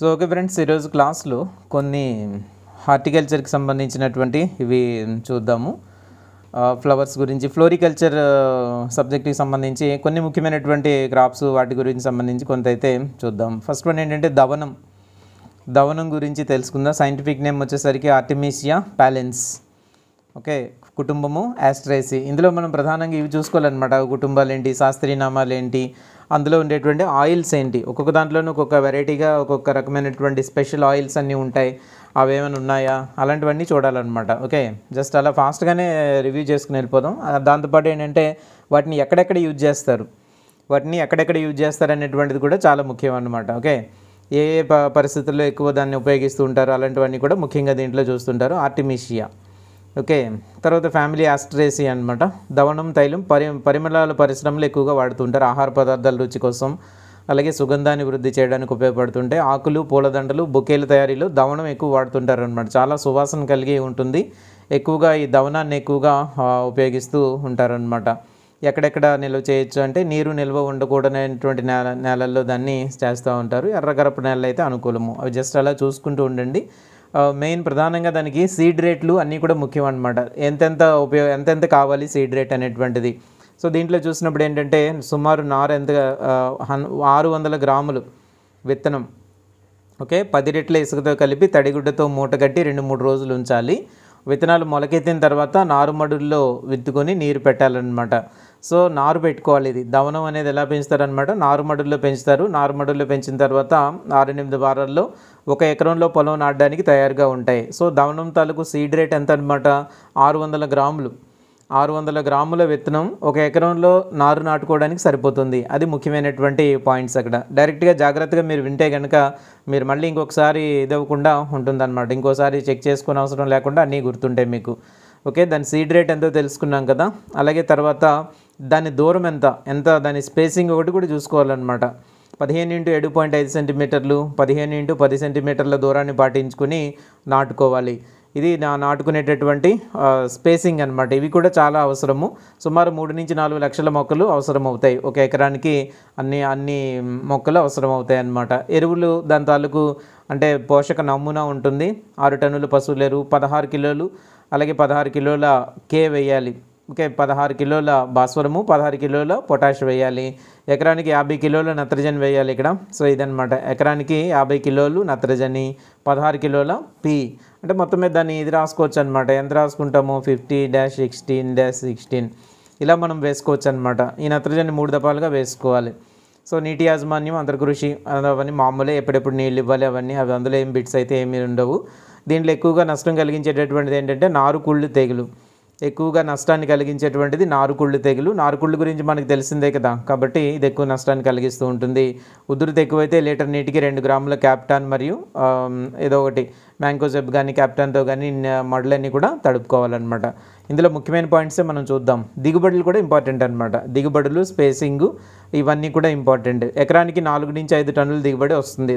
So okay friends, ఈరోజు క్లాస్లో కొన్ని హార్టికల్చర్కి సంబంధించినటువంటి ఇవి చూద్దాము. ఫ్లవర్స్ గురించి, ఫ్లోరికల్చర్ సబ్జెక్ట్కి సంబంధించి కొన్ని ముఖ్యమైనటువంటి క్రాప్స్ వాటి గురించి సంబంధించి కొంత అయితే చూద్దాం. ఫస్ట్ వన్ ఏంటంటే దవనం గురించి తెలుసుకుందాం. సైంటిఫిక్ నేమ్ వచ్చేసరికి ఆర్టెమిసియా ప్యాలెన్స్. ఓకే, కుటుంబము యాస్ట్రేసి. ఇందులో మనం ప్రధానంగా ఇవి చూసుకోవాలన్నమాట. కుటుంబాలు ఏంటి, శాస్త్రీయ నామాలు ఏంటి, అందులో ఉండేటువంటి ఆయిల్స్ ఏంటి, ఒక్కొక్క దాంట్లోనూ ఒక్కొక్క వెరైటీగా ఒక్కొక్క రకమైనటువంటి స్పెషల్ ఆయిల్స్ అన్నీ ఉంటాయి. అవి ఏమైనా ఉన్నాయా అలాంటివన్నీ చూడాలన్నమాట. ఓకే, జస్ట్ అలా ఫాస్ట్గానే రివ్యూ చేసుకుని వెళ్ళిపోదాం. దాంతోపాటు ఏంటంటే వాటిని ఎక్కడెక్కడ యూజ్ చేస్తారు అనేటువంటిది కూడా చాలా ముఖ్యం అన్నమాట. ఓకే, ఏ పరిస్థితుల్లో ఎక్కువ దాన్ని ఉపయోగిస్తూ ఉంటారు అలాంటివన్నీ కూడా ముఖ్యంగా దీంట్లో చూస్తుంటారు. ఆర్టెమిసియా. ఓకే, తర్వాత ఫ్యామిలీ యాస్ట్రేసి అనమాట. దవనం తైలం పరిమళాల పరిశ్రమలు ఎక్కువగా వాడుతుంటారు. ఆహార పదార్థాల రుచి కోసం, అలాగే సుగంధాన్ని వృద్ధి చేయడానికి ఉపయోగపడుతుంటాయి. ఆకులు, పూలదండలు, బొకేల తయారీలో దవనం ఎక్కువ వాడుతుంటారు అనమాట. చాలా సువాసన కలిగి ఉంటుంది. ఎక్కువగా ఈ దవనాన్ని ఎక్కువగా ఉపయోగిస్తూ ఉంటారనమాట. ఎక్కడెక్కడ నిల్వ చేయొచ్చు అంటే నీరు నిల్వ ఉండకూడనటువంటి నేలల్లో దాన్ని చేస్తూ ఉంటారు. ఎర్రగరపు నేలలు అయితే అనుకూలము. అవి జస్ట్ అలా చూసుకుంటూ ఉండండి. మెయిన్ ప్రధానంగా దానికి సీడ్ రేట్లు అన్నీ కూడా ముఖ్యం అనమాట. ఎంతెంత కావాలి సీడ్ రేట్ అనేటువంటిది. సో దీంట్లో చూసినప్పుడు ఏంటంటే సుమారు నారు ఎంత 600 గ్రాములు విత్తనం. ఓకే, 10 రెట్ల ఇసుకతో కలిపి తడిగుడ్డతో మూట కట్టి 2-3 రోజులు ఉంచాలి. విత్తనాలు మొలకెత్తిన తర్వాత నారుమడుల్లో విత్తుకొని నీరు పెట్టాలన్నమాట. సో నారు పెట్టుకోవాలి. ఇది దవనం అనేది ఎలా పెంచుతారనమాట, నారుమడుల్లో పెంచుతారు. నారుమడుల్లో పెంచిన తర్వాత 6-8 వారాల్లో 1 ఎకరంలో పొలం నాటడానికి తయారుగా ఉంటాయి. సో దవనం తాలూకు సీడ్ రేట్ ఎంత అనమాట, 600 గ్రాములు. 600 గ్రాముల విత్తనం 1 ఎకరంలో నారు నాటుకోవడానికి సరిపోతుంది. అది ముఖ్యమైనటువంటి పాయింట్స్. అక్కడ డైరెక్ట్గా జాగ్రత్తగా మీరు వింటే కనుక మీరు మళ్ళీ ఇంకొకసారి ఇదవ్వకుండా ఉంటుందన్నమాట. ఇంకోసారి చెక్ చేసుకునే అవసరం లేకుండా అన్నీ గుర్తుంటాయి మీకు. ఓకే, దాని సీడ్ రేట్ ఎంతో తెలుసుకున్నాం కదా. అలాగే తర్వాత దాని దూరం ఎంత దాని స్పేసింగ్ ఒకటి కూడా చూసుకోవాలన్నమాట. 15x7.5 సెంటీమీటర్లు, 15x10 సెంటీమీటర్ల దూరాన్ని పాటించుకుని నాటుకోవాలి. ఇది నాటుకునేటటువంటి స్పేసింగ్ అనమాట. ఇవి కూడా చాలా అవసరము. సుమారు 3-4 లక్షల మొక్కలు అవసరం అవుతాయి. 1 ఎకరానికి అన్ని మొక్కలు అవసరం అవుతాయి అన్నమాట. ఎరువులు దాని తాలూకు అంటే పోషక నమూనా ఉంటుంది. 6 టన్నుల పశువుల ఎరువు, 16 కిలోలు, అలాగే 16 కిలోల కే వేయాలి. ఓకే, 16 కిలోల భాస్వరము, 16 కిలోల పొటాష్ వేయాలి. ఎకరానికి 50 కిలోల నత్రజని వేయాలి ఇక్కడ. సో ఇదనమాట, ఎకరానికి 50 కిలోలు నత్రజని, 16 కిలోల పి. అంటే మొత్తం మీద దాన్ని ఇది రాసుకోవచ్చు అనమాట. ఎంత రాసుకుంటామో 50-16-16 ఇలా మనం వేసుకోవచ్చు అనమాట. ఈ నత్రజని 3 దఫాలుగా వేసుకోవాలి. సో నీటి యాజమాన్యం, అంతర్కృషి అవన్నీ మామూలే. ఎప్పుడెప్పుడు నీళ్ళు ఇవ్వాలి అవన్నీ, అవి అందులో ఏం బిట్స్ అయితే ఏమీ ఉండవు. దీంట్లో ఎక్కువగా నష్టం కలిగించేటటువంటిది ఏంటంటే నారుకుళ్ళు తెగులు. ఎక్కువగా నష్టాన్ని కలిగించేటువంటిది నారుకుళ్ళు తెగులు. నారుకుళ్ళు గురించి మనకు తెలిసిందే కదా, కాబట్టి ఇది ఎక్కువ నష్టాన్ని కలిగిస్తూ ఉంటుంది. ఉధృతి ఎక్కువైతే లీటర్ నీటికి 2 గ్రాముల క్యాప్టాన్ మరియు ఏదో ఒకటి మ్యాంకోజెబ్ కానీ క్యాప్టాన్తో కానీ మడులన్నీ కూడా తడుపుకోవాలన్నమాట. ఇందులో ముఖ్యమైన పాయింట్సే మనం చూద్దాం. దిగుబడులు కూడా ఇంపార్టెంట్ అనమాట. దిగుబడులు, స్పేసింగు ఇవన్నీ కూడా ఇంపార్టెంట్. ఎకరానికి 4-5 టన్నుల దిగుబడి వస్తుంది.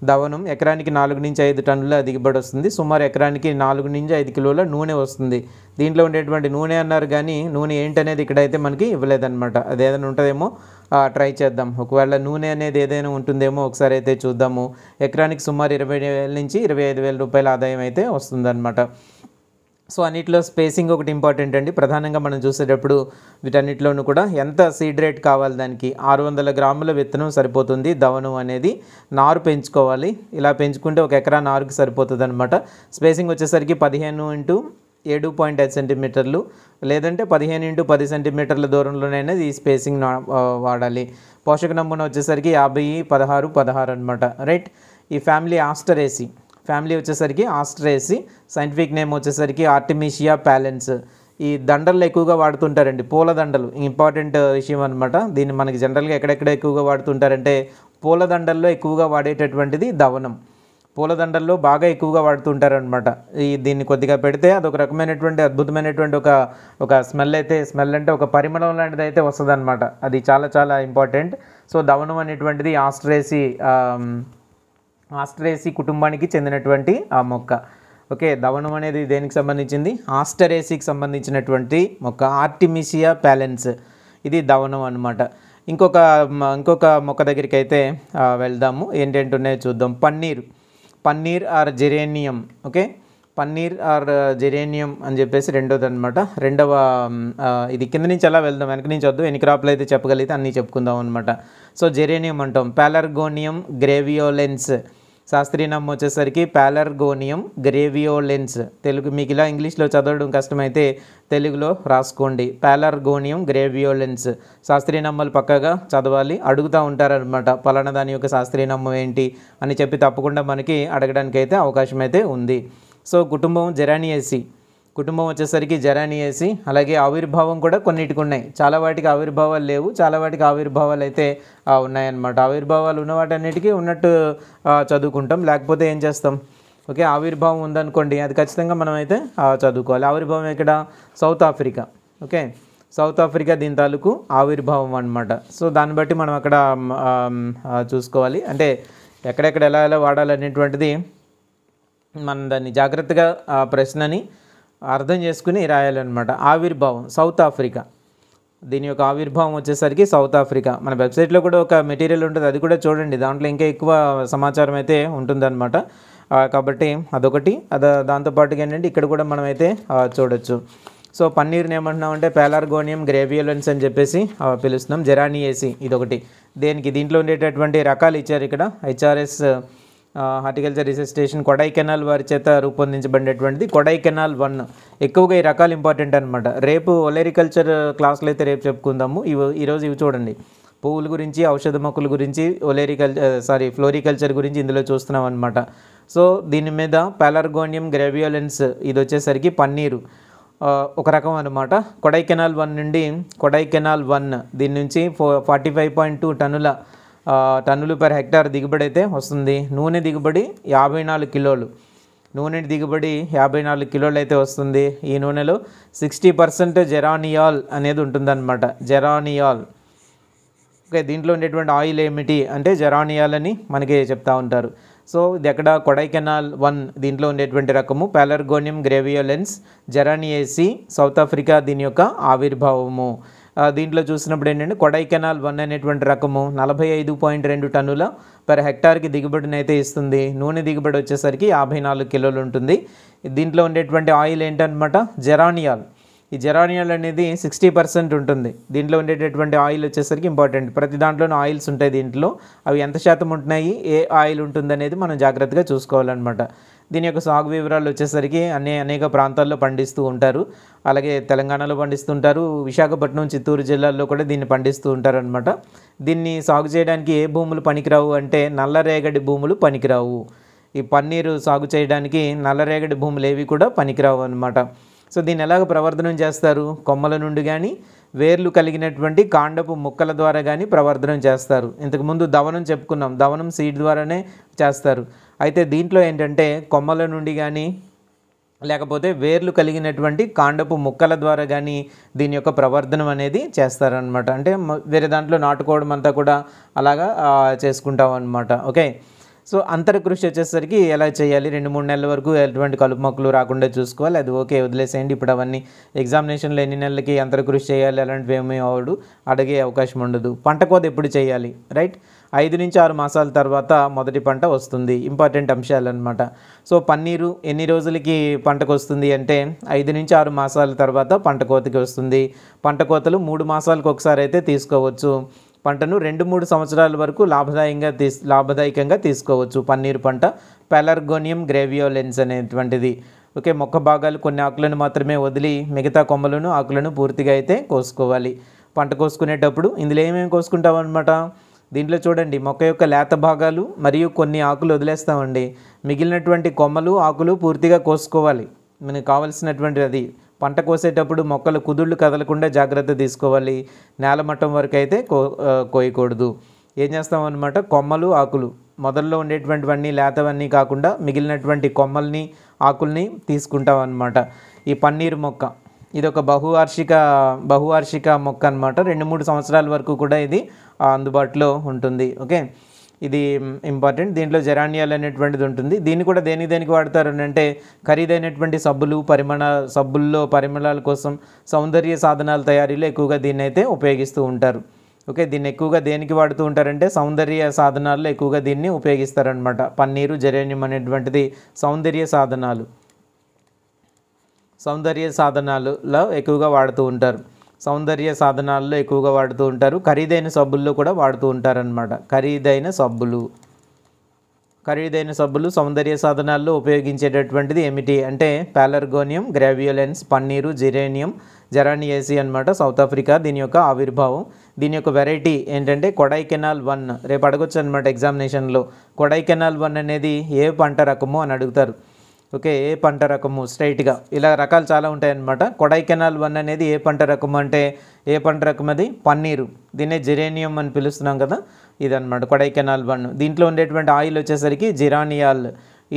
దవనం ఎకరానికి 4-5 టన్నుల దిగుబడి వస్తుంది. సుమారు ఎకరానికి 4-5 కిలోల నూనె వస్తుంది. దీంట్లో ఉండేటువంటి నూనె అన్నారు కానీ నూనె ఏంటనేది ఇక్కడైతే మనకి ఇవ్వలేదన్నమాట. అది ఏదైనా ఉంటుందేమో ట్రై చేద్దాం. ఒకవేళ నూనె అనేది ఏదైనా ఉంటుందేమో ఒకసారి అయితే చూద్దాము. ఎకరానికి సుమారు 20,000 నుంచి 25,000 రూపాయల ఆదాయం అయితే వస్తుందన్నమాట. సో అన్నిటిలో స్పేసింగ్ ఒకటి ఇంపార్టెంట్ అండి. ప్రధానంగా మనం చూసేటప్పుడు వీటన్నిటిలోనూ కూడా ఎంత సీడ్ రేట్ కావాలి, దానికి 600 గ్రాముల విత్తనం సరిపోతుంది. దవనం అనేది నారు పెంచుకోవాలి. ఇలా పెంచుకుంటే 1 ఎకరా నారుకి సరిపోతుంది అనమాట. స్పేసింగ్ వచ్చేసరికి 15x7.5 సెంటీమీటర్లు, లేదంటే 15x10 సెంటీమీటర్ల దూరంలోనైనా ఈ స్పేసింగ్ వాడాలి. పోషక నమూనా వచ్చేసరికి 50-16-16 అనమాట. రైట్. ఈ ఫ్యామిలీ వచ్చేసరికి ఆస్ట్రేసి. సైంటిఫిక్ నేమ్ వచ్చేసరికి ఆర్టెమిసియా ప్యాలెన్స్. ఈ దండలు ఎక్కువగా వాడుతుంటారండి, పూలదండలు. ఇంపార్టెంట్ విషయం అనమాట. దీన్ని మనకి జనరల్గా ఎక్కడెక్కడ ఎక్కువగా వాడుతుంటారంటే పూలదండల్లో ఎక్కువగా వాడేటటువంటిది దవనం. పూలదండల్లో బాగా ఎక్కువగా వాడుతుంటారనమాట. దీన్ని కొద్దిగా పెడితే అదొక రకమైనటువంటి అద్భుతమైనటువంటి ఒక స్మెల్ అంటే ఒక పరిమళం లాంటిది అయితే వస్తుంది అనమాట. అది చాలా చాలా ఇంపార్టెంట్. సో దవనం అనేటువంటిది ఆస్ట్రేసి కుటుంబానికి చెందినటువంటి ఆ మొక్క. ఓకే, దవనం అనేది దేనికి సంబంధించింది, ఆస్టరేసికి సంబంధించినటువంటి మొక్క. ఆర్టెమిసియా ప్యాలెన్స్ ఇది దవనం అనమాట. ఇంకొక మొక్క దగ్గరికి అయితే వెళ్దాము. ఏంటంటే ఉన్నాయో చూద్దాం. Paneer or geranium. Okay, paneer or geranium అని చెప్పేసి రెండోది అనమాట. ఇది కింద నుంచి అలా వెళ్దాం, వెనక నుంచి వద్దు. ఎన్ని క్రాప్లు అయితే చెప్పగలిగితే అన్నీ చెప్పుకుందాం అనమాట. సో జెరేనియం అంటాం. పెలర్గోనియం గ్రేవియోలెన్స్, శాస్త్రీయ నామం వచ్చేసరికి పెలర్గోనియం గ్రేవియోలెన్స్. తెలుగు మీకు ఇలా ఇంగ్లీష్లో చదవడం కష్టమైతే తెలుగులో రాసుకోండి. పెలర్గోనియం గ్రేవియోలెన్స్. శాస్త్రీయ నామాలు పక్కగా చదవాలి. అడుగుతూ ఉంటారనమాట, పలానా దాని యొక్క శాస్త్రీయ నామం ఏంటి అని చెప్పి తప్పకుండా మనకి అడగడానికి అయితే అవకాశం అయితే ఉంది. సో కుటుంబం జెరానియేసి, కుటుంబం వచ్చేసరికి జెరానియేసి. అలాగే ఆవిర్భావం కూడా కొన్నిటికి ఉన్నాయి, చాలా వాటికి ఆవిర్భావాలు లేవు, చాలా వాటికి ఆవిర్భావాలు అయితే ఉన్నాయన్నమాట. ఆవిర్భావాలు ఉన్న వాటన్నిటికీ ఉన్నట్టు చదువుకుంటాం, లేకపోతే ఏం చేస్తాం. ఓకే, ఆవిర్భావం ఉందనుకోండి, అది ఖచ్చితంగా మనం అయితే చదువుకోవాలి. ఆవిర్భావం ఇక్కడ south Africa. Okay, south Africa దీని తాలూకు ఆవిర్భావం అనమాట. సో దాన్ని బట్టి మనం అక్కడ చూసుకోవాలి, అంటే ఎక్కడెక్కడ ఎలా ఎలా వాడాలనేటువంటిది మనం దాన్ని జాగ్రత్తగా ప్రశ్నని అర్థం చేసుకుని రాయాలన్నమాట. ఆవిర్భావం సౌత్ ఆఫ్రికా, దీని యొక్క ఆవిర్భావం వచ్చేసరికి సౌత్ ఆఫ్రికా. మన వెబ్సైట్లో కూడా ఒక మెటీరియల్ ఉంటుంది, అది కూడా చూడండి, దాంట్లో ఇంకా ఎక్కువ సమాచారం అయితే ఉంటుందన్నమాట. కాబట్టి అదొకటి. దాంతోపాటుగా ఏంటంటే ఇక్కడ కూడా మనమైతే చూడొచ్చు. సో పన్నీర్ని ఏమంటున్నామంటే పెలర్గోనియం గ్రేవియోలెన్స్ అని చెప్పేసి పిలుస్తున్నాం. జెరానియేసి ఇదొకటి. దీంట్లో ఉండేటటువంటి రకాలు ఇచ్చారు ఇక్కడ. HRS horticulture research station Kodaikanal వారి చేత రూపొందించబడినటువంటిది కొడైకెనాల్ 1. ఎక్కువగా ఈ రకాలు ఇంపార్టెంట్ అనమాట. రేపు ఒలేరికల్చర్ క్లాస్లో అయితే రేపు చెప్పుకుందాము. ఈరోజు ఇవి చూడండి, పువ్వుల గురించి, ఔషధ మొక్కల గురించి, ఫ్లోరికల్చర్ గురించి ఇందులో చూస్తున్నాం అనమాట. సో దీని మీద పెలర్గోనియం గ్రేవియోలెన్స్ ఇది వచ్చేసరికి పన్నీరు ఒక రకం అనమాట. కొడైకెనాల్ 1 నుండి కొడైకెనాల్ 1 దీని నుంచి 45.2 టన్నులు పర్ హెక్టార్ దిగుబడి అయితే వస్తుంది. నూనె దిగుబడి 54 కిలోలు, నూనె దిగుబడి 54 కిలోలు అయితే వస్తుంది. ఈ నూనెలో 60% జెరానియాల్ అనేది ఉంటుందన్నమాట. జెరానియాల్. ఓకే, దీంట్లో ఉండేటువంటి ఆయిల్ ఏమిటి అంటే జెరానియాల్ అని మనకి చెప్తా ఉంటారు. సో ఇది ఎక్కడ కొడైకెనాల్ 1 దీంట్లో ఉండేటువంటి రకము పెలర్గోనియం గ్రేవియోలెన్స్ జెరానియేసి, సౌత్ ఆఫ్రికా దీని యొక్క ఆవిర్భావము. దీంట్లో చూసినప్పుడు ఏంటంటే కొడైకెనాల్ 1 అనేటువంటి రకము 45.2 టన్నుల పర్ హెక్టార్కి దిగుబడిని అయితే ఇస్తుంది. నూనె దిగుబడి వచ్చేసరికి 54 కిలోలు ఉంటుంది. దీంట్లో ఉండేటువంటి ఆయిల్ ఏంటనమాట జెరానియాల్. ఈ జెరానియాల్ అనేది 60% ఉంటుంది. దీంట్లో ఉండేటటువంటి ఆయిల్ వచ్చేసరికి ఇంపార్టెంట్. ప్రతి దాంట్లోనూ ఆయిల్స్ ఉంటాయి. దీంట్లో అవి ఎంత శాతం ఉంటున్నాయి, ఏ ఆయిల్ ఉంటుంది అనేది మనం జాగ్రత్తగా చూసుకోవాలన్నమాట. దీని యొక్క సాగు వివరాలు వచ్చేసరికి అనేక ప్రాంతాల్లో పండిస్తూ ఉంటారు. అలాగే తెలంగాణలో పండిస్తుంటారు, విశాఖపట్నం, చిత్తూరు జిల్లాల్లో కూడా దీన్ని పండిస్తూ ఉంటారు అనమాట. దీన్ని సాగు చేయడానికి ఏ భూములు పనికిరావు అంటే నల్లరేగడి భూములు పనికిరావు. ఈ పన్నీరు సాగు చేయడానికి నల్లరేగడి భూములు ఏవి కూడా పనికిరావు అనమాట. సో దీన్ని ఎలాగ ప్రవర్ధనం చేస్తారు, కొమ్మల నుండి కానీ వేర్లు కలిగినటువంటి కాండపు ముక్కల ద్వారా కానీ ప్రవర్ధనం చేస్తారు. ఇంతకుముందు దవనం చెప్పుకున్నాం, దవనం సీడ్ ద్వారానే చేస్తారు. అయితే దీంట్లో ఏంటంటే కొమ్మల నుండి కానీ లేకపోతే వేర్లు కలిగినటువంటి కాండపు ముక్కల ద్వారా కానీ దీని యొక్క ప్రవర్ధనం అనేది చేస్తారనమాట. అంటే వేరే దాంట్లో నాటుకోవడం అంతా కూడా అలాగా చేసుకుంటాం అనమాట. ఓకే, సో అంతర కృషి వచ్చేసరికి ఎలా చేయాలి, 2-3 నెలల వరకు ఎటువంటి కలుపు మొక్కలు రాకుండా చూసుకోవాలి. అది ఓకే, వదిలేసేయండి. ఇప్పుడు అవన్నీ ఎగ్జామినేషన్లో ఎన్ని నెలలకి అంతర కృషి చేయాలి అలాంటివి ఏమీ అడిగే అవకాశం ఉండదు. పంట కోత ఎప్పుడు చేయాలి, రైట్, 5 నుంచి 6 మాసాల తర్వాత మొదటి పంట వస్తుంది. ఇంపార్టెంట్ అంశాలు అనమాట. సో పన్నీరు ఎన్ని రోజులకి పంటకు వస్తుంది అంటే 5 నుంచి 6 మాసాల తర్వాత పంట కోతకి వస్తుంది. పంట కోతలు 3 మాసాలకు ఒకసారి అయితే తీసుకోవచ్చు. పంటను 2-3 సంవత్సరాల వరకు లాభదాయకంగా తీసుకోవచ్చు. పన్నీరు పంట పెలర్గోనియం గ్రేవియోలెన్స్ అనేటువంటిది. ఓకే, మొక్క భాగాలు కొన్ని ఆకులను మాత్రమే వదిలి మిగతా కొమ్మలను ఆకులను పూర్తిగా అయితే కోసుకోవాలి. పంట కోసుకునేటప్పుడు ఇందులో ఏమేమి కోసుకుంటాం అనమాట. దీంట్లో చూడండి, మొక్క యొక్క లేత భాగాలు మరియు కొన్ని ఆకులు వదిలేస్తామండి. మిగిలినటువంటి కొమ్మలు ఆకులు పూర్తిగా కోసుకోవాలి. మనకు కావలసినటువంటి అది పంట కోసేటప్పుడు మొక్కలు కుదుళ్ళు కదలకుండా జాగ్రత్త తీసుకోవాలి. నేలమట్టం వరకు అయితే కోయకూడదు. ఏం చేస్తామన్నమాట, కొమ్మలు ఆకులు మొదల్లో ఉండేటువంటివన్నీ లేతవన్నీ కాకుండా మిగిలినటువంటి కొమ్మల్ని ఆకుల్ని తీసుకుంటాం అన్నమాట. ఈ పన్నీరు మొక్క ఇది ఒక బహువార్షిక మొక్క అనమాట. 2-3 సంవత్సరాల వరకు కూడా ఇది అందుబాటులో ఉంటుంది. ఓకే, ఇది ఇంపార్టెంట్. దీంట్లో జెరానియాల్ అనేటువంటిది ఉంటుంది. దీన్ని కూడా దేనికి వాడతారు అంటే ఖరీదైనటువంటి సబ్బుల్లో పరిమళాల కోసం, సౌందర్య సాధనాల తయారీలో ఎక్కువగా దీన్ని అయితే ఉపయోగిస్తూ ఉంటారు. ఓకే, దీన్ని ఎక్కువగా దేనికి వాడుతూ ఉంటారంటే సౌందర్య సాధనాల్లో ఎక్కువగా దీన్ని ఉపయోగిస్తారనమాట. పన్నీరు, జెరేనియం అనేటువంటిది సౌందర్య సాధనాలలో ఎక్కువగా వాడుతూ ఉంటారు. సౌందర్య సాధనాల్లో ఎక్కువగా వాడుతూ ఉంటారు. ఖరీదైన సబ్బుల్లో కూడా వాడుతూ ఉంటారనమాట. ఖరీదైన సబ్బులు సౌందర్య సాధనాల్లో ఉపయోగించేటటువంటిది ఏమిటి అంటే పాలర్గోనియం గ్రావియోలెన్స్, పన్నీరు, జెరానియేసి అనమాట. సౌత్ ఆఫ్రికా దీని యొక్క ఆవిర్భావం. దీని యొక్క వెరైటీ ఏంటంటే కొడైకెనాల్ 1. రేపు అడగొచ్చు అనమాట ఎగ్జామినేషన్లో. కొడైకెనాల్ 1 అనేది ఏ పంట రకము అని అడుగుతారు. ఓకే, ఏ పంట రకము స్ట్రైట్గా ఇలా రకాలు చాలా ఉంటాయన్నమాట. కొడైకెనాల్ 1 అనేది ఏ పంట రకము అంటే ఏ పంట రకం అది పన్నీరు. దీన్నే జెరేనియం అని పిలుస్తున్నాం కదా, ఇదన్నమాట కొడైకెనాల్ 1. దీంట్లో ఉండేటువంటి ఆయిల్ వచ్చేసరికి జిరానియాల్.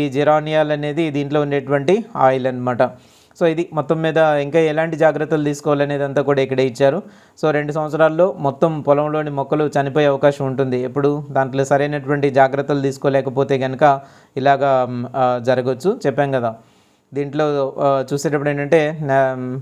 ఈ జిరానియాల్ అనేది దీంట్లో ఉండేటువంటి ఆయిల్ అనమాట. సో ఇది మొత్తం మీద ఇంకా ఎలాంటి జాగ్రత్తలు తీసుకోవాలనేది అంతా కూడా ఇక్కడ ఇచ్చారు. సో 2 సంవత్సరాల్లో మొత్తం పొలంలోని మొక్కలు చనిపోయే అవకాశం ఉంటుంది. ఎప్పుడు దాంట్లో సరైనటువంటి జాగ్రత్తలు తీసుకోలేకపోతే కనుక ఇలాగా జరగవచ్చు, చెప్పాం కదా. దీంట్లో చూసేటప్పుడు ఏంటంటే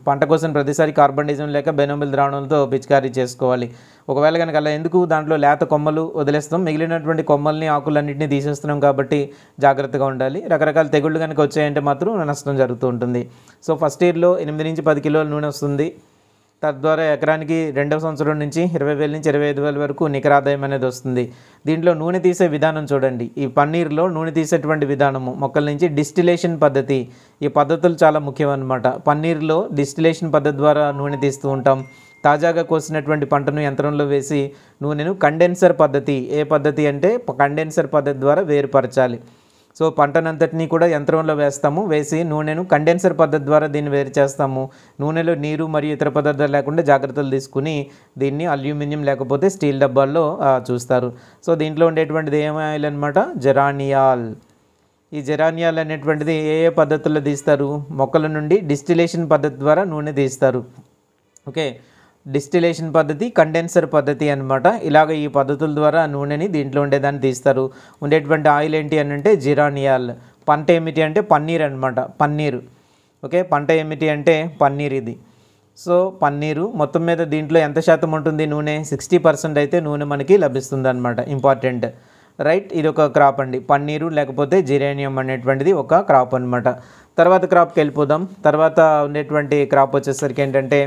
పంట కోసం ప్రతిసారి కార్బన్ డైజం లేక బెనోమిల్ ద్రావణంతో పిచికారీ చేసుకోవాలి. ఒకవేళ కనుక అలా ఎందుకు దాంట్లో లేత కొమ్మలు వదిలేస్తాం, మిగిలినటువంటి కొమ్మల్ని ఆకులన్నింటినీ తీసేస్తున్నాం కాబట్టి జాగ్రత్తగా ఉండాలి. రకరకాల తెగుళ్ళు కనుక వచ్చాయంటే మాత్రం నష్టం జరుగుతూ ఉంటుంది. సో ఫస్ట్ ఇయర్లో 8 నుంచి 10 కిలోల నూనె వస్తుంది. తద్వారా ఎకరానికి 2వ సంవత్సరం నుంచి 20,000 నుంచి 25,000 వరకు నికర ఆదాయం అనేది వస్తుంది. దీంట్లో నూనె తీసే విధానం చూడండి. ఈ పన్నీర్లో నూనె తీసేటువంటి విధానము మొక్కల నుంచి డిస్టిలేషన్ పద్ధతి, ఈ పద్ధతులు చాలా ముఖ్యం అన్నమాట. పన్నీర్లో డిస్టిలేషన్ పద్ధతి ద్వారా నూనె తీస్తూ ఉంటాం. తాజాగా కోసినటువంటి పంటను యంత్రంలో వేసి నూనెను కండెన్సర్ పద్ధతి, ఏ పద్ధతి అంటే కండెన్సర్ పద్ధతి ద్వారా వేరుపరచాలి. సో పంటనంతటినీ కూడా యంత్రంలో వేసి నూనెను కండెన్సర్ పద్ధతి ద్వారా దీన్ని వేరు చేస్తాము. నూనెలో నీరు మరియు ఇతర పదార్థాలు లేకుండా జాగ్రత్తలు తీసుకుని దీన్ని అల్యూమినియం లేకపోతే స్టీల్ డబ్బాల్లో చూస్తారు. సో దీంట్లో ఉండేటువంటిది ఏం ఆయిల్ అనమాట, జెరానియాల్. ఈ జెరానియాల్ అనేటువంటిది ఏ ఏ పద్ధతుల్లో తీస్తారు, మొక్కల నుండి డిస్టిలేషన్ పద్ధతి ద్వారా నూనె తీస్తారు. ఓకే, డిస్టిలేషన్ పద్ధతి, కండెన్సర్ పద్ధతి అనమాట. ఇలాగ ఈ పద్ధతుల ద్వారా నూనెని దీంట్లో ఉండేదాన్ని తీస్తారు. ఉండేటువంటి ఆయిల్ ఏంటి అని అంటే జిరానియాల్. పంట ఏమిటి అంటే పన్నీర్ అనమాట, పన్నీరు. ఓకే, పంట ఏమిటి అంటే పన్నీర్ ఇది. సో పన్నీరు మొత్తం మీద దీంట్లో ఎంత శాతం ఉంటుంది నూనె, 60% అయితే నూనె మనకి లభిస్తుంది అనమాట. Important, right. ఇది ఒక క్రాప్ అండి, పన్నీరు లేకపోతే జిరేనియం అనేటువంటిది ఒక క్రాప్ అనమాట. తర్వాత క్రాప్కి వెళ్ళిపోదాం. తర్వాత ఉండేటువంటి క్రాప్ వచ్చేసరికి ఏంటంటే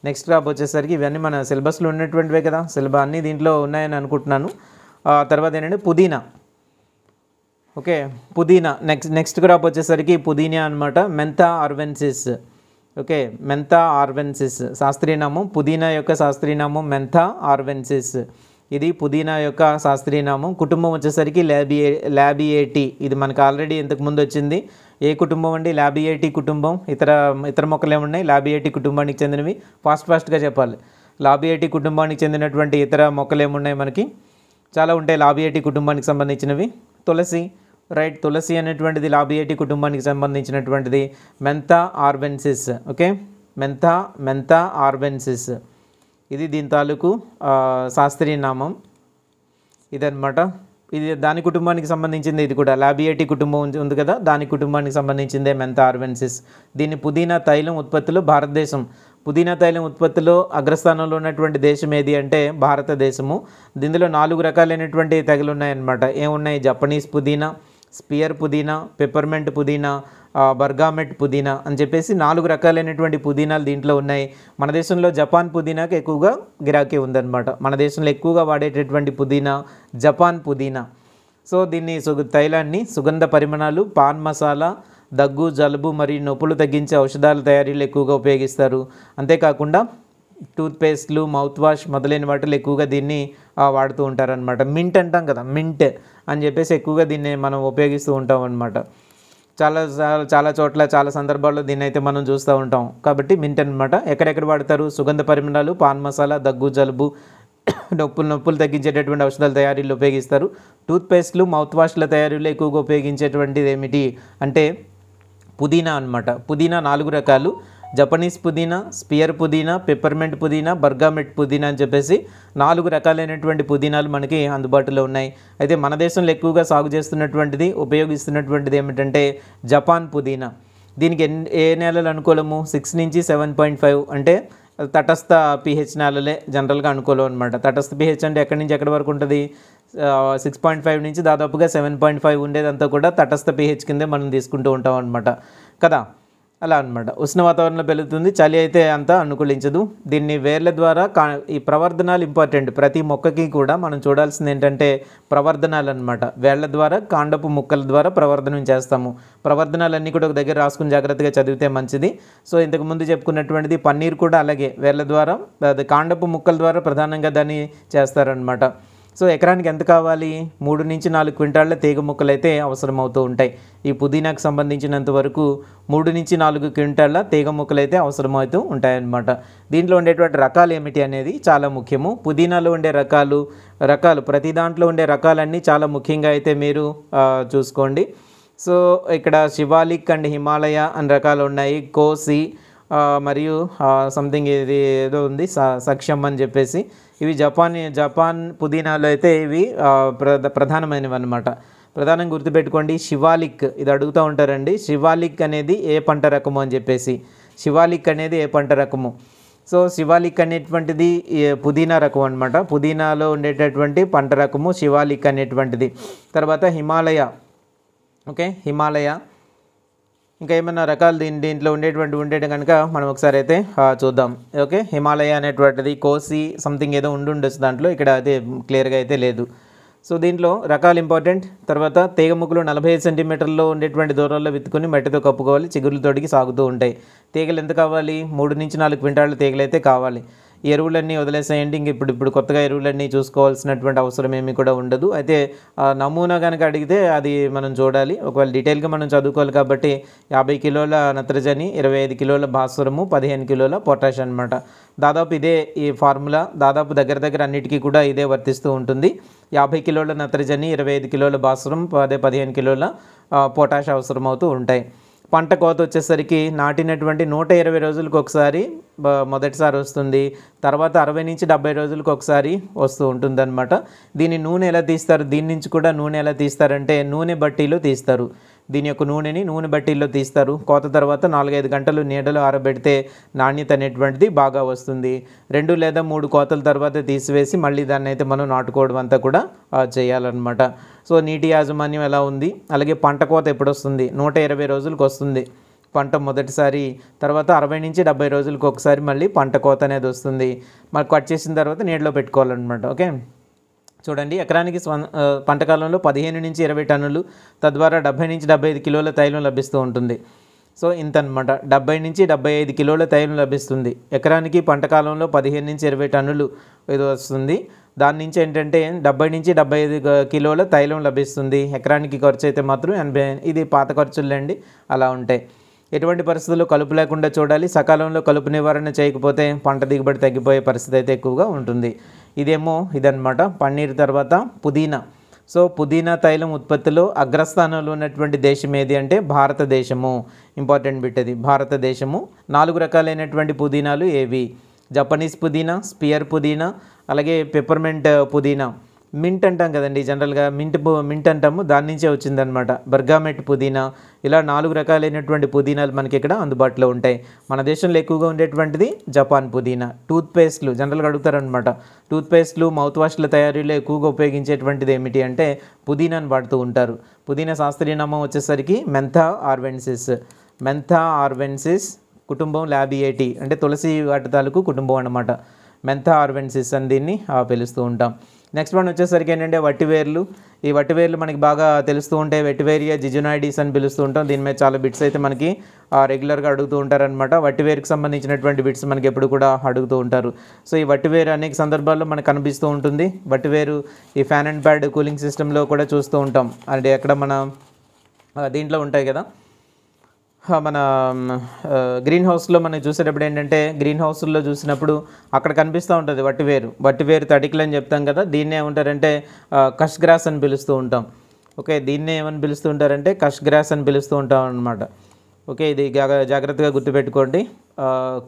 నెక్స్ట్ క్రాప్ వచ్చేసరికి ఇవన్నీ మన సిలబస్లో ఉన్నటువంటివే కదా, సిలబస్ అన్నీ దీంట్లో ఉన్నాయని అనుకుంటున్నాను. తర్వాత ఏంటంటే పుదీనా. ఓకే, పుదీనా నెక్స్ట్ క్రాప్ వచ్చేసరికి పుదీనా అనమాట, మెంతా ఆర్వెన్సిస్. ఓకే, మెంతా ఆర్వెన్సిస్ శాస్త్రీయనామం. పుదీనా యొక్క శాస్త్రీయనామం మెంతా ఆర్వెన్సిస్. ఇది పుదీనా యొక్క శాస్త్రీయనామం. కుటుంబం వచ్చేసరికి లాబియేటి. ఇది మనకు ఆల్రెడీ ఇంతకుముందు వచ్చింది. ఏ కుటుంబం అండి, లాబియేటి కుటుంబం. ఇతర మొక్కలు ఏమున్నాయి లాబియేటి కుటుంబానికి చెందినవి, ఫాస్ట్గా చెప్పాలి. లాబియేటి కుటుంబానికి చెందినటువంటి ఇతర మొక్కలు ఏమున్నాయి మనకి, చాలా ఉంటాయి లాబియేటి కుటుంబానికి సంబంధించినవి. తులసి, రైట్, తులసి అనేటువంటిది లాబియేటి కుటుంబానికి సంబంధించినటువంటిది. మెంతా ఆర్వెన్సిస్. ఓకే, మెంతా ఆర్వెన్సిస్ ఇది దీని తాలూకు శాస్త్రీయ నామం ఇదన్నమాట. ఇది దాని కుటుంబానికి సంబంధించింది. ఇది కూడా లాబియేటి కుటుంబం ఉంది కదా, దాని కుటుంబానికి సంబంధించిందే మెంతా ఆర్వెన్సిస్. దీన్ని పుదీనా తైలం ఉత్పత్తిలో భారతదేశం, పుదీనా తైలం ఉత్పత్తిలో అగ్రస్థానంలో ఉన్నటువంటి దేశం ఏది అంటే భారతదేశము. దీనిలో 4 రకాలైనటువంటి తెగలు ఉన్నాయన్నమాట. ఏమున్నాయి, జపనీస్ పుదీనా, స్పియర్ పుదీనా, పెప్పర్మెంట్ పుదీనా, బర్గామెట్ పుదీనా అని చెప్పేసి 4 రకాలైనటువంటి పుదీనాలు దీంట్లో ఉన్నాయి. మన దేశంలో జపాన్ పుదీనాకి ఎక్కువగా గిరాకీ ఉందన్నమాట. మన దేశంలో ఎక్కువగా వాడేటటువంటి పుదీనా జపాన్ పుదీనా. సో దీన్ని తైలాన్ని సుగంధ పరిమళాలు, పాన్ మసాలా, దగ్గు, జలుబు మరియు నొప్పులు తగ్గించే ఔషధాల తయారీలో ఎక్కువగా ఉపయోగిస్తారు. అంతేకాకుండా టూత్పేస్ట్లు, మౌత్ వాష్ మొదలైన వాటిలో ఎక్కువగా దీన్ని వాడుతూ ఉంటారనమాట. మింట్ అంటాం కదా, మింట్ అని చెప్పేసి ఎక్కువగా దీన్ని మనం ఉపయోగిస్తూ ఉంటాం అన్నమాట. చాలా చోట్ల చాలా సందర్భాల్లో దీన్ని అయితే మనం చూస్తూ ఉంటాం. కాబట్టి మింట్ అనమాట. ఎక్కడెక్కడ వాడతారు, సుగంధ పరిమళాలు, పాన్ మసాలా, దగ్గు, జలుబు, నొప్పులు తగ్గించేటటువంటి ఔషధాల తయారీలో ఉపయోగిస్తారు. టూత్పేస్ట్లు, మౌత్ వాష్ల తయారీలో ఎక్కువగా ఉపయోగించేటువంటిది ఏమిటి అంటే పుదీనా అనమాట. పుదీనా 4 రకాలు, జపనీస్ పుదీనా, స్పియర్ పుదీనా, పెప్పర్మెంట్ పుదీనా, బర్గామెట్ పుదీనా అని చెప్పేసి 4 రకాలైనటువంటి పుదీనాలు మనకి అందుబాటులో ఉన్నాయి. అయితే మన దేశంలో ఎక్కువగా సాగు చేస్తున్నటువంటిది, ఉపయోగిస్తున్నటువంటిది ఏమిటంటే జపాన్ పుదీనా. దీనికి ఏ నేలలు అనుకూలము, 6 నుంచి 7.5 అంటే అది తటస్థ pH నేలలే జనరల్గా అనుకూలం అనమాట. తటస్థ pH అంటే ఎక్కడి నుంచి ఎక్కడి వరకు ఉంటుంది, 6.5 నుంచి దాదాపుగా 7.5 ఉండేదంతా కూడా తటస్థ pH కిందే మనం తీసుకుంటూ ఉంటాం అనమాట కదా. అలా అనమాట. ఉష్ణ వాతావరణంలో పెరుగుతుంది, చలి అయితే అంత అనుకూలించదు. దీన్ని వేర్ల ద్వారా ఈ ప్రవర్ధనాలు ఇంపార్టెంట్. ప్రతి మొక్కకి కూడా మనం చూడాల్సింది ఏంటంటే ప్రవర్ధనాలు అనమాట. వేళ్ల ద్వారా కాండపు ముక్కల ద్వారా ప్రవర్ధనం చేస్తాము. ప్రవర్ధనాలన్నీ కూడా ఒక దగ్గర రాసుకుని జాగ్రత్తగా చదివితే మంచిది. సో ఇంతకుముందు చెప్పుకున్నటువంటిది పన్నీర్ కూడా అలాగే వేళ్ల ద్వారా, కాండపు ముక్కల ద్వారా ప్రధానంగా దాన్ని చేస్తారనమాట. సో ఎకరానికి ఎంత కావాలి, 3 నుంచి 4 క్వింటాళ్ళ తీగ ముక్కలు అయితే అవసరమవుతూ ఉంటాయి. ఈ పుదీనాకు సంబంధించినంత వరకు 3 నుంచి 4 క్వింటాళ్ళ తీగ ముక్కలు అయితే అవసరమవుతూ ఉంటాయన్నమాట. దీంట్లో ఉండేటువంటి రకాలు ఏమిటి అనేది చాలా ముఖ్యము. పుదీనాలో ఉండే రకాలు ప్రతి దాంట్లో ఉండే రకాలన్నీ చాలా ముఖ్యంగా అయితే మీరు చూసుకోండి. సో ఇక్కడ శివాలిక్ అండ్ హిమాలయ అని రకాలు ఉన్నాయి. కోసి మరియు సంథింగ్ ఇది ఏదో ఉంది సక్షం అని చెప్పేసి, ఇవి జపాన్ పుదీనాలో అయితే ఇవి ప్రధానమైనవి అన్నమాట. ప్రధానంగా గుర్తుపెట్టుకోండి. శివాలిక్ ఇది అడుగుతూ ఉంటారండి. శివాలిక్ అనేది ఏ పంట రకము అని చెప్పేసి, శివాలిక్ అనేది ఏ పంట రకము. సో శివాలిక్ అనేటువంటిది పుదీనా రకం అనమాట. పుదీనాలో ఉండేటటువంటి పంట రకము శివాలిక్ అనేటువంటిది. తర్వాత హిమాలయ, ఓకే, హిమాలయ. ఇంకా ఏమైనా రకాలు దీంట్లో ఉండేటి కనుక మనం ఒకసారి అయితే చూద్దాం. ఓకే, హిమాలయ అనేటువంటిది కోసి సంథింగ్ ఏదో ఉండొచ్చు దాంట్లో, ఇక్కడ అయితే క్లియర్గా అయితే లేదు. సో దీంట్లో రకాలు ఇంపార్టెంట్. తర్వాత తీగ ముక్కలు 45 సెంటీమీటర్లో ఉండేటువంటి దూరాల్లో విత్తుకొని మట్టితో కప్పుకోవాలి. చిగురులు తోడికి సాగుతూ ఉంటాయి. తీగలు ఎంత కావాలి, 3 నుంచి 4 క్వింటాళ్ళ తీగలు అయితే కావాలి. ఎరువులన్నీ వదిలేసేయండి. ఇంక ఇప్పుడు కొత్తగా ఎరువులన్నీ చూసుకోవాల్సినటువంటి అవసరం ఏమీ కూడా ఉండదు. అయితే నమూనా కనుక అడిగితే అది మనం చూడాలి. ఒకవేళ డీటెయిల్గా మనం చదువుకోవాలి కాబట్టి 50 కిలోల నత్రజని, 25 కిలోల భాస్వరము, 15 కిలోల పొటాష్ అనమాట. దాదాపు ఇదే ఈ ఫార్ములా దాదాపు దగ్గర అన్నిటికీ కూడా ఇదే వర్తిస్తూ ఉంటుంది. 50 కిలోల నత్రజని, 25 కిలోల భాస్వరం, 15 కిలోల పొటాష్ అవసరం అవుతూ ఉంటాయి. పంట కోత వచ్చేసరికి నాటినటువంటి 120 రోజులకు ఒకసారి మొదటిసారి వస్తుంది. తర్వాత 60 నుంచి 70 రోజులకు ఒకసారి వస్తూ ఉంటుందన్నమాట. దీని నూనె ఎలా తీస్తారు, దీని నుంచి కూడా నూనె ఎలా తీస్తారంటే నూనె బట్టీలో తీస్తారు. దీని యొక్క నూనె బట్టీల్లో తీస్తారు. కోత తర్వాత 4-5 గంటలు నీడలో ఆరబెడితే నాణ్యత అనేటువంటిది బాగా వస్తుంది. 2 లేదా 3 కోతల తర్వాత తీసివేసి మళ్ళీ దాన్ని అయితే మనం నాటుకోవడం అంతా కూడా చేయాలన్నమాట. సో నీటి యాజమాన్యం ఎలా ఉంది, అలాగే పంట కోత ఎప్పుడు వస్తుంది, 120 రోజులకు వస్తుంది పంట మొదటిసారి. తర్వాత 60 నుంచి 70 రోజులకు ఒకసారి మళ్ళీ పంట కోత అనేది వస్తుంది. మరి కట్ చేసిన తర్వాత నీడలో పెట్టుకోవాలన్నమాట. ఓకే, చూడండి, ఎకరానికి పంటకాలంలో 15 నుంచి 20 టన్నులు, తద్వారా 70 నుంచి 75 కిలోల తైలం లభిస్తూ ఉంటుంది. సో ఇంత అనమాట, 70 నుంచి 75 కిలోల తైలం లభిస్తుంది. ఎకరానికి పంటకాలంలో 15 నుంచి 20 టన్నులు ఇది వస్తుంది. దాని నుంచి ఏంటంటే 70 నుంచి 75 కిలోల తైలం లభిస్తుంది. ఎకరానికి ఖర్చు అయితే మాత్రం 80, ఇది పాత ఖర్చులండి, అలా ఉంటాయి. ఎటువంటి పరిస్థితుల్లో కలుపు లేకుండా చూడాలి. సకాలంలో కలుపు నివారణ చేయకపోతే పంట దిగుబడి తగ్గిపోయే పరిస్థితి అయితే ఎక్కువగా ఉంటుంది. ఇదన్నమాట పన్నీర్. తర్వాత పుదీనా. సో పుదీనా తైలం ఉత్పత్తిలో అగ్రస్థానంలో ఉన్నటువంటి దేశం ఏది అంటే భారతదేశము. ఇంపార్టెంట్ బిట్ అది, భారతదేశము. 4 రకాలైనటువంటి పుదీనాలు ఏవి, జపనీస్ పుదీనా, స్పియర్ పుదీనా, అలాగే పెప్పర్మెంట్ పుదీనా. మింట్ అంటాం కదండి జనరల్గా, మింట్ అంటాము, దాని నుంచే వచ్చిందనమాట. బర్గామెట్ పుదీనా. ఇలా 4 రకాలైనటువంటి పుదీనాలు మనకి ఇక్కడ అందుబాటులో ఉంటాయి. మన దేశంలో ఎక్కువగా ఉండేటువంటిది జపాన్ పుదీనా. టూత్పేస్ట్లు జనరల్గా అడుగుతారనమాట. టూత్పేస్ట్లు, మౌత్ వాష్ల తయారీలో ఎక్కువగా ఉపయోగించేటువంటిది ఏమిటి అంటే పుదీనాను వాడుతూ ఉంటారు. పుదీనా శాస్త్రీయ నామం వచ్చేసరికి మెంథా ఆర్వెన్సిస్, కుటుంబం లాబియేటి, అంటే తులసి వాటి తాలూకు కుటుంబం అన్నమాట. మెంథా ఆర్వెన్సిస్ అని దీన్ని పిలుస్తూ ఉంటాం. నెక్స్ట్ వన్ వచ్చేసరికి ఏంటంటే వట్టివేర్లు. ఈ వట్టివేర్లు మనకి బాగా తెలుస్తూ ఉంటాయి. వెటివేరియా జిజునాయిడిస్ అని పిలుస్తూ ఉంటాం. దీని మీద చాలా బిట్స్ అయితే మనకి రెగ్యులర్గా అడుగుతూ ఉంటారనమాట. వట్టివేరుకి సంబంధించినటువంటి బిట్స్ మనకి ఎప్పుడు కూడా అడుగుతూ ఉంటారు. సో ఈ వట్టివేరు అనేక సందర్భాల్లో మనకు కనిపిస్తూ ఉంటుంది. వట్టివేరు ఈ ఫ్యాన్ అండ్ ప్యాడ్ కూలింగ్ సిస్టంలో కూడా చూస్తూ ఉంటాం. అంటే అక్కడ మన దీంట్లో ఉంటాయి కదా, మన గ్రీన్ హౌస్లో మనం చూసేటప్పుడు ఏంటంటే గ్రీన్ హౌస్లో చూసినప్పుడు అక్కడ కనిపిస్తూ ఉంటుంది వట్టివేరు తడికలు అని చెప్తాం కదా. దీన్నే ఏమంటారంటే కష్ గ్రాస్ అని పిలుస్తూ ఉంటాం. ఓకే, దీన్నే ఏమని పిలుస్తూ ఉంటారంటే కష్ గ్రాస్ అని పిలుస్తూ ఉంటాం అనమాట. ఓకే, ఇది జాగ్రత్తగా గుర్తుపెట్టుకోండి.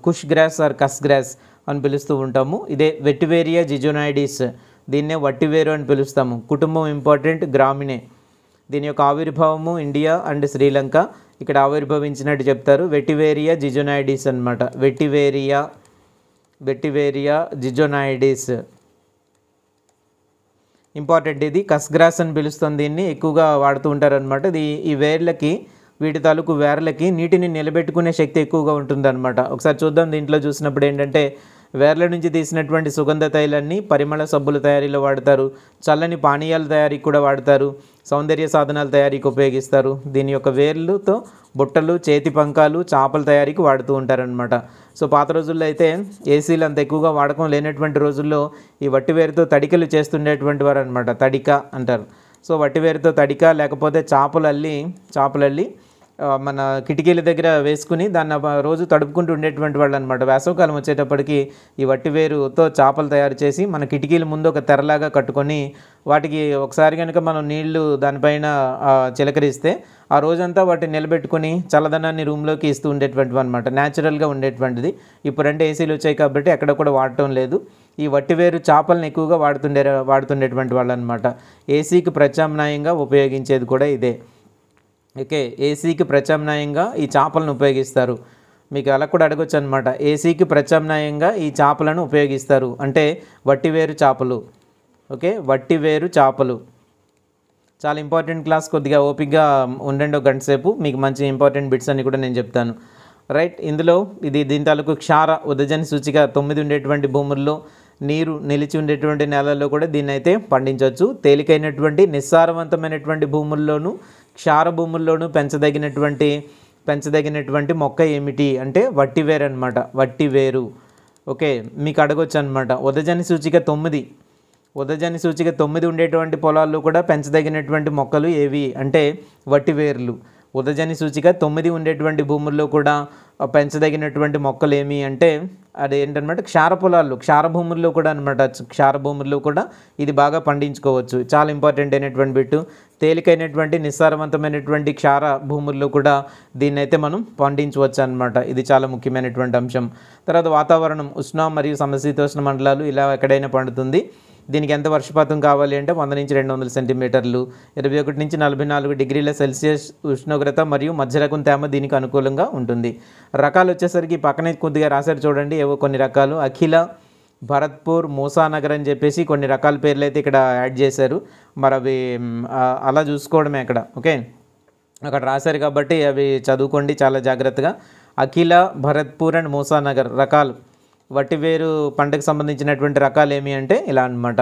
కుష్ గ్రాస్ ఆర్ కష్ గ్రాస్ అని పిలుస్తూ ఉంటాము. ఇదే వెటివేరియా జిజోనాయిడిస్, దీన్నే వట్టివేరు అని పిలుస్తాము. కుటుంబం ఇంపార్టెంట్, గ్రామినే. దీని యొక్క ఆవిర్భావము ఇండియా అండ్ శ్రీలంక. ఇక్కడ ఆవిర్భవించినట్టు చెప్తారు. వెటివేరియా జిజోనాయిడిస్ అనమాట. వెటివేరియా వెటివేరియా జిజోనాయిడిస్. ఇంపార్టెంట్, ఇది కస్గ్రాస్ అని పిలుస్తుంది, దీన్ని ఎక్కువగా వాడుతూ ఉంటారనమాట. ఇది ఈ వేర్లకి, వీటి తాలూకు వేర్లకి నీటిని నిలబెట్టుకునే శక్తి ఎక్కువగా ఉంటుందన్నమాట. ఒకసారి చూద్దాం. దీంట్లో చూసినప్పుడు ఏంటంటే వేర్ల నుంచి తీసినటువంటి సుగంధ తైలాన్ని పరిమళ సబ్బుల తయారీలో వాడతారు, చల్లని పానీయాల తయారీకి కూడా వాడతారు, సౌందర్య సాధనాల తయారీకి ఉపయోగిస్తారు. దీని యొక్క వేర్లతో బుట్టలు, చేతి పంకాలు, చేపల తయారీకి వాడుతూ ఉంటారనమాట. సో పాత రోజుల్లో అయితే ఏసీలు అంత ఎక్కువగా వాడకం లేనటువంటి రోజుల్లో ఈ వట్టివేరుతో తడికలు చేస్తుండేటువంటి వారు అనమాట. తడిక అంటారు. సో వట్టివేరుతో తడిక లేకపోతే చాపలల్లి మన కిటికీల దగ్గర వేసుకుని దాన్ని రోజు తడుపుకుంటూ ఉండేటువంటి వాళ్ళు అనమాట. వేసవకాలం వచ్చేటప్పటికి ఈ వట్టివేరుతో చేపలు తయారు చేసి మన కిటికీల ముందు ఒక తెరలాగా కట్టుకొని వాటికి ఒకసారి కనుక మనం నీళ్లు దానిపైన చిలకరిస్తే ఆ రోజంతా వాటిని నిలబెట్టుకొని చల్లదనాన్ని రూమ్లోకి ఇస్తూ ఉండేటువంటివి అనమాట. న్యాచురల్గా ఉండేటువంటిది. ఇప్పుడంటే ఏసీలు వచ్చాయి కాబట్టి ఎక్కడ కూడా వాడటం లేదు. ఈ వట్టివేరు చేపలను ఎక్కువగా వాడుతుండేటువంటి వాళ్ళు అనమాట. ఏసీకి ప్రత్యామ్నాయంగా ఉపయోగించేది కూడా ఇదే. ఓకే, ఏసీకి ప్రత్యామ్నాయంగా ఈ చేపలను ఉపయోగిస్తారు. మీకు అలా కూడా అడగొచ్చు అనమాట. ఏసీకి ప్రత్యామ్నాయంగా ఈ చేపలను ఉపయోగిస్తారు అంటే వట్టివేరు చేపలు. ఓకే, వట్టివేరు చేపలు చాలా ఇంపార్టెంట్ క్లాస్. కొద్దిగా ఓపికగా ఉండండి ఒక గంట సేపు, మీకు మంచి ఇంపార్టెంట్ బిట్స్ అన్ని కూడా నేను చెప్తాను. రైట్, ఇందులో దీని తాలూకు క్షార ఉదజని సూచిక 9 ఉండేటువంటి భూముల్లో, నీరు నిలిచి ఉండేటువంటి నేలల్లో కూడా దీన్ని అయితే పండించవచ్చు. తేలికైనటువంటి నిస్సారవంతమైనటువంటి భూముల్లోనూ, క్షార భూముల్లోనూ పెంచదగినటువంటి మొక్క ఏమిటి అంటే వట్టివేరు అనమాట. వట్టివేరు. ఓకే, మీకు అడగొచ్చు అనమాట. ఉదజని సూచిక 9 ఉండేటువంటి పొలాల్లో కూడా పెంచదగినటువంటి మొక్కలు ఏవి అంటే వట్టివేర్లు. ఉదజని సూచిక 9 ఉండేటువంటి భూముల్లో కూడా పెంచదగినటువంటి మొక్కలు ఏమి అంటే అది ఏంటన్నమాట క్షార పొలాల్లో, క్షార భూముల్లో కూడా అనమాట. క్షార భూముల్లో కూడా ఇది బాగా పండించుకోవచ్చు. చాలా ఇంపార్టెంట్ అయినటువంటి బిట్టు. తేలికైనటువంటి నిస్సారవంతమైనటువంటి క్షార భూముల్లో కూడా దీన్ని అయితే మనం పండించవచ్చు అనమాట. ఇది చాలా ముఖ్యమైనటువంటి అంశం. తర్వాత వాతావరణం ఉష్ణ మరియు సమశీతోష్ణ మండలాలు ఇలా ఎక్కడైనా పండుతుంది. దీనికి ఎంత వర్షపాతం కావాలి అంటే 100 నుంచి 200 సెంటీమీటర్లు, 21 నుంచి 44 డిగ్రీల సెల్సియస్ ఉష్ణోగ్రత మరియు మధ్య రకం తేమ దీనికి అనుకూలంగా ఉంటుంది. రకాలు వచ్చేసరికి పక్కనే కొద్దిగా రాశారు చూడండి, ఏవో కొన్ని రకాలు. అఖిల, భరత్పూర్, మూసానగర్ అని చెప్పేసి కొన్ని రకాల పేర్లు అయితే ఇక్కడ యాడ్ చేశారు. మరి అవి అలా చూసుకోవడమే అక్కడ. ఓకే, అక్కడ రాశారు కాబట్టి అవి చదువుకోండి చాలా జాగ్రత్తగా. అఖిల, భరత్పూర్ అండ్ మూసానగర్ రకాలు. వట్టివేరు పంటకు సంబంధించినటువంటి రకాలు ఏమి అంటే ఇలా అన్నమాట.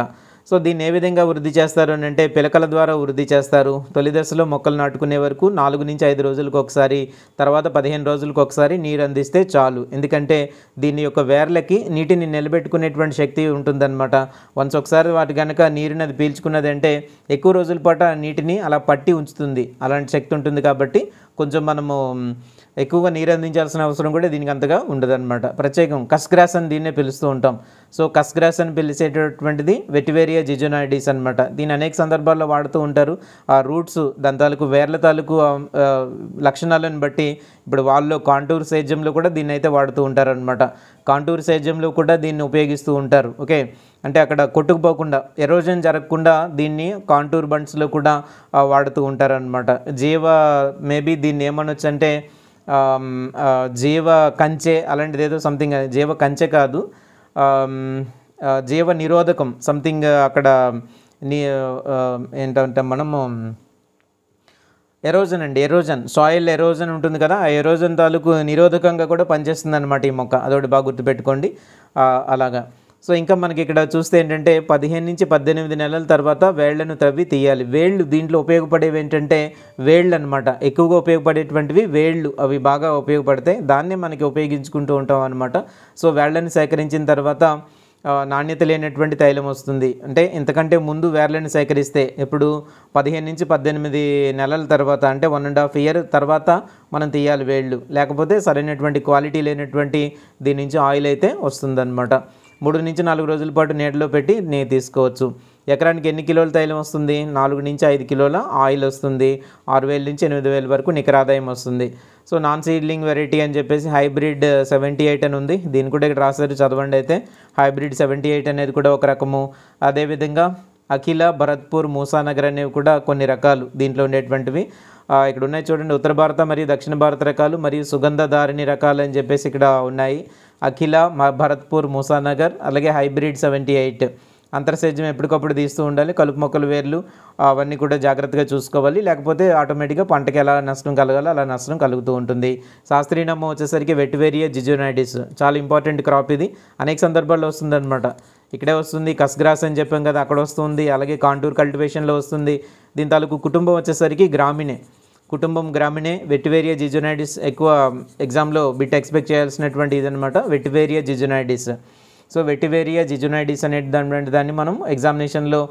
సో దీన్ని ఏ విధంగా వృద్ధి చేస్తారు అని అంటే పిలకల ద్వారా వృద్ధి చేస్తారు. తొలి దశలో మొక్కలు నాటుకునే వరకు 4 నుంచి 5 రోజులకు ఒకసారి, తర్వాత 15 రోజులకు ఒకసారి నీరు అందిస్తే చాలు. ఎందుకంటే దీని యొక్క వేర్లకి నీటిని నిలబెట్టుకునేటువంటి శక్తి ఉంటుందన్నమాట. వన్స్ ఒకసారి వాటి కనుక నీరుని అది పీల్చుకున్నది అంటే ఎక్కువ రోజుల పాటు నీటిని అలా పట్టి ఉంచుతుంది. అలాంటి శక్తి ఉంటుంది కాబట్టి కొంచెం మనము ఎక్కువగా నీరు అందించాల్సిన అవసరం కూడా దీనికి అంతగా ఉండదన్నమాట. ప్రత్యేకం కస్గ్రాస్ అని దీన్నే పిలుస్తూ ఉంటాం. సో కస్గ్రాస్ అని పిలిచేటటువంటిది వెటివేరియా జిజోనాయిడిస్ అనమాట. దీన్ని అనేక సందర్భాల్లో వాడుతూ ఉంటారు. ఆ రూట్స్ దాని తాలూకు వేర్ల తాలూకు లక్షణాలను బట్టి ఇప్పుడు వాళ్ళు కాంటూర్ సేద్యంలో కూడా దీన్ని అయితే వాడుతూ ఉంటారనమాట. కాంటూర్ సేద్యంలో కూడా దీన్ని ఉపయోగిస్తూ ఉంటారు. ఓకే, అంటే అక్కడ కొట్టుకుపోకుండా, ఎరోజన్ జరగకుండా దీన్ని కాంటూర్ బండ్స్లో కూడా వాడుతూ ఉంటారనమాట. మేబీ దీన్ని ఏమనొచ్చు అంటే జీవ కంచె అలాంటిది ఏదో సంథింగ్, జీవ కంచె కాదు, జీవ నిరోధకం సంథింగ్ అక్కడ ఏంటంటే మనము ఎరోజన్ సాయిల్ ఎరోజన్ ఉంటుంది కదా, ఆ ఎరోజన్ తాలూకు నిరోధకంగా కూడా పనిచేస్తుంది అనమాట ఈ మొక్క. అదొకటి బాగా గుర్తుపెట్టుకోండి. అలాగా. సో ఇంకా మనకి ఇక్కడ చూస్తే ఏంటంటే 15 నుంచి 18 నెలల తర్వాత వేళ్లను తవ్వి తీయాలి. వేళ్ళు దీంట్లో ఉపయోగపడేవి ఏంటంటే వేళ్ళు అనమాట. ఎక్కువగా ఉపయోగపడేటువంటివి వేళ్ళు, అవి బాగా ఉపయోగపడతాయి. దాన్నే మనకి ఉపయోగించుకుంటూ ఉంటాం అనమాట. సో వేళ్ళని సేకరించిన తర్వాత నాణ్యత లేనటువంటి తైలం వస్తుంది. అంటే ఇంతకంటే ముందు వేర్లను సేకరిస్తే ఇప్పుడు 15 నుంచి 18 నెలల తర్వాత అంటే 1.5 ఇయర్ తర్వాత మనం తీయాలి వేళ్ళు. లేకపోతే సరైనటువంటి క్వాలిటీ లేనటువంటి దీని నుంచి ఆయిల్ అయితే వస్తుందన్నమాట. 3 నుంచి 4 రోజుల పాటు నీటిలో పెట్టి తీసుకోవచ్చు. ఎకరానికి ఎన్ని కిలోల తైలం వస్తుంది? 4 నుంచి 5 కిలోల ఆయిల్ వస్తుంది. 6,000 నుంచి 8,000 వరకు నికర ఆదాయం వస్తుంది. సో నాన్ సీడ్లింగ్ వెరైటీ అని చెప్పేసి హైబ్రిడ్ 78 అని ఉంది. దీన్ని కూడా ఇక్కడ రాశారు, చదవండి. అయితే హైబ్రిడ్ 78 అనేది కూడా ఒక రకము. అదేవిధంగా అఖిల, భరత్పూర్, మూసానగర్ అనేవి కూడా కొన్ని రకాలు దీంట్లో ఉండేటువంటివి. ఇక్కడ ఉన్నాయి చూడండి, ఉత్తర భారత మరియు దక్షిణ భారత రకాలు మరియు సుగంధధారిణి రకాలు అని చెప్పేసి ఇక్కడ ఉన్నాయి. అఖిల, భరత్పూర్, మూసానగర్, అలాగే హైబ్రిడ్ 78. అంతర్సేద్యం ఎప్పటికప్పుడు తీస్తూ ఉండాలి. కలుపు మొక్కలు, వేర్లు అవన్నీ కూడా జాగ్రత్తగా చూసుకోవాలి, లేకపోతే ఆటోమేటిక్గా పంటకి ఎలా నష్టం కలగాలో అలా నష్టం కలుగుతూ ఉంటుంది. శాస్త్రీయ నామం వచ్చేసరికి వెటివేరియా జిజోనైడిస్, చాలా ఇంపార్టెంట్ క్రాప్ ఇది, అనేక సందర్భాల్లో వస్తుందన్నమాట. ఇక్కడే వస్తుంది, కస్గ్రాస్ అని చెప్పాం కదా అక్కడ వస్తుంది, అలాగే కాంటూర్ కల్టివేషన్లో వస్తుంది. దీని తాలూకు కుటుంబం వచ్చేసరికి గ్రామినే, కుటుంబం గ్రామినే. వెటివేరియా జిజోనైడిస్ ఎక్కువ ఎగ్జామ్లో బిట్ ఎక్స్పెక్ట్ చేయాల్సినటువంటి ఇదనమాట, వెటివేరియా జిజోనైడిస్. సో వెటివేరియా జిజోనైడిస్ అనే దాన్ని మనం ఎగ్జామినేషన్లో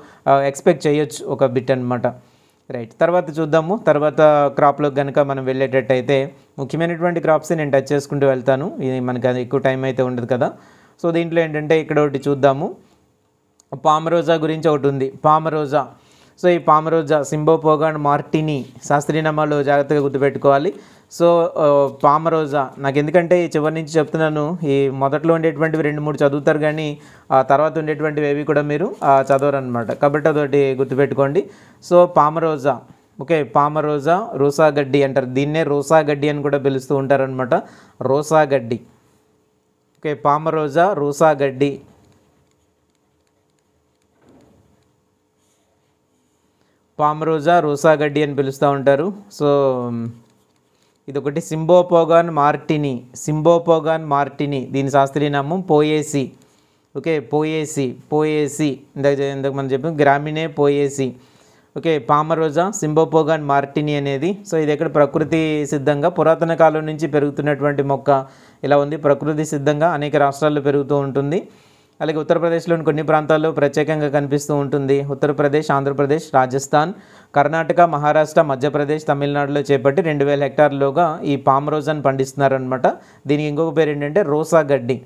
ఎక్స్పెక్ట్ చేయొచ్చు ఒక బిట్ అనమాట. రైట్, తర్వాత చూద్దాము. తర్వాత క్రాప్లోకి కనుక మనం వెళ్ళేటట్టయితే ముఖ్యమైనటువంటి క్రాప్స్ నేను టచ్ చేసుకుంటూ వెళ్తాను, ఇది మనకి అది ఎక్కువ టైం అయితే ఉండదు కదా. సో దీంట్లో ఏంటంటే ఇక్కడ ఒకటి చూద్దాము, పామరోజా గురించి ఒకటి ఉంది, పామరోజా. సో ఈ పామరోజా సింబోపోగా మార్టిని శాస్త్రీయ నామాలు జాగ్రత్తగా గుర్తుపెట్టుకోవాలి. సో పామరోజా నాకు ఎందుకంటే ఈ చివరి నుంచి చెప్తున్నాను, ఈ మొదట్లో ఉండేటువంటివి 2-3 చదువుతారు కానీ ఆ తర్వాత ఉండేటువంటివి ఏవి కూడా మీరు చదవరు అనమాట, కాబట్టి అదొకటి గుర్తుపెట్టుకోండి. సో పామరోజా, ఓకే, పామరోజా రోసాగడ్డి అంటారు, దీన్నే రోసాగడ్డి అని కూడా పిలుస్తూ ఉంటారనమాట, రోసాగడ్డి. ఓకే, పామరోజా రోసాగడ్డి. పామరోజా రోసాగడ్డి అని పిలుస్తూ ఉంటారు. సో ఇదొకటి సింబోపోగాన్ మార్టిని, సింబోపోగాన్ మార్టిని, దీని శాస్త్రీయ నామం పోయేసి. ఓకే, పోయేసి ఇందాక మనం చెప్పాం గ్రామినే పోయేసి. ఓకే, పామరోజా సింబోపోగాన్ మార్టిని అనేది. సో ఇది ఎక్కడ ప్రకృతి సిద్ధంగా పురాతన కాలం నుంచి పెరుగుతున్నటువంటి మొక్క ఇలా ఉంది, ప్రకృతి సిద్ధంగా అనేక రాష్ట్రాల్లో పెరుగుతూ ఉంటుంది. అలాగే ఉత్తరప్రదేశ్లోని కొన్ని ప్రాంతాల్లో ప్రత్యేకంగా కనిపిస్తూ ఉంటుంది. ఉత్తరప్రదేశ్, ఆంధ్రప్రదేశ్, రాజస్థాన్, కర్ణాటక, మహారాష్ట్ర, మధ్యప్రదేశ్, తమిళనాడులో చేపట్టి 2000 హెక్టార్లుగా ఈ పామరోజాను పండిస్తున్నారనమాట. దీనికి ఇంకొక పేరు ఏంటంటే రోసా గడ్డి.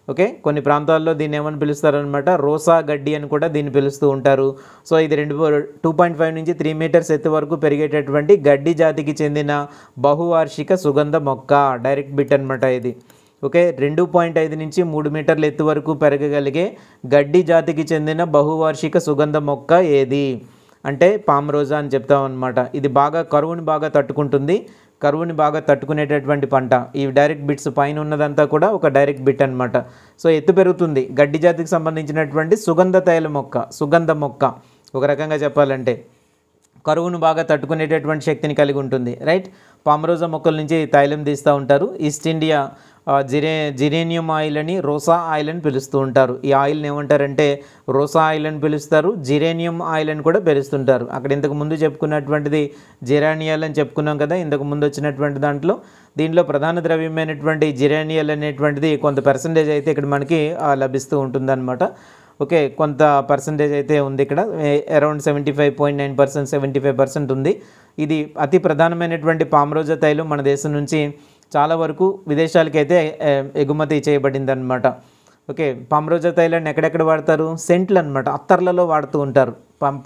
ఓకే, కొన్ని ప్రాంతాల్లో దీన్ని ఏమని పిలుస్తారనమాట, రోసా గడ్డి అని కూడా దీన్ని పిలుస్తూ ఉంటారు. సో ఇది 2.5 నుంచి 3 మీటర్స్ ఎత్తు వరకు పెరిగేటటువంటి గడ్డి జాతికి చెందిన బహువార్షిక సుగంధ మొక్క, డైరెక్ట్ బిట్ అనమాట ఇది. ఓకే, 2.5 నుంచి 3 మీటర్ల ఎత్తు వరకు పెరగగలిగే గడ్డి జాతికి చెందిన బహువార్షిక సుగంధ మొక్క ఏది అంటే పామరోజా అని చెప్తాం అనమాట. ఇది బాగా కరువుని బాగా తట్టుకుంటుంది, కరువుని బాగా తట్టుకునేటటువంటి పంట. ఈ డైరెక్ట్ బిట్స్ పైన ఉన్నదంతా కూడా ఒక డైరెక్ట్ బిట్ అనమాట. సో ఎత్తు పెరుగుతుంది, గడ్డి జాతికి సంబంధించినటువంటి సుగంధ తైల మొక్క, సుగంధ మొక్క ఒక రకంగా చెప్పాలంటే కరువును బాగా తట్టుకునేటటువంటి శక్తిని కలిగి ఉంటుంది. రైట్, పామరోజా మొక్కల నుంచి తైలం తీస్తూ ఉంటారు. ఈస్ట్ ఇండియా జిరేనియం ఆయిల్ అని, రోసా ఆయిల్ అని పిలుస్తూ ఉంటారు. ఈ ఆయిల్ని ఏమంటారంటే రోసా ఆయిల్ అని పిలుస్తారు, జిరేనియం ఆయిల్ అని కూడా పిలుస్తుంటారు. అక్కడ ఇంతకు ముందు చెప్పుకున్నటువంటిది జిరానియల్ అని చెప్పుకున్నాం కదా ఇంతకు ముందు వచ్చినటువంటి దాంట్లో. దీంట్లో ప్రధాన ద్రవ్యమైనటువంటి జిరానియల్ అనేటువంటిది కొంత పర్సంటేజ్ అయితే ఇక్కడ మనకి లభిస్తూ ఉంటుందన్నమాట. ఓకే, కొంత పర్సంటేజ్ అయితే ఉంది ఇక్కడ, అరౌండ్ 75.9%, 75% ఉంది. ఇది అతి ప్రధానమైనటువంటి పామరోజా తైలం మన దేశం నుంచి చాలా వరకు విదేశాలకైతే ఎగుమతి చేయబడింది అనమాట. ఓకే, పామరోజా తైలాన్ని ఎక్కడెక్కడ వాడతారు, సెంట్లు అనమాట, అత్తర్లలో వాడుతూ ఉంటారు.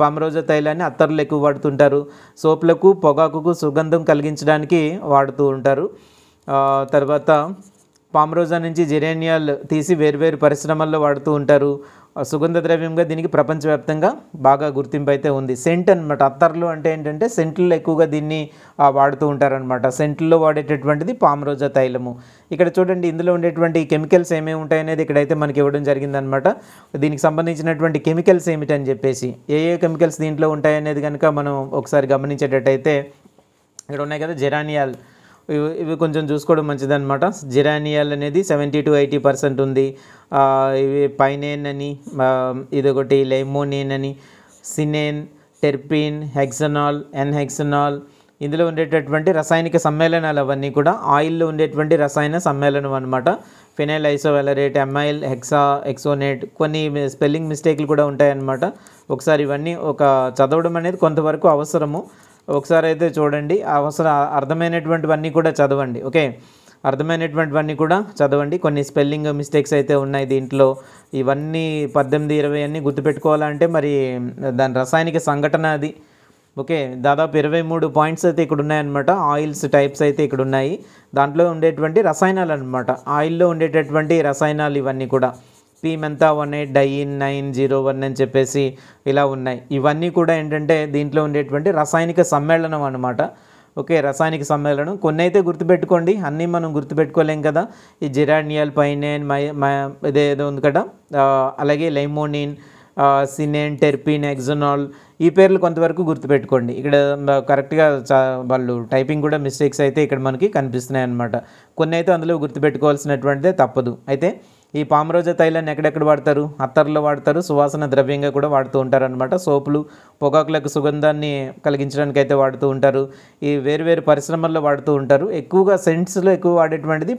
పామరోజా తైలాన్ని అత్తర్లు ఎక్కువ వాడుతుంటారు, సోపులకు, పొగాకుకు సుగంధం కలిగించడానికి వాడుతూ ఉంటారు. తర్వాత పామరోజా నుంచి జిరేనియాల్ తీసి వేరువేరు పరిశ్రమల్లో వాడుతూ ఉంటారు. సుగంధ ద్రవ్యంగా దీనికి ప్రపంచవ్యాప్తంగా బాగా గుర్తింపు అయితే ఉంది. సెంట్ అనమాట, అత్తర్లు అంటే ఏంటంటే సెంట్లో ఎక్కువగా దీన్ని వాడుతూ ఉంటారనమాట. సెంట్లో వాడేటటువంటిది పామరోజా తైలము. ఇక్కడ చూడండి, ఇందులో ఉండేటువంటి కెమికల్స్ ఏమేమి ఉంటాయనేది ఇక్కడైతే మనకి ఇవ్వడం జరిగిందనమాట. దీనికి సంబంధించినటువంటి కెమికల్స్ ఏమిటని చెప్పేసి, ఏ కెమికల్స్ దీంట్లో ఉంటాయనేది కనుక మనం ఒకసారి గమనించేటట్టయితే ఇక్కడ ఉన్నాయి కదా జెరానియాల్, ఇవి కొంచెం చూసుకోవడం మంచిదన్నమాట. జిరానియల్ అనేది 70 to 80% ఉంది. ఇవి పైనేన్ అని, ఇదొకటి లెమోనిన్ అని, సినేన్, టెర్పిన్, హెక్సనాల్, ఎన్హెక్సనాల్, ఇందులో ఉండేటటువంటి రసాయనిక సమ్మేళనాలు అవన్నీ కూడా ఆయిల్లో ఉండేటువంటి రసాయన సమ్మేళనం అనమాట. ఫినైల్ ఐసోవెలరేట్, అమైల్ హెక్సోనేట్, కొన్ని స్పెల్లింగ్ మిస్టేక్లు కూడా ఉంటాయన్నమాట. ఒకసారి ఇవన్నీ చదవడం అనేది కొంతవరకు అవసరము. ఒకసారి అయితే చూడండి, అర్థమైనటువంటివన్నీ కూడా చదవండి. ఓకే, అర్థమైనటువంటివన్నీ కూడా చదవండి. కొన్ని స్పెల్లింగ్ మిస్టేక్స్ అయితే ఉన్నాయి దీంట్లో. ఇవన్నీ 18, 20 అన్నీ గుర్తుపెట్టుకోవాలంటే మరి దాని రసాయనిక సంఘటన అది. ఓకే, దాదాపు 23 పాయింట్స్ అయితే ఇక్కడ ఉన్నాయన్నమాట. ఆయిల్స్ టైప్స్ అయితే ఇక్కడ ఉన్నాయి. దాంట్లో ఉండేటువంటి రసాయనాలు అనమాట, ఆయిల్లో ఉండేటటువంటి రసాయనాలు ఇవన్నీ కూడా. పీమెంతా 18-901 అని చెప్పేసి ఇలా ఉన్నాయి. ఇవన్నీ కూడా ఏంటంటే దీంట్లో ఉండేటువంటి రసాయనిక సమ్మేళనం అన్నమాట. ఓకే, రసాయనిక సమ్మేళనం. కొన్ని అయితే గుర్తుపెట్టుకోండి, అన్నీ మనం గుర్తుపెట్టుకోలేం కదా. ఈ జిరానియల్, పైనేన్, ఇదేదో ఉంది కదా, అలాగే లైమోనిన్, సినేన్, టెర్పిన్, ఎగ్జనాల్, ఈ పేర్లు కొంతవరకు గుర్తుపెట్టుకోండి. ఇక్కడ కరెక్ట్గా వాళ్ళు టైపింగ్ కూడా మిస్టేక్స్ అయితే ఇక్కడ మనకి కనిపిస్తున్నాయి అన్నమాట. కొన్ని అయితే అందులో గుర్తుపెట్టుకోవాల్సినటువంటిదే తప్పదు. అయితే ఈ పామరోజా తైలాన్ని ఎక్కడెక్కడ వాడతారు? అత్తర్లో వాడతారు, సువాసన ద్రవ్యంగా కూడా వాడుతూ ఉంటారు అనమాట. సోపులు, పొగాకులకు సుగంధాన్ని కలిగించడానికి అయితే వాడుతూ ఉంటారు. ఈ వేరువేరు పరిశ్రమల్లో వాడుతూ ఉంటారు. ఎక్కువగా సెంట్స్లో ఎక్కువ వాడేటువంటిది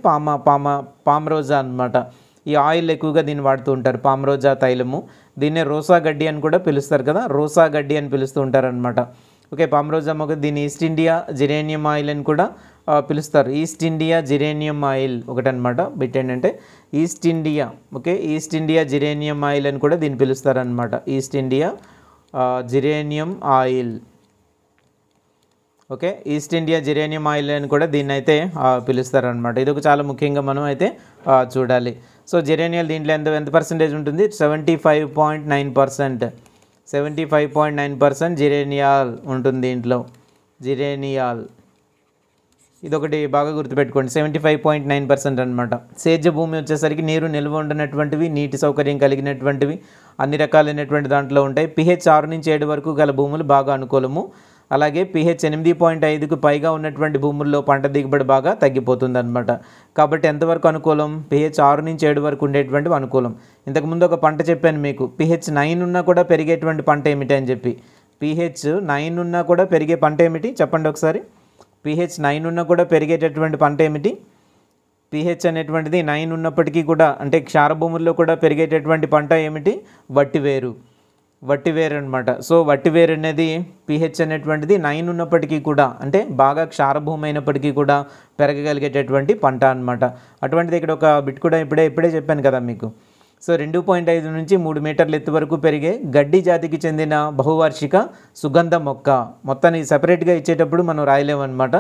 పామరోజా అనమాట. ఈ ఆయిల్ ఎక్కువగా దీన్ని వాడుతూ ఉంటారు, పామరోజా తైలము. దీన్నే రోసా గడ్డి అని కూడా పిలుస్తారు కదా, రోసా గడ్డి అని పిలుస్తూ ఉంటారనమాట. ఓకే, పామరోజా మొక్క, దీన్ని ఈస్ట్ ఇండియా జిరేనియం ఆయిల్ అని కూడా పిలుస్తారు. ఈస్ట్ ఇండియా జిరేనియం ఆయిల్ ఒకటనమాట. బిట్ ఏంటంటే East India, okay, East India geranium oil అని కూడా దీన్ని పిలుస్తారనమాట. East India geranium oil. Okay, East India geranium oil అని కూడా దీన్ని అయితే పిలుస్తారనమాట. ఇది ఒక చాలా ముఖ్యంగా మనం అయితే చూడాలి. సో జిరేనియల్ దీంట్లో ఎంత పర్సెంటేజ్ ఉంటుంది? 75.9%. 75.9% జిరేనియాల్ ఉంటుంది దీంట్లో. జిరేనియాల్ ఇదొకటి బాగా గుర్తుపెట్టుకోండి, 75.9% అనమాట. సేద్య భూమి వచ్చేసరికి నీరు నిల్వ ఉండనటువంటివి, నీటి సౌకర్యం కలిగినటువంటివి, అన్ని రకాలైనటువంటి దాంట్లో ఉంటాయి. pH 6 నుంచి 7 వరకు గల భూములు బాగా అనుకూలము. అలాగే pH 8.5కు పైగా ఉన్నటువంటి భూముల్లో పంట దిగుబడి బాగా తగ్గిపోతుంది అనమాట. కాబట్టి ఎంతవరకు అనుకూలం? pH 6 నుంచి 7 వరకు ఉండేటువంటివి అనుకూలం. ఇంతకుముందు ఒక పంట చెప్పాను మీకు, pH 9 ఉన్నా కూడా పెరిగేటువంటి పంట ఏమిటి అని చెప్పి. pH 9 ఉన్నా కూడా పెరిగే పంట ఏమిటి చెప్పండి ఒకసారి. pH 9 ఉన్నా కూడా పెరిగేటటువంటి పంట ఏమిటి? pH అనేటువంటిది 9 ఉన్నప్పటికీ కూడా, అంటే క్షార భూముల్లో కూడా పెరిగేటటువంటి పంట ఏమిటి? వట్టివేరు. వట్టివేరు అనమాట. సో వట్టివేరు అనేది pH అనేటువంటిది 9 ఉన్నప్పటికీ కూడా, అంటే బాగా క్షారభూమి అయినప్పటికీ కూడా పెరగగలిగేటటువంటి పంట అనమాట. అటువంటిది ఇక్కడ ఒక బిట్ కూడా ఇప్పుడే చెప్పాను కదా మీకు. సో 2.5 నుంచి 3 మీటర్ల ఎత్తు వరకు పెరిగే గడ్డి జాతికి చెందిన బహువార్షిక సుగంధ మొక్క. మొత్తాన్ని సపరేట్గా ఇచ్చేటప్పుడు మనం రాయలేమన్నమాట,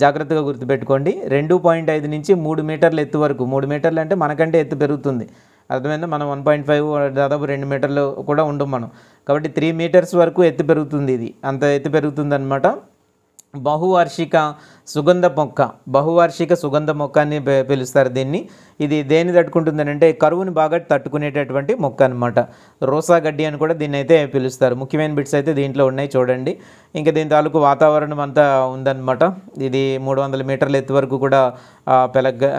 జాగ్రత్తగా గుర్తుపెట్టుకోండి. 2.5 నుంచి 3 మీటర్ల ఎత్తు వరకు. 3 మీటర్లు అంటే మనకంటే ఎత్తు పెరుగుతుంది, అర్థమైందా? మనం 1.5 దాదాపు 2 మీటర్లు కూడా ఉండం మనం. కాబట్టి 3 మీటర్స్ వరకు ఎత్తు పెరుగుతుంది, ఇది అంత ఎత్తు పెరుగుతుంది అనమాట. బహువార్షిక సుగంధ మొక్క, బహువార్షిక సుగంధ మొక్క అని పిలుస్తారు దీన్ని. ఇది దేన్ని తట్టుకుంటుందని అంటే కరువుని బాగా తట్టుకునేటటువంటి మొక్క అనమాట. రోసా గడ్డి అని కూడా దీన్ని అయితే పిలుస్తారు. ముఖ్యమైన బిట్స్ అయితే దీంట్లో ఉన్నాయి చూడండి. ఇంకా దీని తాలూకు వాతావరణం అంతా ఉందన్నమాట. ఇది 300 మీటర్ల ఎత్తు వరకు కూడా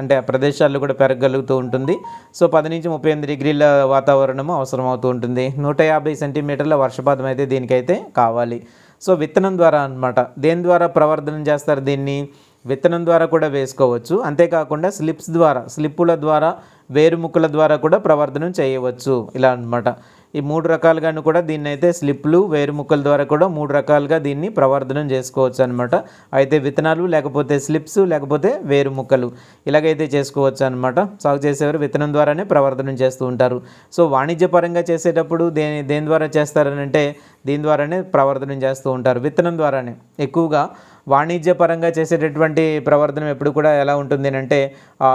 అంటే ప్రదేశాల్లో కూడా పెరగలుగుతూ ఉంటుంది. సో 10 నుంచి 38 డిగ్రీల వాతావరణము అవసరం అవుతూ ఉంటుంది. 150 సెంటీమీటర్ల వర్షపాతం అయితే దీనికైతే కావాలి. సో విత్తనం ద్వారా అన్నమాట. దేని ద్వారా ప్రవర్ధనం చేస్తారు దీన్ని? విత్తనం ద్వారా కూడా వేసుకోవచ్చు. అంతేకాకుండా స్లిప్పుల ద్వారా, వేరుముక్కల ద్వారా కూడా ప్రవర్ధనం చేయవచ్చు ఇలా అన్నమాట. ఈ 3 రకాలుగాను కూడా దీన్ని అయితే స్లిప్లు, వేరుముక్కల ద్వారా కూడా 3 రకాలుగా దీన్ని ప్రవర్ధనం చేసుకోవచ్చు అనమాట. అయితే విత్తనాలు, లేకపోతే స్లిప్స్, లేకపోతే వేరుముక్కలు, ఇలాగైతే చేసుకోవచ్చు అనమాట. సాగు చేసేవారు విత్తనం ద్వారానే ప్రవర్ధనం చేస్తూ ఉంటారు. సో వాణిజ్యపరంగా చేసేటప్పుడు దేని ద్వారా చేస్తారని అంటే దీని ద్వారానే ప్రవర్ధనం చేస్తూ ఉంటారు, విత్తనం ద్వారానే. ఎక్కువగా వాణిజ్యపరంగా చేసేటటువంటి ప్రవర్ధనం ఎప్పుడు కూడా ఎలా ఉంటుంది అంటే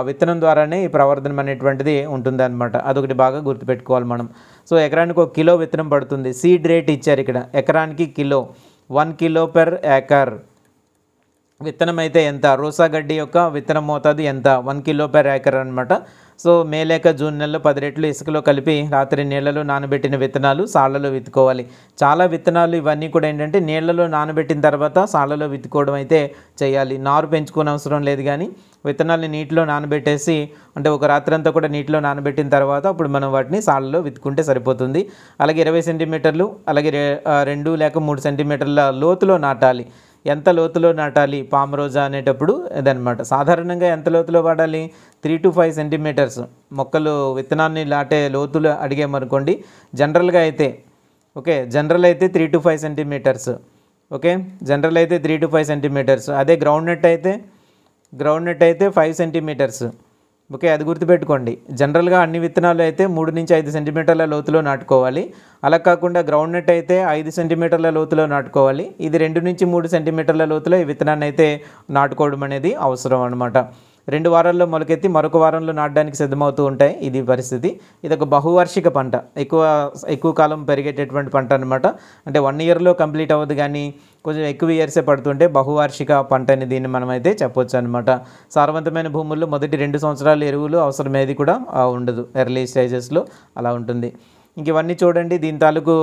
విత్తనం ద్వారానే ఈ ప్రవర్ధనం అనేటువంటిది ఉంటుంది అనమాట. అదొకటి బాగా గుర్తుపెట్టుకోవాలి మనం. సో ఎకరానికి 1 కిలో విత్తనం పడుతుంది. సీడ్ రేట్ ఇచ్చారు ఇక్కడ, ఎకరానికి కిలో, 1 కిలో పెర్ ఏకర్. విత్తనం అయితే ఎంత? రోసా గడ్డి యొక్క విత్తనం మోతాదు ఎంత? 1 కిలో పెర్ ఏకర్ అనమాట. సో మే లేక జూన్ నెలలో 10 రెట్లు ఇసుకలో కలిపి రాత్రి నీళ్లలో నానబెట్టిన విత్తనాలు సాళ్లలో విత్తుకోవాలి. చాలా విత్తనాలు ఇవన్నీ కూడా ఏంటంటే నీళ్లలో నానబెట్టిన తర్వాత సాళ్లలో విత్తుకోవడం అయితే చేయాలి. నారు పెంచుకోని అవసరం లేదు, కానీ విత్తనాలని నీటిలో నానబెట్టేసి, అంటే ఒక రాత్రి అంతా కూడా నీటిలో నానబెట్టిన తర్వాత అప్పుడు మనం వాటిని సాళ్లలో విత్తుకుంటే సరిపోతుంది. అలాగే 20 సెంటీమీటర్లు, అలాగే 2 లేక 3 సెంటీమీటర్ల లోతులో నాటాలి. ఎంత లోతులో నాటాలి పామరోజా అనేటప్పుడు ఇదనమాట. సాధారణంగా ఎంత లోతులో వాడాలి? 3 to 5 సెంటీమీటర్స్. మొక్కలు విత్తనాన్ని నాటే లోతులు అడిగామనుకోండి, జనరల్గా అయితే జనరల్ అయితే 3 to 5 సెంటీమీటర్స్. జనరల్ అయితే 3 to 5 సెంటీమీటర్స్. అదే గ్రౌండ్ నట్ అయితే 5 సెంటీమీటర్స్. అది గుర్తుపెట్టుకోండి. జనరల్గా అన్ని విత్తనాలు అయితే 3 నుంచి 5 సెంటీమీటర్ల లోతులో నాటుకోవాలి. అలా కాకుండా గ్రౌండ్ నట్ అయితే 5 సెంటీమీటర్ల లోతులో నాటుకోవాలి. ఇది 2 నుంచి 3 సెంటీమీటర్ల లోతులో ఈ విత్తనాన్ని అయితే నాటుకోవడం అనేది అవసరం అనమాట. 2 వారాల్లో మొలకెత్తి మరొక వారంలో నాటడానికి సిద్ధమవుతూ ఉంటాయి. ఇది పరిస్థితి. ఇది ఒక బహువార్షిక పంట, ఎక్కువ కాలం పెరిగేటటువంటి పంట అనమాట. అంటే 1 ఇయర్లో కంప్లీట్ అవ్వదు, కానీ కొంచెం ఎక్కువ ఇయర్సే పడుతుంటే బహువార్షిక పంట అని దీన్ని మనమైతే చెప్పొచ్చు అనమాట. సారవంతమైన భూముల్లో మొదటి 2 సంవత్సరాలు ఎరువులు అవసరమేది కూడా ఉండదు, ఎర్లీ స్టేజెస్లో అలా ఉంటుంది. ఇంక ఇవన్నీ చూడండి, దీని తాలూకు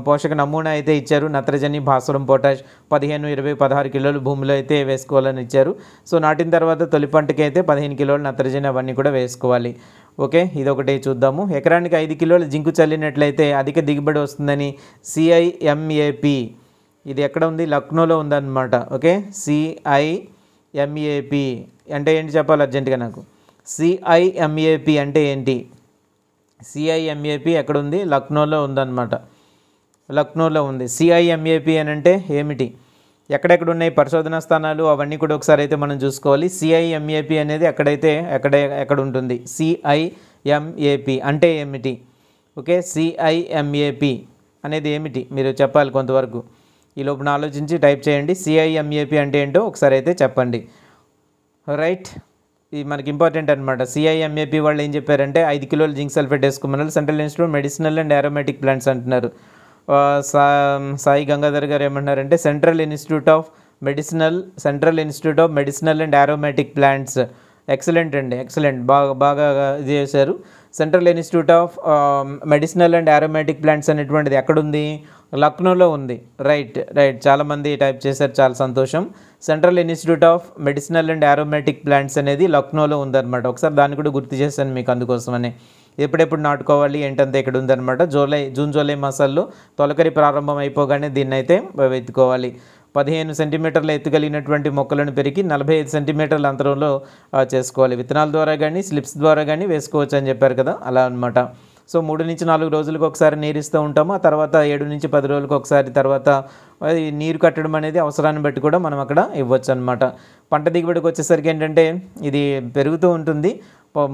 పోషక నమూనా అయితే ఇచ్చారు. నత్రజని, భాస్వరం, పొటాష్ 15, 20, 16 కిలోలు భూమిలో అయితే వేసుకోవాలని ఇచ్చారు. సో నాటిన తర్వాత తొలి పంటకి అయితే 15 కిలోలు నత్రజని అవన్నీ కూడా వేసుకోవాలి. ఓకే, ఇదొకటి చూద్దాము. ఎకరానికి 5 కిలోల జింకు చల్లినట్లయితే అధిక దిగుబడి వస్తుందని CIMAP, ఇది ఎక్కడ ఉంది, లక్నోలో ఉందన్నమాట. ఓకే, CIMAP అంటే ఏంటి చెప్పాలి అర్జెంటుగా నాకు. CIMAP అంటే ఏంటి? CIMAP ఎక్కడ ఉంది? లక్నోలో ఉందన్నమాట. లక్నోలో ఉంది. CIMAP అని అంటే ఏమిటి, ఎక్కడెక్కడ ఉన్నాయి పరిశోధనా స్థానాలు అవన్నీ కూడా ఒకసారి అయితే మనం చూసుకోవాలి. CIMAP అనేది ఎక్కడ ఉంటుంది? CIMAP అంటే ఏమిటి? ఓకే, CIMAP అనేది ఏమిటి మీరు చెప్పాలి కొంతవరకు. ఈ లోపున ఆలోచించి టైప్ చేయండి. CIMAP అంటే ఏంటో ఒకసారి అయితే చెప్పండి. రైట్, ఇది మనకి ఇంపార్టెంట్ అనమాట. CIMAP వాళ్ళు ఏం చెప్పారంటే 5 కిలోల జింక్ సల్ఫేట్ వేసుకోమన్నారు. Central institute medicinal and aromatic plants అంటున్నారు. సాయి గంగాధర్ గారు ఏమంటున్నారంటే central institute of medicinal and aromatic plants. Excellent అండి, ఎక్సలెంట్, బాగా ఇది చేశారు. Central institute of medicinal and aromatic plants అనేటువంటిది ఎక్కడుంది? లక్నోలో ఉంది. రైట్, చాలామంది టైప్ చేశారు, చాలా సంతోషం. Central institute of medicinal and aromatic plants అనేది లక్నోలో ఉందన్నమాట. ఒకసారి దాన్ని కూడా గుర్తు చేశాను మీకు అందుకోసమని. ఎప్పుడెప్పుడు నాటుకోవాలి ఏంటంటే ఇక్కడ ఉందన్నమాట. జూన్ జూలై మాసాల్లో తొలకరి ప్రారంభం అయిపోగానే దీన్ని అయితే వెతుకోవాలి. 15 సెంటీమీటర్ల ఎత్తు కలిగినటువంటి మొక్కలను పెరిగి 45 సెంటీమీటర్ల అంతరంలో చేసుకోవాలి. విత్తనాల ద్వారా కానీ స్లిప్స్ ద్వారా కానీ వేసుకోవచ్చు అని చెప్పారు కదా, అలా అనమాట. సో 3 నుంచి 4 రోజులకు ఒకసారి నీరు ఇస్తూ ఉంటాము. ఆ తర్వాత 7 నుంచి 10 రోజులకు ఒకసారి తర్వాత నీరు కట్టడం అనేది అవసరాన్ని బట్టి కూడా మనం అక్కడ ఇవ్వచ్చు అనమాట. పంట దిగుబడికి వచ్చేసరికి ఏంటంటే ఇది పెరుగుతూ ఉంటుంది.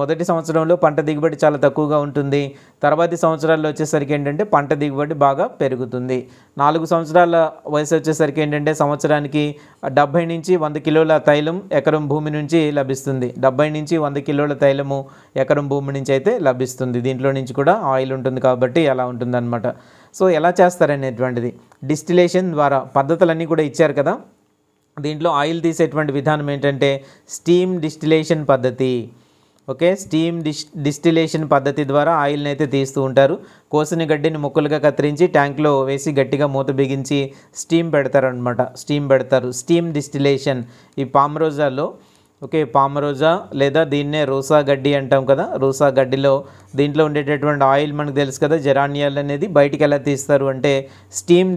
మొదటి సంవత్సరంలో పంట దిగుబడి చాలా తక్కువగా ఉంటుంది. తర్వాతి సంవత్సరాల్లో వచ్చేసరికి ఏంటంటే పంట దిగుబడి బాగా పెరుగుతుంది. 4 సంవత్సరాల వయసు వచ్చేసరికి ఏంటంటే సంవత్సరానికి 70 నుంచి 100 కిలోల తైలం ఎకరం భూమి నుంచి లభిస్తుంది. 70 నుంచి 100 కిలోల తైలము ఎకరం భూమి నుంచి అయితే లభిస్తుంది. దీంట్లో నుంచి కూడా ఆయిల్ ఉంటుంది కాబట్టి అలా ఉంటుందన్నమాట. సో ఎలా చేస్తారనేటువంటిది డిస్టిలేషన్ ద్వారా పద్ధతులన్నీ కూడా ఇచ్చారు కదా. దీంట్లో ఆయిల్ తీసేటువంటి విధానం ఏంటంటే స్టీమ్ డిస్టిలేషన్ పద్ధతి. ఓకే, స్టీమ్ డిస్టిలేషన్ పద్ధతి ద్వారా ఆయిల్ని అయితే తీస్తూ ఉంటారు. కోసిన గడ్డిని ముక్కలుగా కత్తిరించి ట్యాంక్లో వేసి గట్టిగా మూత బిగించి స్టీమ్ పెడతారనమాట. స్టీమ్ డిస్టిలేషన్ ఈ పామరోజాలో. ఓకే, పామరోజా లేదా దీన్నే రోసా గడ్డి అంటాం కదా. రోసా గడ్డిలో దీంట్లో ఉండేటటువంటి ఆయిల్ మనకు తెలుసు కదా, జెరానియాల్ అనేది బయటికి ఎలా తీస్తారు అంటే స్టీమ్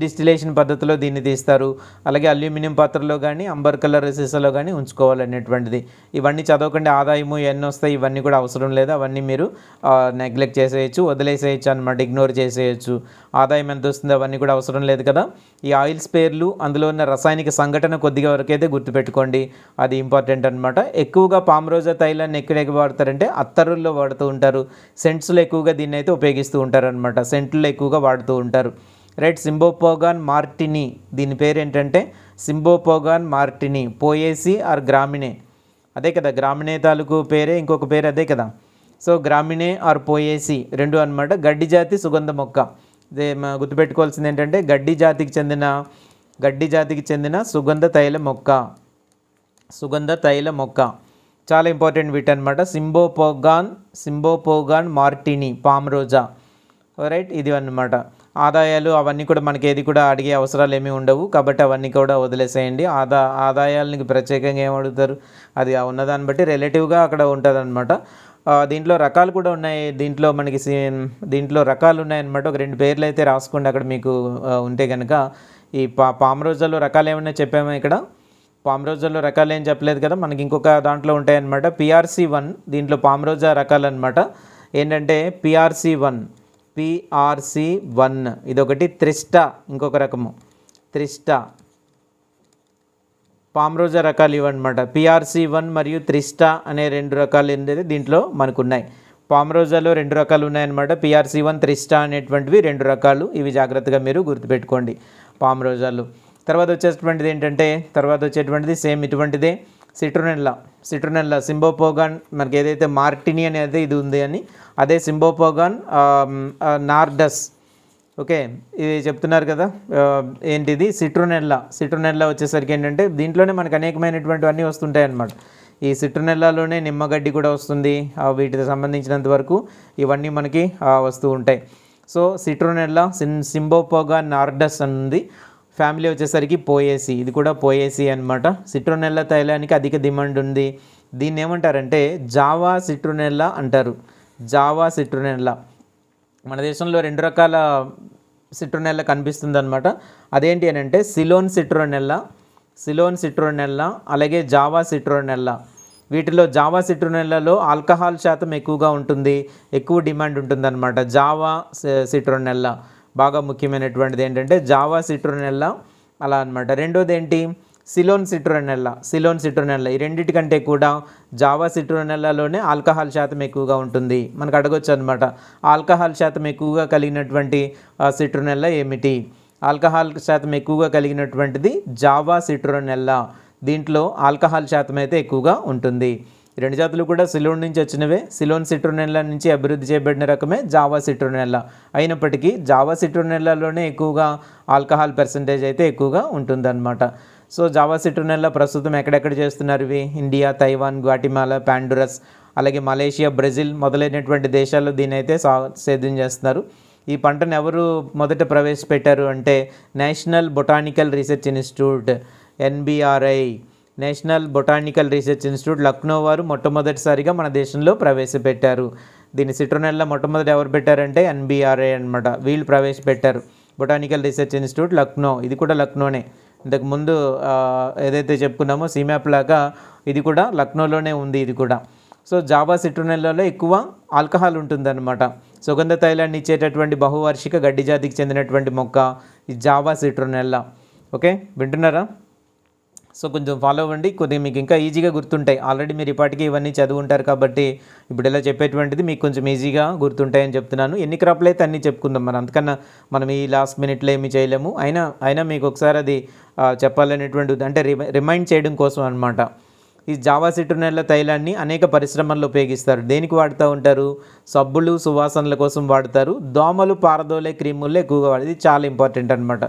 డిస్టిలేషన్ పద్ధతిలో దీన్ని తీస్తారు. అలాగే అల్యూమినియం పాత్రలో కానీ అంబర్ కలర్ సీసాలో కానీ ఉంచుకోవాలనేటువంటిది. ఇవన్నీ చదవకండి, ఆదాయము ఎన్ని వస్తాయి ఇవన్నీ కూడా అవసరం లేదు. అవన్నీ మీరు నెగ్లెక్ట్ చేసేయచ్చు, వదిలేసేయచ్చు అనమాట, ఇగ్నోర్ చేసేయచ్చు. ఆదాయం ఎంత వస్తుంది అవన్నీ కూడా అవసరం లేదు కదా. ఈ ఆయిల్స్ పేర్లు అందులో ఉన్న రసాయనిక సంఘటన కొద్దిగా వరకైతే గుర్తుపెట్టుకోండి, అది ఇంపార్టెంట్ అనమాట. ఎక్కువగా పామరోజా తైలాన్ని ఎక్కడ వాడతారంటే అత్తరుల్లో వాడుతూ ఉంటారు. సెంట్స్లో ఎక్కువగా దీన్ని అయితే ఉపయోగిస్తూ ఉంటారు అనమాట. సెంట్లో ఎక్కువగా వాడుతూ ఉంటారు. రైట్, సింబోపోగాన్ మార్టిని, దీని పేరు ఏంటంటే సింబోపోగాన్ మార్టిని. పోయేసి ఆర్ గ్రామినే, అదే కదా, గ్రామినే తాలూకు పేరే ఇంకొక పేరు అదే కదా. సో గ్రామినే ఆర్ పోయేసి రెండు అనమాట. గడ్డి జాతి సుగంధ మొక్క. ఇదే గుర్తుపెట్టుకోవాల్సింది ఏంటంటే గడ్డి జాతికి చెందిన సుగంధ తైల మొక్క. చాలా ఇంపార్టెంట్ వీటి అనమాట. సింబోపోగాన్ మార్టిని, పామరోజా. రైట్, ఇది అన్నమాట. ఆదాయాలు అవన్నీ కూడా మనకి ఏది కూడా అడిగే అవసరాలు ఏమీ ఉండవు కాబట్టి అవన్నీ కూడా వదిలేసేయండి. ఆదాయాలకి ప్రత్యేకంగా ఏం అడుగుతారు, అది ఉన్నదాన్ని బట్టి రిలేటివ్గా అక్కడ ఉంటుంది అనమాట. దీంట్లో రకాలు కూడా ఉన్నాయి. దీంట్లో రకాలు ఉన్నాయన్నమాట. ఒక 2 పేర్లు అయితే రాసుకోండి అక్కడ మీకు ఉంటే కనుక. ఈ పామరోజాలో రకాలు ఏమన్నా చెప్పామో ఇక్కడ? పామరోజాలో రకాలు ఏం చెప్పలేదు కదా. మనకి ఇంకొక దాంట్లో ఉంటాయన్నమాట. PRC1 దీంట్లో పామరోజా రకాలు అనమాట. ఏంటంటే PRC1 ఇదొకటి. త్రిస్టా ఇంకొక రకము. పామరోజా రకాలు ఇవన్నమాట. PRC1 మరియు త్రిస్టా అనే 2 రకాలు ఏంటంటే దీంట్లో మనకు ఉన్నాయి. పామరోజాలో 2 రకాలు ఉన్నాయన్నమాట. PRC1, త్రిస్టా అనేటువంటివి 2 రకాలు. ఇవి జాగ్రత్తగా మీరు గుర్తుపెట్టుకోండి పామరోజాలు. తర్వాత వచ్చేటువంటిది సేమ్ ఇటువంటిదే సిట్రోనెల్లా సింబోపోగాన్, మనకి ఏదైతే మార్టిని అనేది ఇది ఉంది అని అదే సింబోపోగాన్ నార్డస్. ఓకే, ఇది చెప్తున్నారు కదా ఏంటిది సిట్రోనెల్లా వచ్చేసరికి ఏంటంటే దీంట్లోనే మనకు అనేకమైనటువంటివన్నీ వస్తుంటాయి అన్నమాట. ఈ సిట్రోనెల్లాలోనే నిమ్మగడ్డి కూడా వస్తుంది, వీటికి సంబంధించినంత వరకు ఇవన్నీ మనకి వస్తూ ఉంటాయి. సో సిట్రోనెల్లా సింబోపోగా నార్డస్ అని ఉంది. ఫ్యామిలీ వచ్చేసరికి పోయేసి, ఇది కూడా పోయేసి అనమాట. సిట్రోనెల్లా తైలానికి అధిక డిమాండ్ ఉంది. దీన్ని ఏమంటారంటే జావా సిట్రోనెల్లా అంటారు. Java citronella. మన దేశంలో 2 రకాల సిట్రోనెల్లా కనిపిస్తుంది అనమాట. అదేంటి అని అంటే సిలోన్ సిట్రోనెల్లా అలాగే జావా సిట్రోనెల్లా. వీటిలో జావా సిట్రోనెల్లాలో ఆల్కహాల్ శాతం ఎక్కువగా ఉంటుంది, ఎక్కువ డిమాండ్ ఉంటుందన్నమాట. జావా సిట్రోనెల్లా బాగా ముఖ్యమైనటువంటిది ఏంటంటే జావా సిట్రోనెల్లా అలా అనమాట. రెండోది ఏంటి సిలోన్ సిట్రోనెల్లా. ఈ రెండింటికంటే కూడా జావా సిట్రోనెల్లాలోనే ఆల్కహాల్ శాతం ఎక్కువగా ఉంటుంది. మనకు అడగొచ్చు అనమాట, ఆల్కహాల్ శాతం ఎక్కువగా కలిగినటువంటి సిట్రోనెల్లా ఏమిటి? ఆల్కహాల్ శాతం ఎక్కువగా కలిగినటువంటిది జావా సిట్రోనెల్లా. దీంట్లో ఆల్కహాల్ శాతం అయితే ఎక్కువగా ఉంటుంది. ఈ 2 జాతులు కూడా సిలోన్ నుంచి వచ్చినవే. సిలోన్ సిట్రోనెల్లా నుంచి అభివృద్ధి చేయబడిన రకమే జావా సిట్రోనెల్లా. అయినప్పటికీ జావా సిట్రోనెల్లాలోనే ఎక్కువగా ఆల్కహాల్ పర్సంటేజ్ అయితే ఎక్కువగా ఉంటుందన్నమాట. సో జావా సిట్రోనెల్లా ప్రస్తుతం ఎక్కడెక్కడ చేస్తున్నారు ఇవి? ఇండియా, తైవాన్, గ్వాటిమాలా, పాండురస్, అలాగే మలేషియా, బ్రెజిల్ మొదలైనటువంటి దేశాల్లో దీని అయితే సేద్యం చేస్తున్నారు. ఈ పంటను ఎవరు మొదట ప్రవేశపెట్టారు అంటే national botanical research institute, NBRI, national botanical research institute Lucknow వారు మొట్టమొదటిసారిగా మన దేశంలో ప్రవేశపెట్టారు. దీని సిట్రోనెల్లా మొట్టమొదటి ఎవరు పెట్టారంటే NBRI అనమాట. వీళ్ళు ప్రవేశపెట్టారు. బొటానికల్ రీసెర్చ్ ఇన్స్టిట్యూట్ లక్నో, ఇది కూడా లక్నోనే. ఇంతకుముందు ఏదైతే చెప్పుకున్నామో సీమాప్ లాగా ఇది కూడా లక్నోలోనే ఉంది ఇది కూడా. సో జావా సిట్రోనెల్లాలో ఎక్కువ ఆల్కహాల్ ఉంటుందన్నమాట. సుగంధ తైలాన్ని ఇచ్చేటటువంటి బహువార్షిక గడ్డి జాతికి చెందినటువంటి మొక్క ఈ జావా సిట్రోనెల్లా. ఓకే, వింటున్నారా? సో కొంచెం ఫాలో అవ్వండి, కొద్దిగా మీకు ఇంకా ఈజీగా గుర్తుంటాయి. ఆల్రెడీ మీరు ఇప్పటికీ ఇవన్నీ చదువు ఉంటారు కాబట్టి ఇప్పుడు ఇలా చెప్పేటువంటిది మీకు కొంచెం ఈజీగా గుర్తుంటాయని చెప్తున్నాను. ఎన్ని క్రాప్లు అయితే అన్నీ చెప్పుకుందాం, మనం అంతకన్నా మనం ఈ లాస్ట్ మినిట్లో ఏమీ చేయలేము. అయినా మీకు ఒకసారి అది చెప్పాలనేటువంటి అంటే రిమైండ్ చేయడం కోసం అనమాట. ఈ జావా సిట్రోనెల్లా తైలాన్ని అనేక పరిశ్రమల్లో ఉపయోగిస్తారు. దేనికి వాడుతూ ఉంటారు? సబ్బులు, సువాసనల కోసం వాడతారు. దోమలు పారదోలే క్రీముల్లో ఎక్కువగా వాడతారు. ఇది చాలా ఇంపార్టెంట్ అనమాట.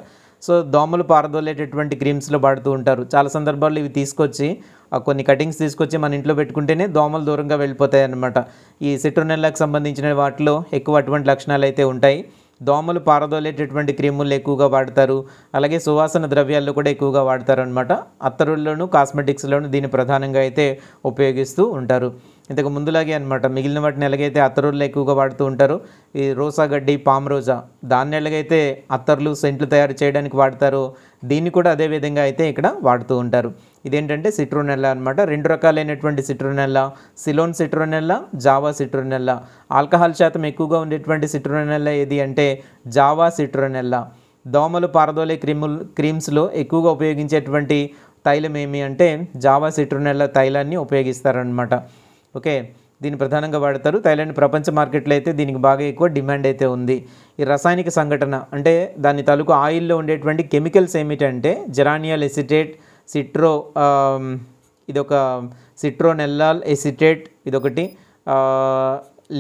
సో దోమలు పారదోలేటటువంటి క్రీమ్స్లో వాడుతూ ఉంటారు. చాలా సందర్భాల్లో ఇవి తీసుకొచ్చి కొన్ని కటింగ్స్ తీసుకొచ్చి మన ఇంట్లో పెట్టుకుంటేనే దోమలు దూరంగా వెళ్ళిపోతాయి అన్నమాట. ఈ సిట్రోనెల్లాకి సంబంధించిన వాటిలో ఎక్కువ అటువంటి లక్షణాలు అయితే ఉంటాయి. దోమలు పారదోలేటటువంటి క్రీములు ఎక్కువగా వాడతారు. అలాగే సువాసన ద్రవ్యాల్లో కూడా ఎక్కువగా వాడతారు అనమాట. అత్తరుల్లోనూ కాస్మెటిక్స్లోనూ దీన్ని ప్రధానంగా అయితే ఉపయోగిస్తూ ఉంటారు. ఇంతకు ముందులాగే అనమాట. మిగిలిన వాటిని ఎలాగైతే అత్తరుల్లో ఎక్కువగా వాడుతూ ఉంటారు, ఈ రోసా గడ్డి, పామ్ రోజా, దాన్ని ఎలాగైతే అత్తర్లు, సెంట్లు తయారు చేయడానికి వాడతారో దీన్ని కూడా అదే విధంగా అయితే ఇక్కడ వాడుతూ ఉంటారు. ఇదేంటంటే సిట్రోనెల్లా అనమాట. 2 రకాలైనటువంటి citronella, Ceylon citronella, Java citronella. Alcohol శాతం ఎక్కువగా ఉండేటువంటి సిట్రోనెల్లా ఏది అంటే జావా సిట్రోనెల్లా. దోమలు పారదోలే క్రీమ్స్లో ఎక్కువగా ఉపయోగించేటువంటి తైలం ఏమి అంటే జావా సిట్రోనెల్లా తైలాన్ని ఉపయోగిస్తారనమాట. ఓకే, దీన్ని ప్రధానంగా వాడతారు. తైలాండ్ ప్రపంచ మార్కెట్లో అయితే దీనికి బాగా ఎక్కువ డిమాండ్ అయితే ఉంది. ఈ రసాయనిక సంఘటన అంటే దాని తాలూకు ఆయిల్లో ఉండేటువంటి కెమికల్స్ ఏమిటంటే జెరానియల్ ఎసిటేట్, ఇదొక సిట్రోనెల్లాల్ ఎసిటేట్, ఇదొకటి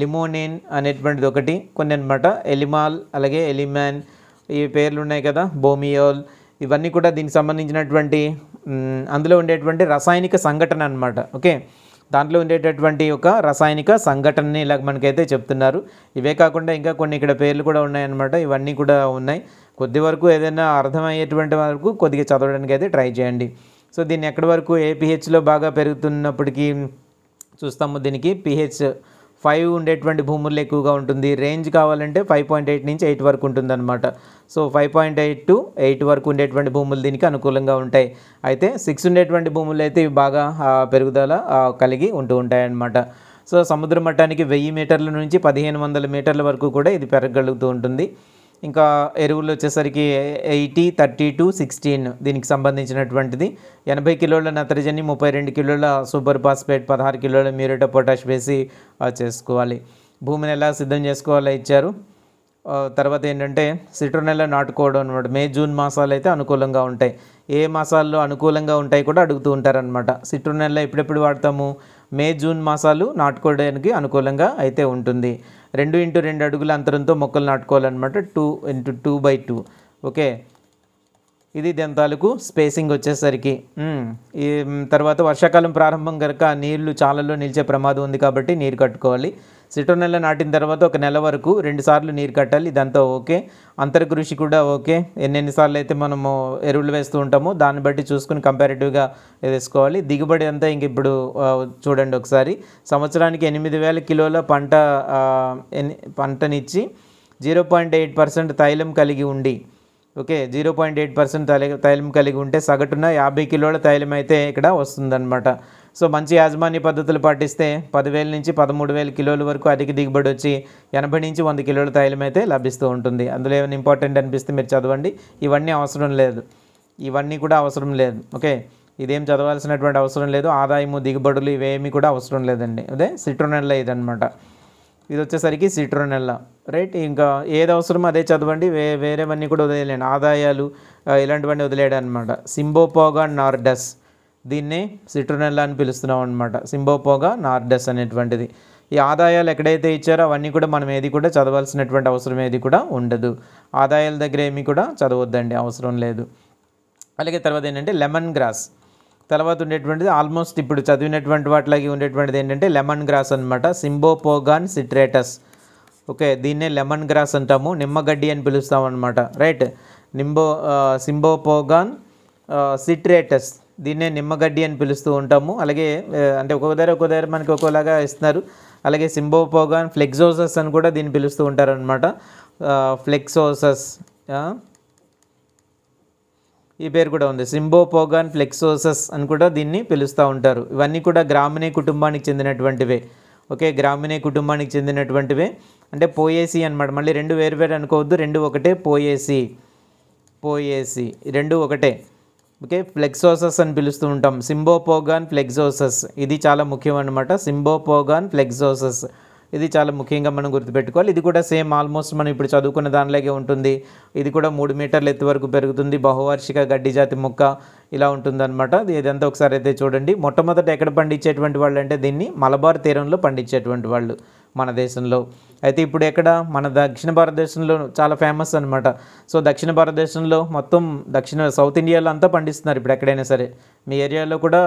లిమోనిన్ అనేటువంటిది ఒకటి, కొన్ని అనమాట. ఎలిమాల్, అలాగే ఎలిమాన్, ఈ పేర్లు ఉన్నాయి కదా, బోమియోల్, ఇవన్నీ కూడా దీనికి సంబంధించినటువంటి అందులో ఉండేటువంటి రసాయనిక సంఘటన అనమాట. ఓకే, దాంట్లో ఉండేటటువంటి ఒక రసాయనిక సంఘటనని ఇలా మనకైతే చెప్తున్నారు. ఇవే కాకుండా ఇంకా కొన్ని ఇక్కడ పేర్లు కూడా ఉన్నాయన్నమాట. ఇవన్నీ కూడా ఉన్నాయి. కొద్ది వరకు ఏదైనా అర్థమయ్యేటువంటి వరకు కొద్దిగా చదవడానికి అయితే ట్రై చేయండి. సో దీన్ని ఎక్కడి వరకు ఏ pHలో బాగా పెరుగుతున్నప్పటికీ చూస్తాము. దీనికి pH 5 ఉండేటువంటి భూముల్లో ఎక్కువగా ఉంటుంది. రేంజ్ కావాలంటే 5.8 నుంచి 8 వరకు ఉంటుందన్నమాట. సో 5.8 to 8 వరకు ఉండేటువంటి భూములు దీనికి అనుకూలంగా ఉంటాయి. అయితే 6 ఉండేటువంటి భూములు అయితే ఇవి బాగా పెరుగుదల కలిగి ఉంటూ ఉంటాయన్నమాట. సో సముద్ర మట్టానికి 1000 మీటర్ల నుంచి 1500 మీటర్ల వరకు కూడా ఇది పెరగలుగుతూ ఉంటుంది. ఇంకా ఎరువులు వచ్చేసరికి 80, 32, 16 దీనికి సంబంధించినటువంటిది. 80 కిలోల నత్రజని, 32 కిలోల సూపర్ ఫాస్ఫేట్, 16 కిలోల మ్యూరేట్ ఆఫ్ పొటాష్ వేసి చేసుకోవాలి. భూమిని ఎలా సిద్ధం చేసుకోవాలో ఇచ్చారు. తర్వాత ఏంటంటే సిట్రోనెల్లా నాటుకోవడం అనమాట. మే జూన్ మాసాలు అయితే అనుకూలంగా ఉంటాయి. ఏ మాసాల్లో అనుకూలంగా ఉంటాయి కూడా అడుగుతూ ఉంటారనమాట. సిట్రోనెల్లా ఎప్పుడెప్పుడు వాడతాము? మే జూన్ మాసాలు నాటుకోవడానికి అనుకూలంగా అయితే ఉంటుంది. 2x2 అడుగుల అంతరంతో మొక్కలు నాటుకోవాలన్నమాట. 2x2. ఓకే, ఇది దాని తాలూకు స్పేసింగ్ వచ్చేసరికి. ఈ తర్వాత వర్షాకాలం ప్రారంభం కనుక నీళ్లు చాలలో నిలిచే ప్రమాదం ఉంది కాబట్టి నీరు కట్టుకోవాలి. సిట్రోనెల్లా నాటిన తర్వాత 1 నెల వరకు 2 సార్లు నీరు కట్టాలి. ఇదంతా ఓకే. అంతర్కృషి కూడా ఓకే. ఎన్నిసార్లు అయితే మనము ఎరువులు వేస్తూ ఉంటామో దాన్ని బట్టి చూసుకుని కంపారిటివ్గా వేసుకోవాలి. దిగుబడి అంతా ఇంక ఇప్పుడు చూడండి ఒకసారి. సంవత్సరానికి 8,000 కిలోల పంటనిచ్చి 0.8% తైలం కలిగి ఉండి, ఓకే, 0.8% తైలం కలిగి ఉంటే సగటున 50 కిలోల తైలం అయితే ఇక్కడ వస్తుందన్నమాట. సో మంచి యాజమాన్య పద్ధతులు పాటిస్తే 10,000 నుంచి 13,000 కిలోల వరకు అధిక దిగుబడి వచ్చి 80 నుంచి 100 కిలోల తైలం అయితే లభిస్తూ ఉంటుంది. అందులో ఏమైనా ఇంపార్టెంట్ అనిపిస్తే మీరు చదవండి. ఇవన్నీ అవసరం లేదు, ఇవన్నీ కూడా అవసరం లేదు. ఓకే, ఇదేం చదవాల్సినటువంటి అవసరం లేదు. ఆదాయము, దిగుబడులు ఇవేమీ కూడా అవసరం లేదండి. అదే సిట్రోనెల్లా ఇదనమాట. ఇది వచ్చేసరికి సిట్రోనెల్లా, రైట్. ఇంకా ఏది అవసరమో అదే చదవండి. వేరేవన్నీ కూడా వదిలేయండి. ఆదాయాలు ఇలాంటివన్నీ వదిలేయడం అనమాట. సింబోపోగా నార్డస్, దీన్నే సిట్రోనెల్లా అని పిలుస్తున్నాం అనమాట. సింబోపోగా నార్డస్ అనేటువంటిది. ఈ ఆదాయాలు ఎక్కడైతే ఇచ్చారో అవన్నీ కూడా మనం ఏది కూడా చదవాల్సినటువంటి అవసరం ఏది కూడా ఉండదు. ఆదాయాల దగ్గర ఏమీ కూడా చదవద్దండి, అవసరం లేదు. అలాగే తర్వాత ఏంటంటే లెమన్ గ్రాస్. తర్వాత ఉండేటువంటిది ఆల్మోస్ట్ ఇప్పుడు చదివినటువంటి వాటిలాగే ఉండేటువంటిది ఏంటంటే లెమన్ గ్రాస్ అనమాట. సింబోపోగాన్ సిట్రేటస్. ఓకే, దీన్నే లెమన్ గ్రాస్ అంటాము. నిమ్మగడ్డి అని పిలుస్తాం అనమాట, రైట్. సింబోపోగాన్ సిట్రేటస్, దీన్నే నిమ్మగడ్డి అని పిలుస్తూ ఉంటాము. అలాగే అంటే ఒక్కొక్క దగ్గర మనకి ఒక్కోలాగా ఇస్తున్నారు. అలాగే సింబోపోగాన్ ఫ్లెక్సోసస్ అని కూడా దీన్ని పిలుస్తూ ఉంటారనమాట. ఫ్లెక్సోసస్, ఈ పేరు కూడా ఉంది. సింబోపోగాన్ ఫ్లెక్సోసస్ అని కూడా దీన్ని పిలుస్తూ ఉంటారు. ఇవన్నీ కూడా గ్రామినే కుటుంబానికి చెందినటువంటివే. ఓకే, గ్రామినే కుటుంబానికి చెందినటువంటివే. అంటే పోయేసి అనమాట. మళ్ళీ 2 వేరు అనుకోవద్దు, 2 ఒకటే. పోయేసి 2 ఒకటే. ఓకే, ఫ్లెక్సోసస్ అని పిలుస్తూ ఉంటాం. సింబోపోగాన్ ఫ్లెక్సోసస్, ఇది చాలా ముఖ్యం అనమాట. సింబోపోగాన్ ఫ్లెక్సోసస్, ఇది చాలా ముఖ్యంగా మనం గుర్తుపెట్టుకోవాలి. ఇది కూడా సేమ్ ఆల్మోస్ట్ మనం ఇప్పుడు చదువుకున్న దానిలాగే ఉంటుంది. ఇది కూడా 3 మీటర్ల ఎత్తు వరకు పెరుగుతుంది. బహువార్షిక గడ్డి జాతి మొక్క ఇలా ఉంటుందన్నమాట. ఇదంతా ఒకసారి అయితే చూడండి. మొట్టమొదట ఎక్కడ పండించేటువంటి వాళ్ళు అంటే దీన్ని మలబార్ తీరంలో పండించేటువంటి వాళ్ళు మన దేశంలో. అయితే ఇప్పుడు ఎక్కడ మన దక్షిణ భారతదేశంలో చాలా ఫేమస్ అనమాట. సో దక్షిణ భారతదేశంలో మొత్తం సౌత్ ఇండియాలో అంతా పండిస్తున్నారు ఇప్పుడు ఎక్కడైనా సరే. మీ ఏరియాలో కూడా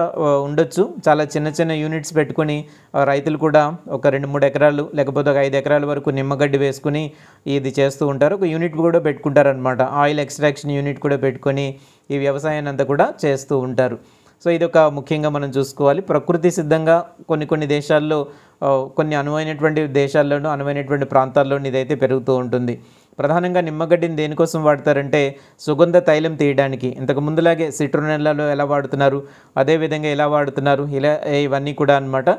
ఉండొచ్చు. చాలా చిన్న యూనిట్స్ పెట్టుకొని రైతులు కూడా ఒక 2-3 ఎకరాలు లేకపోతే ఒక 5 ఎకరాల వరకు నిమ్మగడ్డి వేసుకుని ఇది చేస్తూ ఉంటారు. ఒక యూనిట్ కూడా పెట్టుకుంటారనమాట. ఆయిల్ ఎక్స్ట్రాక్షన్ యూనిట్ కూడా పెట్టుకొని ఈ వ్యవసాయాన్ని అంతా కూడా చేస్తూ ఉంటారు. సో ఇది ఒక ముఖ్యంగా మనం చూసుకోవాలి. ప్రకృతి సిద్ధంగా కొన్ని దేశాల్లో, కొన్ని అనువైనటువంటి దేశాల్లోనూ అనువైనటువంటి ప్రాంతాల్లోనూ ఇదైతే పెరుగుతూ ఉంటుంది. ప్రధానంగా నిమ్మగడ్డిని దేనికోసం వాడతారంటే సుగంధ తైలం తీయడానికి. ఇంతకు ముందులాగే సిట్రోనెల్లాలో ఎలా వాడుతున్నారు అదేవిధంగా ఎలా వాడుతున్నారు, ఇవన్నీ కూడా అనమాట.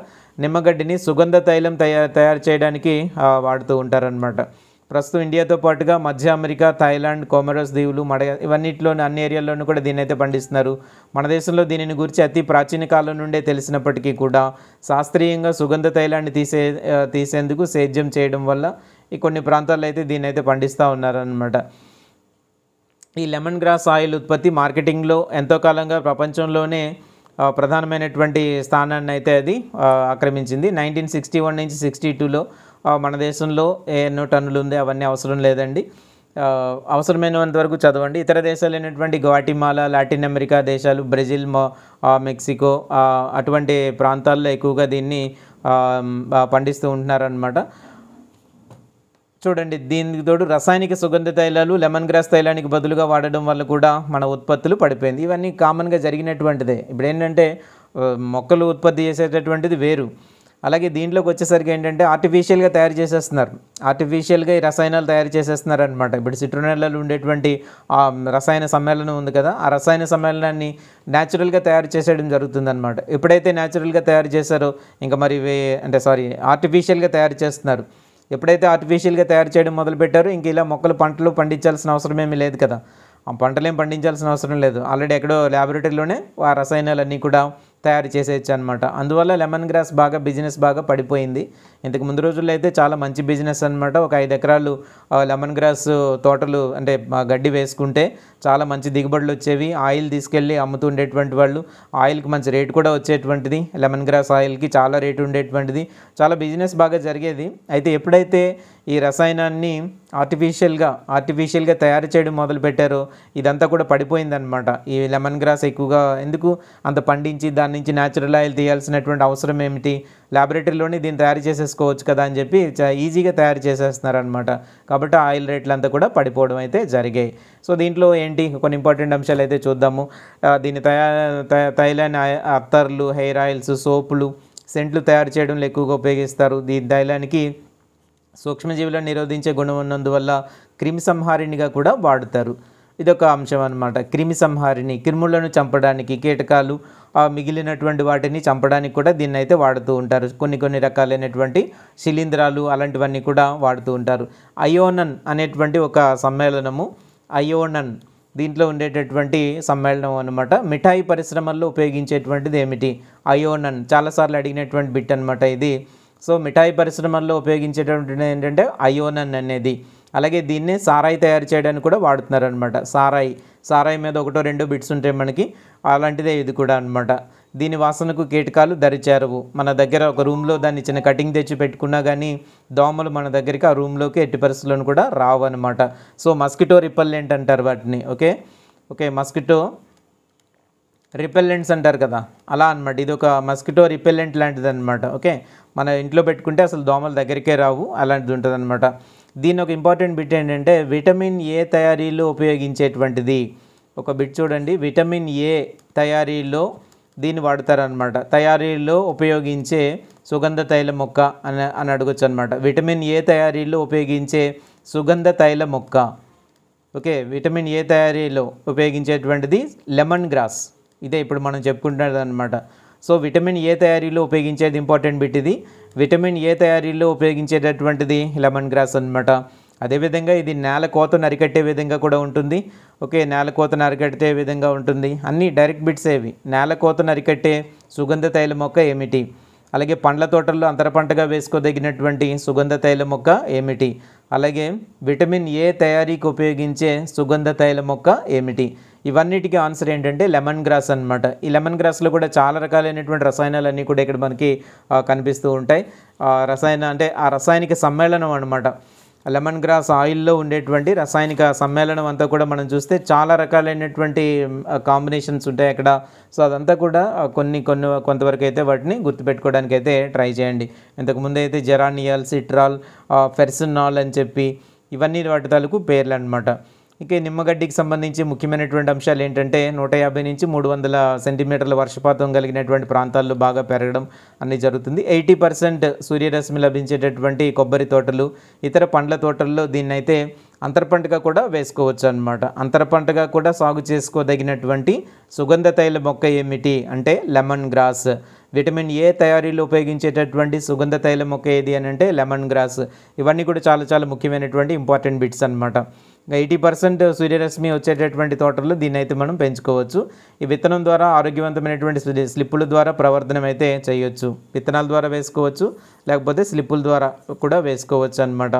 నిమ్మగడ్డిని సుగంధ తైలం తయారు చేయడానికి వాడుతూ ఉంటారనమాట. ప్రస్తుతం ఇండియాతో పాటుగా మధ్య అమెరికా, థాయిలాండ్, కోమరోస్ దీవులు, ఇవన్నిటిలోని అన్ని ఏరియాల్లోనూ కూడా దీన్ని అయితే పండిస్తున్నారు. మన దేశంలో దీనిని గురించి అతి ప్రాచీన కాలం నుండే తెలిసినప్పటికీ కూడా శాస్త్రీయంగా సుగంధ తైలాన్ని తీసేందుకు సేద్యం చేయడం వల్ల ఈ కొన్ని ప్రాంతాల్లో అయితే దీన్ని అయితే పండిస్తూ ఉన్నారనమాట. ఈ లెమన్ గ్రాస్ ఆయిల్ ఉత్పత్తి మార్కెటింగ్లో ఎంతో కాలంగా ప్రపంచంలోనే ప్రధానమైనటువంటి స్థానాన్ని అయితే అది ఆక్రమించింది. 1961 నుంచి 62లో మన దేశంలో ఎన్నో టన్నులు ఉంది, అవన్నీ అవసరం లేదండి. అవసరమైనంత వరకు చదవండి. ఇతర దేశాలు అయినటువంటి గ్వాటిమాలా, లాటిన్ అమెరికా దేశాలు, బ్రెజిల్, మెక్సికో అటువంటి ప్రాంతాల్లో ఎక్కువగా దీన్ని పండిస్తూ ఉంటున్నారనమాట. చూడండి, దీనికి తోడు రసాయనిక సుగంధ తైలాలు లెమన్ గ్రాస్ తైలానికి బదులుగా వాడడం వల్ల కూడా మన ఉత్పత్తులు పడిపోయింది. ఇవన్నీ కామన్గా జరిగినటువంటిదే. ఇప్పుడు ఏంటంటే మొక్కలు ఉత్పత్తి చేసేటటువంటిది వేరు. అలాగే దీంట్లోకి వచ్చేసరికి ఏంటంటే ఆర్టిఫిషియల్గా తయారు చేసేస్తున్నారు. ఆర్టిఫిషియల్గా ఈ రసాయనాలు తయారు చేసేస్తున్నారు అనమాట. ఇప్పుడు సిట్రోనెల్లాలో ఉండేటువంటి రసాయన సమ్మేళనం ఉంది కదా, ఆ రసాయన సమ్మేళనాన్ని న్యాచురల్గా తయారు చేసేయడం జరుగుతుందన్నమాట. ఎప్పుడైతే న్యాచురల్గా తయారు చేశారో ఇంకా మరి ఆర్టిఫిషియల్గా తయారు చేస్తున్నారు. ఎప్పుడైతే ఆర్టిఫిషియల్గా తయారు చేయడం మొదలుపెట్టారో ఇంక ఇలా పంటలు పండించాల్సిన అవసరం ఏమీ లేదు కదా. ఆ పంటలేం పండించాల్సిన అవసరం లేదు. ఆల్రెడీ ఎక్కడో ల్యాబొరేటరీలోనే ఆ రసాయనాలన్నీ కూడా తయారు చేసేయచ్చు అనమాట. అందువల్ల లెమన్ గ్రాస్ బిజినెస్ బాగా పడిపోయింది. ఇంతకు ముందు రోజుల్లో అయితే చాలా మంచి బిజినెస్ అనమాట. ఒక 5 ఎకరాలు లెమన్ గ్రాస్ తోటలు అంటే గడ్డి వేసుకుంటే చాలా మంచి దిగుబడులు వచ్చేవి. ఆయిల్ తీసుకెళ్ళి అమ్ముతూ ఉండేటువంటి వాళ్ళు, ఆయిల్కి మంచి రేటు కూడా వచ్చేటువంటిది. లెమన్ గ్రాస్ ఆయిల్కి చాలా రేటు ఉండేటువంటిది. చాలా బిజినెస్ బాగా జరిగేది. అయితే ఎప్పుడైతే ఈ రసాయనాన్ని ఆర్టిఫిషియల్గా తయారు చేయడం మొదలుపెట్టారో ఇదంతా కూడా పడిపోయిందనమాట. ఈ లెమన్ గ్రాస్ ఎక్కువగా ఎందుకు అంత పండించి దాని నుంచి న్యాచురల్ ఆయిల్ తీయాల్సినటువంటి అవసరం ఏమిటి, ల్యాబొరేటరీలోనే దీన్ని తయారు చేసేసుకోవచ్చు కదా అని చెప్పి ఈజీగా తయారు చేసేస్తున్నారనమాట. కాబట్టి ఆయిల్ రేట్లు అంతా కూడా పడిపోవడం అయితే జరిగాయి. సో దీంట్లో ఏంటి కొన్ని ఇంపార్టెంట్ అంశాలు అయితే చూద్దాము. దీని తైలాన్ని అత్తర్లు, హెయిర్ ఆయిల్స్, సోపులు, సెంట్లు తయారు చేయడంలో ఎక్కువగా ఉపయోగిస్తారు. దీని తైలానికి సూక్ష్మజీవులను నిరోధించే గుణం ఉన్నందువల్ల క్రిమి సంహారిణిగా కూడా వాడుతారు. ఇదొక అంశం అన్నమాట. క్రిమి సంహారిణి క్రిములను చంపడానికి, కీటకాలు మిగిలినటువంటి వాటిని చంపడానికి కూడా దీన్ని అయితే వాడుతూ ఉంటారు. కొన్ని రకాలైనటువంటి శిలీంధ్రాలు అలాంటివన్నీ కూడా వాడుతూ ఉంటారు. అయోనన్ అనేటువంటి ఒక సమ్మేళనము, అయోనన్ దీంట్లో ఉండేటటువంటి సమ్మేళనం అనమాట. మిఠాయి పరిశ్రమల్లో ఉపయోగించేటువంటిది ఏమిటి? అయోనన్. చాలాసార్లు అడిగినటువంటి బిట్ అనమాట ఇది. సో మిఠాయి పరిశ్రమల్లో ఉపయోగించేటువంటిది ఏంటంటే అయోనన్ అనేది. అలాగే దీన్నే సారాయి తయారు చేయడానికి కూడా వాడుతున్నారు అనమాట. సారాయి మీద 1-2 బిట్స్ ఉంటాయి మనకి, అలాంటిదే ఇది కూడా అనమాట. దీని వాసనకు కీటకాలు దరిచేరవు. మన దగ్గర ఒక రూమ్లో దాన్ని చిన్న కటింగ్ తెచ్చి పెట్టుకున్నా కానీ దోమలు మన దగ్గరికి ఆ రూమ్లోకి ఎట్టి పరిస్థితులను కూడా రావు అనమాట. సో మస్కిటో రిపెల్లెంట్ అంటారు వాటిని. ఓకే మస్కిటో రిపెల్లెంట్స్ అంటారు కదా, అలా అనమాట. ఇది ఒక మస్కిటో రిపెల్లెంట్ లాంటిది అనమాట. ఓకే, మన ఇంట్లో పెట్టుకుంటే అసలు దోమల దగ్గరికే రావు, అలాంటిది ఉంటుంది అనమాట. దీని ఒక ఇంపార్టెంట్ బిట్ ఏంటంటే విటమిన్ ఏ తయారీలో ఉపయోగించేటువంటిది. ఒక బిట్ చూడండి, విటమిన్ ఏ తయారీలో దీన్ని వాడతారనమాట. తయారీలో ఉపయోగించే సుగంధ తైల మొక్క అని అడగొచ్చు అనమాట. విటమిన్ ఏ తయారీలో ఉపయోగించే సుగంధ తైల మొక్క. ఓకే, విటమిన్ ఏ తయారీలో ఉపయోగించేటువంటిది లెమన్ గ్రాస్. ఇదే ఇప్పుడు మనం చెప్పుకుంటున్నది అనమాట. సో విటమిన్ ఏ తయారీలో ఉపయోగించేది ఇంపార్టెంట్ బిట్ ఇది. విటమిన్ ఏ తయారీలో ఉపయోగించేటటువంటిది లెమన్ గ్రాస్ అనమాట. అదేవిధంగా ఇది నేల కోతను అరికట్టే విధంగా కూడా ఉంటుంది. ఓకే, నేల కోతను అరికట్టే విధంగా ఉంటుంది. అన్నీ డైరెక్ట్ బిట్స్ ఏవి. నేల కోతను అరికట్టే సుగంధ తైల మొక్క ఏమిటి? అలాగే పండ్ల తోటల్లో అంతర పంటగా వేసుకోదగినటువంటి సుగంధ తైల మొక్క ఏమిటి? అలాగే విటమిన్ ఏ తయారీకి ఉపయోగించే సుగంధ తైల మొక్క ఏమిటి? ఇవన్నిటికీ ఆన్సర్ ఏంటంటే లెమన్ గ్రాస్ అనమాట. ఈ లెమన్ గ్రాస్లో కూడా చాలా రకాలైనటువంటి రసాయనాలు అన్నీ కూడా ఇక్కడ మనకి కనిపిస్తూ ఉంటాయి. ఆ రసాయనిక సమ్మేళనం అనమాట. లెమన్ గ్రాస్ ఆయిల్లో ఉండేటువంటి రసాయనిక సమ్మేళనం అంతా కూడా మనం చూస్తే చాలా రకాలైనటువంటి కాంబినేషన్స్ ఉంటాయి అక్కడ. సో అదంతా కూడా కొంతవరకు అయితే వాటిని గుర్తుపెట్టుకోవడానికి అయితే ట్రై చేయండి. ఇంతకుముందు అయితే జెరానియాల్, సిట్రాల్, ఫెర్సినాల్ అని చెప్పి ఇవన్నీ వాటి తాలూకు పేర్లు అనమాట. ఇక నిమ్మగడ్డికి సంబంధించి ముఖ్యమైనటువంటి అంశాలు ఏంటంటే 150 నుంచి 300 సెంటీమీటర్ల వర్షపాతం కలిగినటువంటి ప్రాంతాల్లో బాగా పెరగడం అన్నీ జరుగుతుంది. 80% సూర్యరశ్మి లభించేటటువంటి కొబ్బరి తోటలు, ఇతర పండ్ల తోటల్లో దీన్నైతే అంతర పంటగా కూడా వేసుకోవచ్చు అనమాట. అంతర పంటగా కూడా సాగు చేసుకోదగినటువంటి సుగంధ తైల మొక్క ఏమిటి అంటే లెమన్ గ్రాస్. విటమిన్ ఏ తయారీలో ఉపయోగించేటటువంటి సుగంధ తైల మొక్క ఏది అని అంటే లెమన్ గ్రాస్. ఇవన్నీ కూడా చాలా చాలా ముఖ్యమైనటువంటి ఇంపార్టెంట్ బిట్స్ అనమాట. 80% సూర్యరశ్మి వచ్చేటటువంటి తోటల్లో దీన్ని అయితే మనం పెంచుకోవచ్చు. ఈ విత్తనం ద్వారా ఆరోగ్యవంతమైనటువంటి స్లిప్పుల ద్వారా ప్రవర్ధనం అయితే చేయొచ్చు. విత్తనాల ద్వారా వేసుకోవచ్చు, లేకపోతే స్లిప్పుల ద్వారా కూడా వేసుకోవచ్చు అనమాట.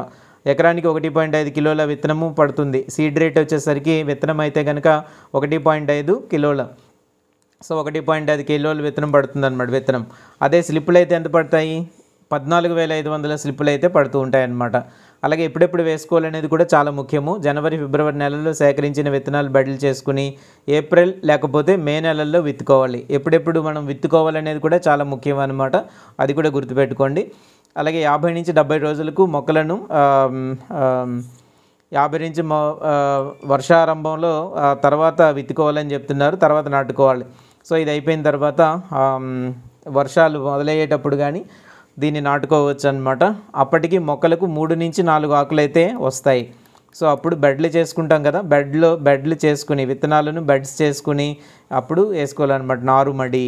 ఎకరానికి 1.5 కిలోల విత్తనము పడుతుంది. సీడ్ రేట్ వచ్చేసరికి విత్తనం అయితే కనుక 1.5 కిలోల. సో 1.5 కిలోల విత్తనం పడుతుంది అనమాట విత్తనం. అదే స్లిప్పులు అయితే ఎంత పడతాయి? 14,500 స్లిప్పులు అయితే పడుతూ ఉంటాయి అన్నమాట. అలాగే ఎప్పుడెప్పుడు వేసుకోవాలనేది కూడా చాలా ముఖ్యము. జనవరి, ఫిబ్రవరి నెలల్లో సేకరించిన విత్తనాలు బదిలీ చేసుకుని ఏప్రిల్ లేకపోతే మే నెలల్లో విత్తుకోవాలి. ఎప్పుడెప్పుడు మనం విత్తుకోవాలనేది కూడా చాలా ముఖ్యం అన్నమాట. అది కూడా గుర్తుపెట్టుకోండి. అలాగే 50 నుంచి 70 రోజులకు మొక్కలను 50 నుంచి వర్షారంభంలో తర్వాత విత్తుకోవాలని చెప్తున్నారు, తర్వాత నాటుకోవాలి. సో ఇది అయిపోయిన తర్వాత వర్షాలు మొదలయ్యేటప్పుడు కానీ దీన్ని నాటుకోవచ్చు అనమాట. అప్పటికి మొక్కలకు 3 నుంచి 4 ఆకులు అయితే వస్తాయి. సో అప్పుడు బెడ్లు చేసుకుంటాం కదా, బెడ్లు చేసుకుని విత్తనాలను బెడ్స్ చేసుకుని అప్పుడు వేసుకోవాలన్నమాట. నారుమడి.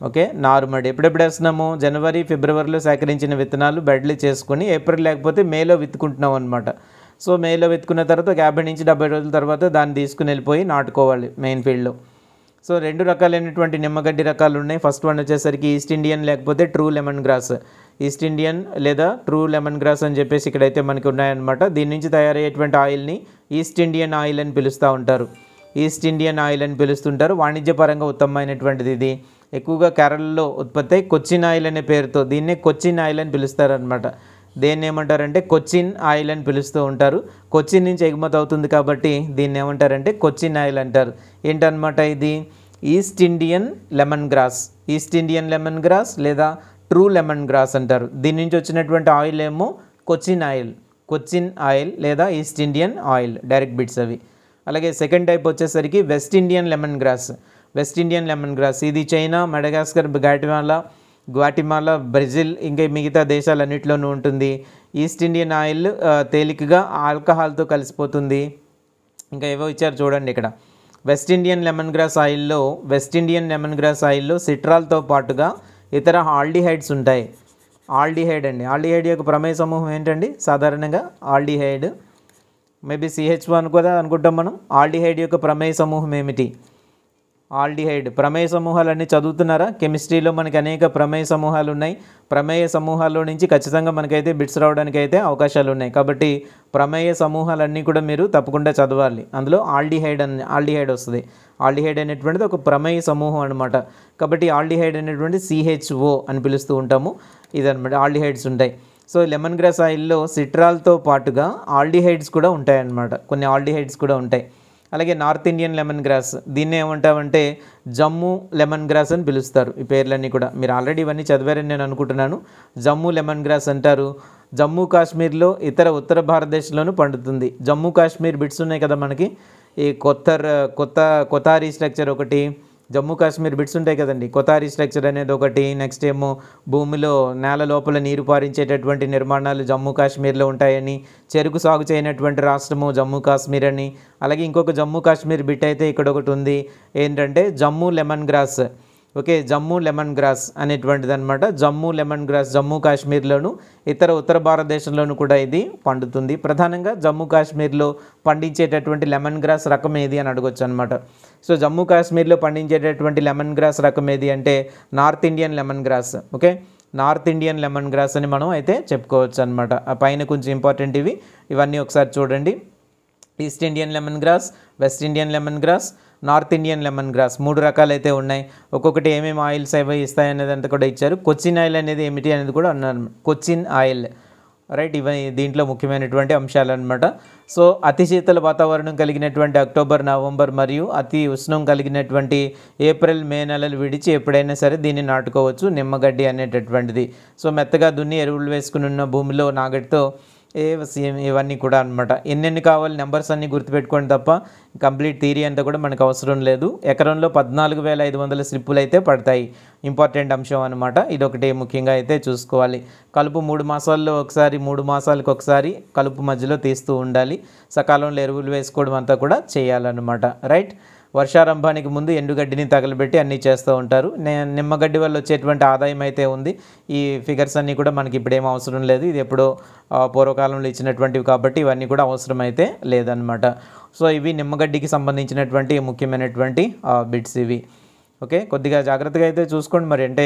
ఓకే, నారుమడి ఎప్పుడెప్పుడు వేస్తున్నాము? జనవరి, ఫిబ్రవరిలో సేకరించిన విత్తనాలు బెడ్లు చేసుకుని ఏప్రిల్ లేకపోతే మేలో విత్తుకుంటున్నాం అనమాట. సో మేలో విత్తుకున్న తర్వాత 50 నుంచి 70 రోజుల తర్వాత దాన్ని తీసుకుని వెళ్ళిపోయి నాటుకోవాలి మెయిన్ ఫీల్డ్లో. సో 2 రకాలైనటువంటి నిమ్మగడ్డి రకాలు ఉన్నాయి. ఫస్ట్ వన్ వచ్చేసరికి ఈస్ట్ ఇండియన్ లేకపోతే true lemon grass. East Indian లేదా ట్రూ లెమన్ గ్రాస్ అని చెప్పేసి ఇక్కడైతే మనకి ఉన్నాయన్నమాట. దీని నుంచి తయారయ్యేటువంటి ఆయిల్ని ఈస్ట్ ఇండియన్ ఆయిల్ అని పిలుస్తూ ఉంటారు. ఈస్ట్ ఇండియన్ ఆయిల్ అని పిలుస్తుంటారు. వాణిజ్యపరంగా ఉత్తమమైనటువంటిది ఇది. ఎక్కువగా కేరళలో ఉత్పత్తి అయి కొచ్చిన్ ఆయిల్ అనే పేరుతో దీన్నే కొచ్చిన్ ఆయిల్ అని పిలుస్తారనమాట. దేన్ని ఏమంటారంటే కొచ్చిన్ ఆయిల్ అని పిలుస్తూ ఉంటారు. కొచ్చిన్ నుంచి ఎగుమతి అవుతుంది కాబట్టి దీన్ని ఏమంటారంటే కొచ్చిన్ ఆయిల్ అంటారు. ఏంటన్నమాట ఇది? East Indian lemon grass. East Indian lemon grass లేదా ట్రూ లెమన్ గ్రాస్ అంటారు. దీని నుంచి వచ్చినటువంటి ఆయిల్ ఏమో కొచ్చిన్ ఆయిల్. కొచ్చిన్ ఆయిల్ లేదా east Indian oil direct bits అవి. అలాగే సెకండ్ టైప్ వచ్చేసరికి west Indian lemon grass. West Indian lemon grass ఇది చైనా, మడగాస్కర్, గ్వాటిమాలా, బ్రెజిల్ ఇంకా మిగతా దేశాలన్నింటిలోనూ ఉంటుంది. ఈస్ట్ ఇండియన్ ఆయిల్ తేలికగా ఆల్కహాల్తో కలిసిపోతుంది. ఇంకా ఏవో ఇచ్చారు చూడండి ఇక్కడ. వెస్ట్ ఇండియన్ లెమన్ గ్రాస్ ఆయిల్లో సిట్రాల్తో పాటుగా ఇతర ఆల్డిహైడ్స్ ఉంటాయి. ఆల్డిహైడ్ అండి. ఆల్డిహైడ్ యొక్క ప్రమేయ సమూహం ఏంటండి? సాధారణంగా ఆల్డిహైడ్ మేబీ CH1 కూడా అనుకుంటాం మనం. ఆల్డిహైడ్ యొక్క ప్రమేయ సమూహం ఏమిటి? ఆల్డిహైడ్ ప్రమేయ సమూహాలన్నీ చదువుతున్నారా? కెమిస్ట్రీలో మనకి అనేక ప్రమేయ సమూహాలు ఉన్నాయి. ప్రమేయ సమూహాల్లో నుంచి ఖచ్చితంగా మనకైతే బిట్స్ రావడానికి అయితే అవకాశాలు ఉన్నాయి. కాబట్టి ప్రమేయ సమూహాలన్నీ కూడా మీరు తప్పకుండా చదవాలి. అందులో ఆల్డిహైడ్ వస్తుంది. ఆల్డిహైడ్ అనేటువంటిది ఒక ప్రమేయ సమూహం అనమాట. కాబట్టి ఆల్డిహైడ్ అనేటువంటి CHO అని పిలుస్తూ ఉంటాము. ఇదనమాట ఆల్డిహైడ్స్ ఉంటాయి. సో లెమన్ గ్రాస్ ఆయిల్లో సిట్రాల్తో పాటుగా ఆల్డిహైడ్స్ కూడా ఉంటాయన్నమాట. కొన్ని ఆల్డిహైడ్స్ కూడా ఉంటాయి. అలాగే నార్త్ ఇండియన్ లెమన్ గ్రాస్ దీన్ని ఏమంటామంటే జమ్మూ లెమన్ గ్రాస్ అని పిలుస్తారు. ఈ పేర్లన్నీ కూడా మీరు ఆల్రెడీ ఇవన్నీ చదివారని నేను అనుకుంటున్నాను. జమ్మూ లెమన్ గ్రాస్ అంటారు. జమ్మూ కాశ్మీర్లో ఉత్తర భారతదేశంలోనూ పండుతుంది. జమ్మూ కాశ్మీర్ బిట్స్ ఉన్నాయి కదా మనకి. ఈ కొతారీ స్ట్రక్చర్ ఒకటి, జమ్మూ కాశ్మీర్ బిట్స్ ఉంటాయి కదండి. కొతారీ స్ట్రక్చర్ అనేది ఒకటి. నెక్స్ట్ ఏమో భూమిలో నేల లోపల నీరు పారించేటటువంటి నిర్మాణాలు జమ్మూ కాశ్మీర్లో ఉంటాయని, చెరుకు సాగు చేయనటువంటి రాష్ట్రము జమ్మూ కాశ్మీర్ అని. అలాగే ఇంకొక జమ్మూ కాశ్మీర్ బిట్ అయితే ఇక్కడ ఒకటి ఉంది. ఏంటంటే Jammu lemon grass. Okay, Jammu lemon grass అనేటువంటిది అనమాట. జమ్మూ లెమన్ గ్రాస్ జమ్మూ కాశ్మీర్లోను ఉత్తర భారతదేశంలోనూ కూడా ఇది పండుతుంది. ప్రధానంగా జమ్మూ కాశ్మీర్లో పండించేటటువంటి లెమన్ గ్రాస్ రకం ఏది అని అడగొచ్చు అనమాట. సో జమ్మూ కాశ్మీర్లో పండించేటటువంటి లెమన్ గ్రాస్ రకం ఏది అంటే north Indian lemon grass. Okay, north Indian lemon grass అని మనం అయితే చెప్పుకోవచ్చు అనమాట. ఆ పైన కొంచెం ఇంపార్టెంట్ ఇవన్నీ ఒకసారి చూడండి. East Indian lemon grass, west Indian lemon grass, north Indian lemon grass 3 రకాలు అయితే ఉన్నాయి. ఒక్కొక్కటి ఏమేమి ఆయిల్స్ అవి ఇస్తాయి అనేది అంతా కూడా ఇచ్చారు. కొచ్చిన్ ఆయిల్ అనేది ఏమిటి అనేది కూడా అన్నారు. Cochin oil right. ఇవన్నీ దీంట్లో ముఖ్యమైనటువంటి అంశాలు అనమాట. సో అతి శీతల వాతావరణం కలిగినటువంటి అక్టోబర్, నవంబర్ మరియు అతి ఉష్ణం కలిగినటువంటి ఏప్రిల్, మే నెలలు విడిచి ఎప్పుడైనా సరే దీన్ని నాటుకోవచ్చు నిమ్మగడ్డి అనేటటువంటిది. సో మెత్తగా దున్ని ఎరువులు వేసుకుని ఉన్న భూమిలో నాగటితో ఇవన్నీ కూడా అనమాట. ఎన్నెన్ని కావాలి నెంబర్స్ అన్నీ గుర్తుపెట్టుకోండి తప్ప కంప్లీట్ థియరీ అంతా కూడా మనకు అవసరం లేదు. ఎకరంలో 14,500 స్లిప్పులు అయితే పడతాయి. ఇంపార్టెంట్ అంశం అనమాట. ఇదొకటి ముఖ్యంగా అయితే చూసుకోవాలి. కలుపు 3 మాసాల్లో ఒకసారి, 3 మాసాలకు ఒకసారి కలుపు మధ్యలో తీస్తూ ఉండాలి. సకాలంలో ఎరువులు వేసుకోవడం అంతా కూడా చేయాలన్నమాట. రైట్. వర్షారంభానికి ముందు ఎండుగడ్డిని తగలబెట్టి అన్నీ చేస్తూ ఉంటారు. నిమ్మగడ్డి వల్ల వచ్చేటువంటి ఆదాయం అయితే ఉంది. ఈ ఫిగర్స్ అన్నీ కూడా మనకి ఇప్పుడేం అవసరం లేదు. ఇది ఎప్పుడో పూర్వకాలంలో ఇచ్చినటువంటివి కాబట్టి ఇవన్నీ కూడా అవసరం అయితే లేదనమాట. సో ఇవి నిమ్మగడ్డికి సంబంధించినటువంటి ముఖ్యమైనటువంటి బిట్స్ ఇవి. ఓకే, కొద్దిగా జాగ్రత్తగా అయితే చూసుకోండి. మరి అంటే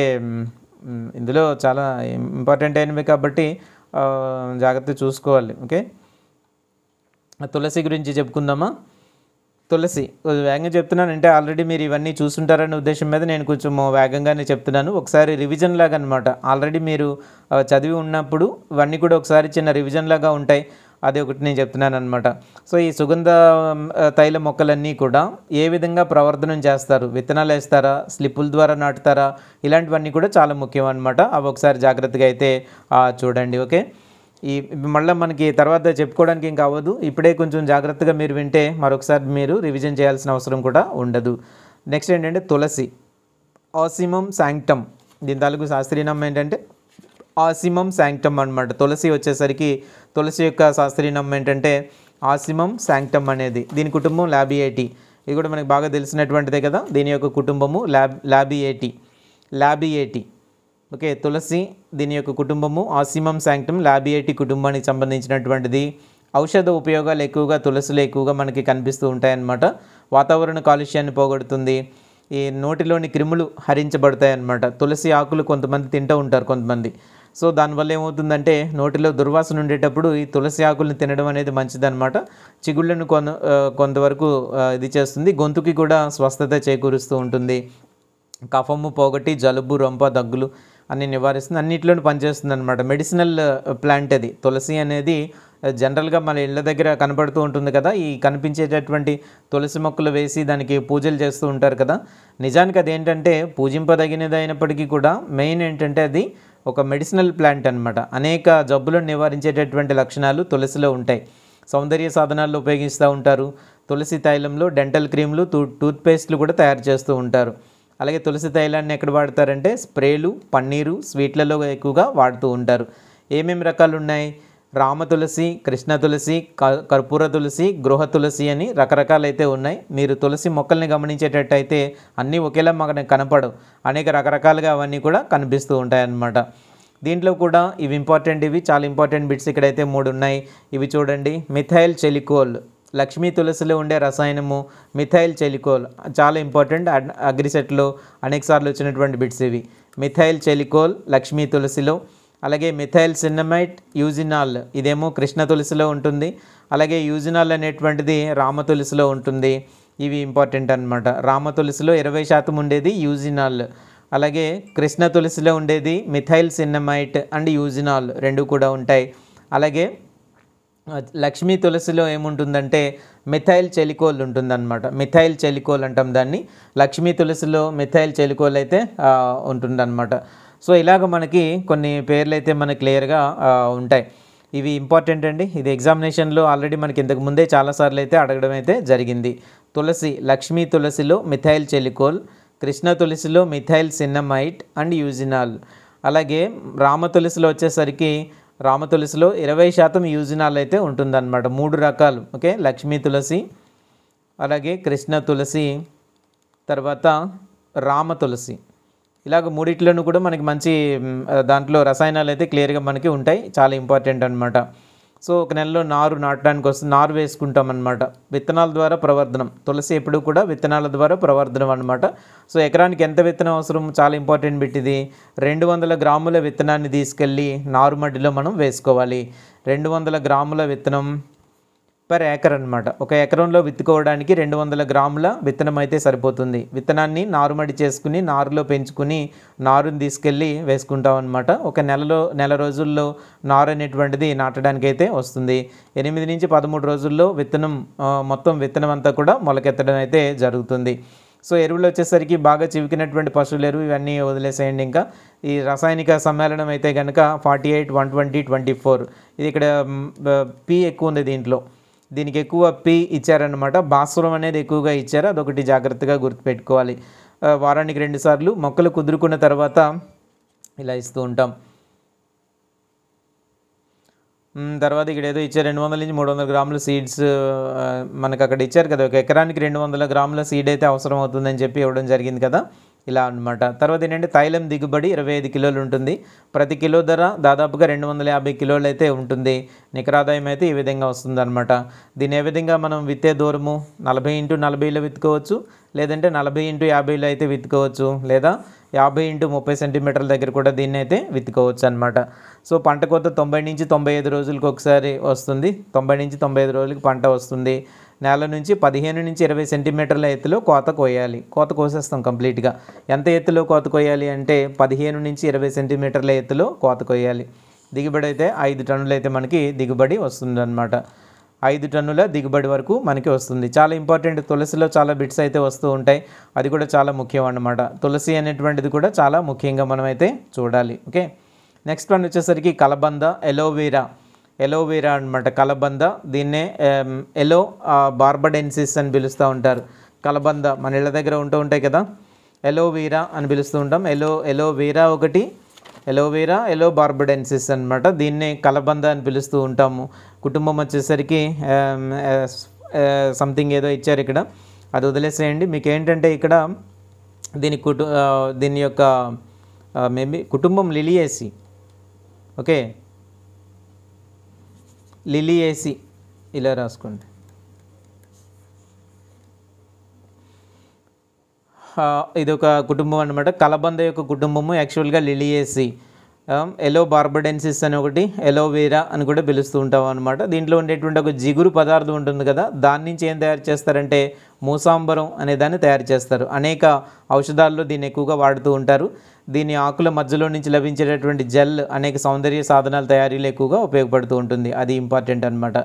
ఇందులో చాలా ఇంపార్టెంట్ అయినవి కాబట్టి జాగ్రత్తగా చూసుకోవాలి. ఓకే, తులసి గురించి చెప్పుకుందామా. తులసి వేగంగా చెప్తున్నాను అంటే ఆల్రెడీ మీరు ఇవన్నీ చూస్తుంటారనే ఉద్దేశం మీద నేను కొంచెం వేగంగానే చెప్తున్నాను. ఒకసారి రివిజన్ లాగా అనమాట. ఆల్రెడీ మీరు చదివి ఉన్నప్పుడు ఇవన్నీ కూడా ఒకసారి చిన్న రివిజన్ లాగా ఉంటాయి. అది ఒకటి నేను చెప్తున్నాను అనమాట. సో ఈ సుగంధ తైల మొక్కలన్నీ కూడా ఏ విధంగా ప్రవర్ధనం చేస్తారు? విత్తనాలు వేస్తారా, స్లిప్పుల ద్వారా నాటుతారా? ఇలాంటివన్నీ కూడా చాలా ముఖ్యం అనమాట. అవి ఒకసారి జాగ్రత్తగా అయితే చూడండి. ఓకే, మళ్ళీ మనకి తర్వాత చెప్పుకోవడానికి ఇంకా అవ్వదు. ఇప్పుడే కొంచెం జాగ్రత్తగా మీరు వింటే మరొకసారి మీరు రివిజన్ చేయాల్సిన అవసరం కూడా ఉండదు. నెక్స్ట్ ఏంటంటే తులసి, ఆసిమం శాంక్టమ్. దీని తాలూకు శాస్త్రీయ నామం ఏంటంటే ఆసిమం శాంక్టమ్ అనమాట. తులసి వచ్చేసరికి తులసి యొక్క శాస్త్రీయ నామం ఏంటంటే ఆసిమం శాంక్టమ్ అనేది. దీని కుటుంబం లాబియేటి. ఇది కూడా మనకి బాగా తెలిసినటువంటిదే కదా. దీని యొక్క కుటుంబము లాబియేటి. ఓకే, తులసి దీని యొక్క కుటుంబము ఆసిమం శాంక్టమ్ లాబియేటి కుటుంబానికి సంబంధించినటువంటిది. ఔషధ ఉపయోగాలు ఎక్కువగా తులసిలో ఎక్కువగా మనకి కనిపిస్తూ ఉంటాయన్నమాట. వాతావరణ కాలుష్యాన్ని పోగొడుతుంది. ఈ నోటిలోని క్రిములు హరించబడతాయి అన్నమాట. తులసి ఆకులు కొంతమంది తింటూ ఉంటారు కొంతమంది. సో దానివల్ల ఏమవుతుందంటే నోటిలో దుర్వాసన ఉండేటప్పుడు ఈ తులసి ఆకుల్ని తినడం అనేది మంచిదన్నమాట. చిగుళ్ళను కొంతవరకు ఇది చేస్తుంది. గొంతుకి కూడా స్వస్థత చేకూరుస్తూ ఉంటుంది. కఫము పోగొట్టి జలుబు, రొంప, దగ్గులు అన్ని నివారిస్తుంది. అన్నిట్లోనూ పనిచేస్తుంది అనమాట. మెడిసినల్ ప్లాంట్ అది. తులసి అనేది జనరల్గా మన ఇళ్ళ దగ్గర కనపడుతూ ఉంటుంది కదా, ఈ కనిపించేటటువంటి తులసి మొక్కలు వేసి దానికి పూజలు చేస్తూ ఉంటారు కదా. నిజానికి అదేంటంటే పూజింపదగినది అయినప్పటికీ కూడా మెయిన్ ఏంటంటే అది ఒక మెడిసినల్ ప్లాంట్ అనమాట. అనేక జబ్బులను నివారించేటటువంటి లక్షణాలు తులసిలో ఉంటాయి. సౌందర్య సాధనాల్లో ఉపయోగిస్తూ ఉంటారు. తులసి తైలంలో డెంటల్ క్రీమ్లు, టూత్పేస్ట్లు కూడా తయారు చేస్తూ ఉంటారు. అలాగే తులసి తైలాన్ని ఎక్కడ వాడతారంటే స్ప్రేలు, పన్నీరు, స్వీట్లలో ఎక్కువగా వాడుతూ ఉంటారు. ఏమేమి రకాలు ఉన్నాయి? రామ తులసి, కృష్ణ తులసి, కర్పూర తులసి, గృహ తులసి అని రకరకాలైతే ఉన్నాయి. మీరు తులసి మొక్కల్ని గమనించేటట్టయితే అన్నీ ఒకేలా మనకు కనపడవు. అనేక రకరకాలుగా అవన్నీ కూడా కనిపిస్తూ ఉంటాయన్నమాట. దీంట్లో కూడా ఇవి ఇంపార్టెంట్, ఇవి చాలా ఇంపార్టెంట్ బిట్స్ ఇక్కడైతే 3 ఉన్నాయి. ఇవి చూడండి. మిథైల్ చెలికోల్, లక్ష్మీ తులసిలో ఉండే రసాయనము మిథైల్ చెలికోల్, చాలా ఇంపార్టెంట్. అగ్రిసెట్లో అనేకసార్లు వచ్చినటువంటి బిట్స్ ఇవి. మిథైల్ చెలికోల్ లక్ష్మీ తులసిలో. అలాగే మిథైల్ సిన్నమైట్ యూజినాల్, ఇదేమో కృష్ణ తులసిలో ఉంటుంది. అలాగే యూజినాల్ అనేటువంటిది రామ తులసిలో ఉంటుంది. ఇవి ఇంపార్టెంట్ అనమాట. రామ తులసిలో 20% ఉండేది యూజినాల్. అలాగే కృష్ణ తులసిలో ఉండేది మిథైల్ సిన్నమైట్ అండ్ యూజినాల్, రెండు కూడా ఉంటాయి. అలాగే లక్ష్మీ తులసిలో ఏముంటుందంటే మిథైల్ చెలికోల్ ఉంటుందన్నమాట. మిథైల్ చెలికోల్ అంటాం దాన్ని. లక్ష్మీ తులసిలో మిథైల్ చెలికోల్ అయితే ఉంటుందన్నమాట. సో ఇలాగ మనకి కొన్ని పేర్లు అయితే మనకి క్లియర్గా ఉంటాయి. ఇవి ఇంపార్టెంట్ అండి. ఇది ఎగ్జామినేషన్లో ఆల్రెడీ మనకి ఇంతకు ముందే చాలాసార్లు అయితే అడగడం అయితే జరిగింది. తులసి, లక్ష్మీ తులసిలో మిథైల్ చెలికోల్, కృష్ణ తులసిలో మిథైల్ సిన్నమైట్ అండ్ యూజినాల్. అలాగే రామ తులసిలో వచ్చేసరికి రామ తులసిలో 20% యూజినాల్ అయితే ఉంటుందన్నమాట. 3 రకాలు. ఓకే, లక్ష్మీ తులసి, అలాగే కృష్ణ తులసి, తర్వాత రామ తులసి. ఇలాగ మూడిట్లోనూ కూడా మనకి మంచి దాంట్లో రసాయనాలు అయితే క్లియర్గా మనకి ఉంటాయి. చాలా ఇంపార్టెంట్ అనమాట. సో ఒక నెలలో నారు నాటడానికి వస్తుంది, నారు వేసుకుంటాం అనమాట. విత్తనాల ద్వారా ప్రవర్ధనం. తులసి ఎప్పుడు కూడా విత్తనాల ద్వారా ప్రవర్ధనం అనమాట. సో ఎకరానికి ఎంత విత్తనం అవసరం? చాలా ఇంపార్టెంట్ బిట్ ఇది. 200 గ్రాముల విత్తనాన్ని తీసుకెళ్ళి నారుమడిలో మనం వేసుకోవాలి. 200 గ్రాముల విత్తనం పర్ ఏకర్ అనమాట. ఒక ఎకరంలో విత్తుకోవడానికి 200 గ్రాముల విత్తనం అయితే సరిపోతుంది. విత్తనాన్ని నారుమడి చేసుకుని నారులో పెంచుకుని నారుని తీసుకెళ్ళి వేసుకుంటాం అనమాట. ఒక నెల రోజుల్లో నారు అనేటువంటిది నాటడానికి అయితే వస్తుంది. 8 నుంచి 13 రోజుల్లో మొత్తం విత్తనం అంతా కూడా మొలకెత్తడం అయితే జరుగుతుంది. సో ఎరువులు వచ్చేసరికి బాగా చివికినటువంటి పశువుల ఎరువు ఇవన్నీ వదిలేసేయండి. ఇంకా ఈ రసాయనిక సమ్మేళనం అయితే కనుక 48, 120, 24. ఇది ఇక్కడ పి ఎక్కువ ఉంది దీంట్లో. దీనికి ఎక్కువ పి ఇచ్చారనమాట. భాస్వరం అనేది ఎక్కువగా ఇచ్చారు. అదొకటి జాగ్రత్తగా గుర్తుపెట్టుకోవాలి. వారానికి 2 సార్లు మొక్కలు కుదురుకున్న తర్వాత ఇలా ఇస్తూ ఉంటాం. తర్వాత ఇక్కడ ఏదో ఇచ్చారు 200 నుంచి 300 గ్రాముల సీడ్స్ మనకు అక్కడ ఇచ్చారు కదా. ఒక ఎకరానికి 200 గ్రాముల సీడ్ అయితే అవసరం అవుతుందని చెప్పి ఇవ్వడం జరిగింది కదా, ఇలా అనమాట. తర్వాత ఏంటంటే తైలం దిగుబడి 25 కిలోలు ఉంటుంది. ప్రతి కిలో ధర దాదాపుగా 250 కిలోలు అయితే ఉంటుంది. నికర ఆదాయం అయితే ఈ విధంగా వస్తుందన్నమాట. దీన్ని ఏ విధంగా మనం విత్తే దూరము 40x40లో విత్తుకోవచ్చు, లేదంటే 40x50లో అయితే విత్తుకోవచ్చు, లేదా 50x30 సెంటీమీటర్ల దగ్గర కూడా దీన్ని అయితే విత్తుకోవచ్చు అనమాట. సో పంట కోత 90 నుంచి 95 రోజులకు ఒకసారి వస్తుంది. 90 నుంచి 95 రోజులకి పంట వస్తుంది. నేల నుంచి 15 నుంచి 20 సెంటీమీటర్ల ఎత్తులో కోత కోయాలి. కోత కోసేస్తాం కంప్లీట్గా. ఎంత ఎత్తులో కోత కోయాలి అంటే 15 నుంచి 20 సెంటీమీటర్ల ఎత్తులో కోత కోయాలి. దిగుబడి అయితే 5 టన్నులు అయితే మనకి దిగుబడి వస్తుందన్నమాట. 5 టన్నుల దిగుబడి వరకు మనకి వస్తుంది. చాలా ఇంపార్టెంట్. తులసిలో చాలా బిట్స్ అయితే వస్తూ ఉంటాయి. అది కూడా చాలా ముఖ్యం అన్నమాట. తులసి అనేటువంటిది కూడా చాలా ముఖ్యంగా మనమైతే చూడాలి. ఓకే, నెక్స్ట్ వన్ వచ్చేసరికి కలబంద, ఎలోవీరా అనమాట. కలబంద, దీన్నే ఎలో బార్బడెన్సిస్ అని పిలుస్తూ ఉంటారు. కలబంద మన ఇళ్ళ దగ్గర ఉంటూ ఉంటాయి కదా, ఎలోవీరా అని పిలుస్తూ ఉంటాం. ఎలోవీరా ఒకటి, ఎలో బార్బడెన్సిస్ అనమాట. దీన్నే కలబంద అని పిలుస్తూ ఉంటాము. కుటుంబం వచ్చేసరికి సంథింగ్ ఏదో ఇచ్చారు ఇక్కడ, అది వదిలేసేయండి. మీకు ఏంటంటే ఇక్కడ దీని యొక్క మేబీ కుటుంబం లిలియేసి. ఓకే, లిలియేసి ఇలా రాసుకోండి. ఇది ఒక కుటుంబం అనమాట. కలబంద యొక్క కుటుంబము యాక్చువల్గా లిలియేసి, ఎలో బార్బడెన్సిస్ అని ఒకటి, ఎలోవేరా అని కూడా పిలుస్తూ ఉంటాం అనమాట. దీంట్లో ఉండేటువంటి ఒక జిగురు పదార్థం ఉంటుంది కదా, దాని నుంచి ఏం తయారు చేస్తారంటే మూసాంబరం అనే దాన్ని తయారు చేస్తారు. అనేక ఔషధాల్లో దీన్ని ఎక్కువగా వాడుతూ ఉంటారు. దీని ఆకుల మధ్యలో నుంచి లభించేటటువంటి జెల్ అనేక సౌందర్య సాధనాల తయారీలో ఎక్కువగా ఉపయోగపడుతూ ఉంటుంది. అది ఇంపార్టెంట్ అనమాట.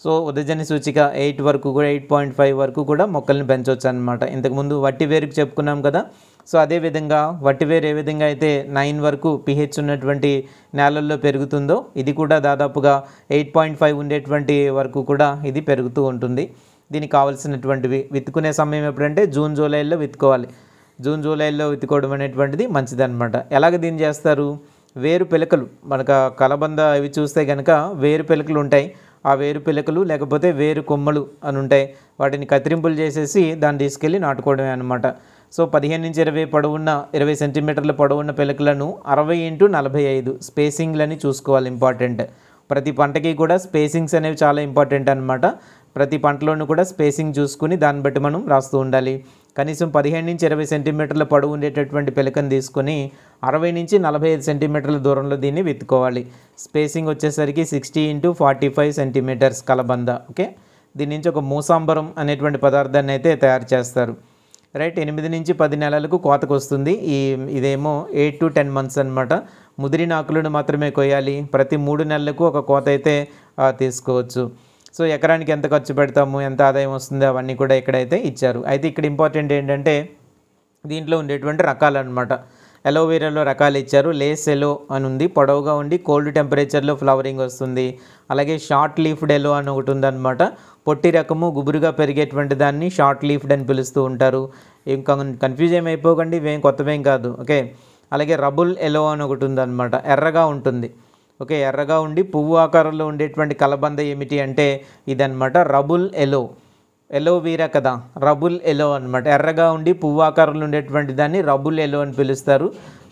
సో ఉదజని సూచిక 8 వరకు కూడా 8.5 వరకు కూడా మొక్కల్ని పెంచవచ్చు అనమాట. ఇంతకుముందు వట్టి వేరుకు చెప్పుకున్నాం కదా. సో అదేవిధంగా వట్టివేరు ఏ విధంగా అయితే 9 వరకు pH ఉన్నటువంటి నేలల్లో పెరుగుతుందో ఇది కూడా దాదాపుగా 8.5 ఉండేటువంటి వరకు కూడా ఇది పెరుగుతూ ఉంటుంది. దీనికి కావాల్సినటువంటివి విత్తుకునే సమయం ఎప్పుడంటే జూన్ జూలైలో విత్తుకోవాలి. జూన్ జూలైలో విత్తుకోవడం అనేటువంటిది మంచిదన్నమాట. ఎలాగ దీన్ని చేస్తారు? వేరు పిలకలు, మనకు కలబంద ఇవి చూస్తే కనుక వేరు పిలకలు ఉంటాయి. ఆ వేరు పిలకలు లేకపోతే వేరు కొమ్మలు అని ఉంటాయి. వాటిని కత్తిరింపులు చేసేసి దాన్ని తీసుకెళ్ళి నాటుకోవడమే అనమాట. సో 15 నుంచి 20 పొడవున్న 20 సెంటీమీటర్ల పొడవున్న పిలకలను 60 x 45 స్పేసింగ్లని చూసుకోవాలి. ఇంపార్టెంట్. ప్రతి పంటకి కూడా స్పేసింగ్స్ అనేవి చాలా ఇంపార్టెంట్ అనమాట. ప్రతి పంటలోనూ కూడా స్పేసింగ్ చూసుకుని దాన్ని బట్టి మనం రాస్తూ ఉండాలి. కనీసం 15 నుంచి 20 సెంటీమీటర్ల పొడవు ఉండేటటువంటి పిలకను తీసుకొని 60 నుంచి 45 సెంటీమీటర్ల దూరంలో దీన్ని విత్తుకోవాలి. స్పేసింగ్ వచ్చేసరికి 60 x 45 సెంటీమీటర్స్ కలబంద. ఓకే, దీని నుంచి ఒక మూసాంబరం అనేటువంటి పదార్థాన్ని అయితే తయారు చేస్తారు. రైట్. 8 నుంచి 10 నెలలకు కోతకు వస్తుంది. ఇదేమో 8 to 10 months అనమాట. ముదిరిన ఆకులను మాత్రమే కొయ్యాలి. ప్రతి 3 నెలలకు ఒక కోత అయితే తీసుకోవచ్చు. సో ఎకరానికి ఎంత ఖర్చు పెడతాము, ఎంత ఆదాయం వస్తుంది, అవన్నీ కూడా ఇక్కడైతే ఇచ్చారు. అయితే ఇక్కడ ఇంపార్టెంట్ ఏంటంటే దీంట్లో ఉండేటువంటి రకాలు అనమాట. ఎలోవేరాలో రకాలు ఇచ్చారు. లేస్ ఎలో అని ఉంది, పొడవుగా ఉండి కోల్డ్ టెంపరేచర్లో ఫ్లవరింగ్ వస్తుంది. అలాగే షార్ట్ లీఫ్డ్ ఎలో అని ఒకటి ఉందన్నమాట. పొట్టి రకము గుబురుగా పెరిగేటువంటి దాన్ని షార్ట్ లీఫ్డ్ అని పిలుస్తూ ఉంటారు. ఏం కన్ఫ్యూజ్ ఏమైపోకండి, ఇవేం కొత్తవేం కాదు. ఓకే. అలాగే రబుల్ ఎలో అని ఒకటి ఉందన్నమాట. ఎర్రగా ఉంటుంది. ఓకే, ఎర్రగా ఉండి పువ్వు ఆకారంలో ఉండేటువంటి కలబంద ఏమిటి అంటే ఇదన్నమాట రబుల్ ఎలో. ఎలోవీరా కదా, రబుల్ ఎలో అనమాట. ఎర్రగా ఉండి పువ్వు ఆకారంలో ఉండేటువంటి దాన్ని రబుల్ ఎలో అని పిలుస్తారు.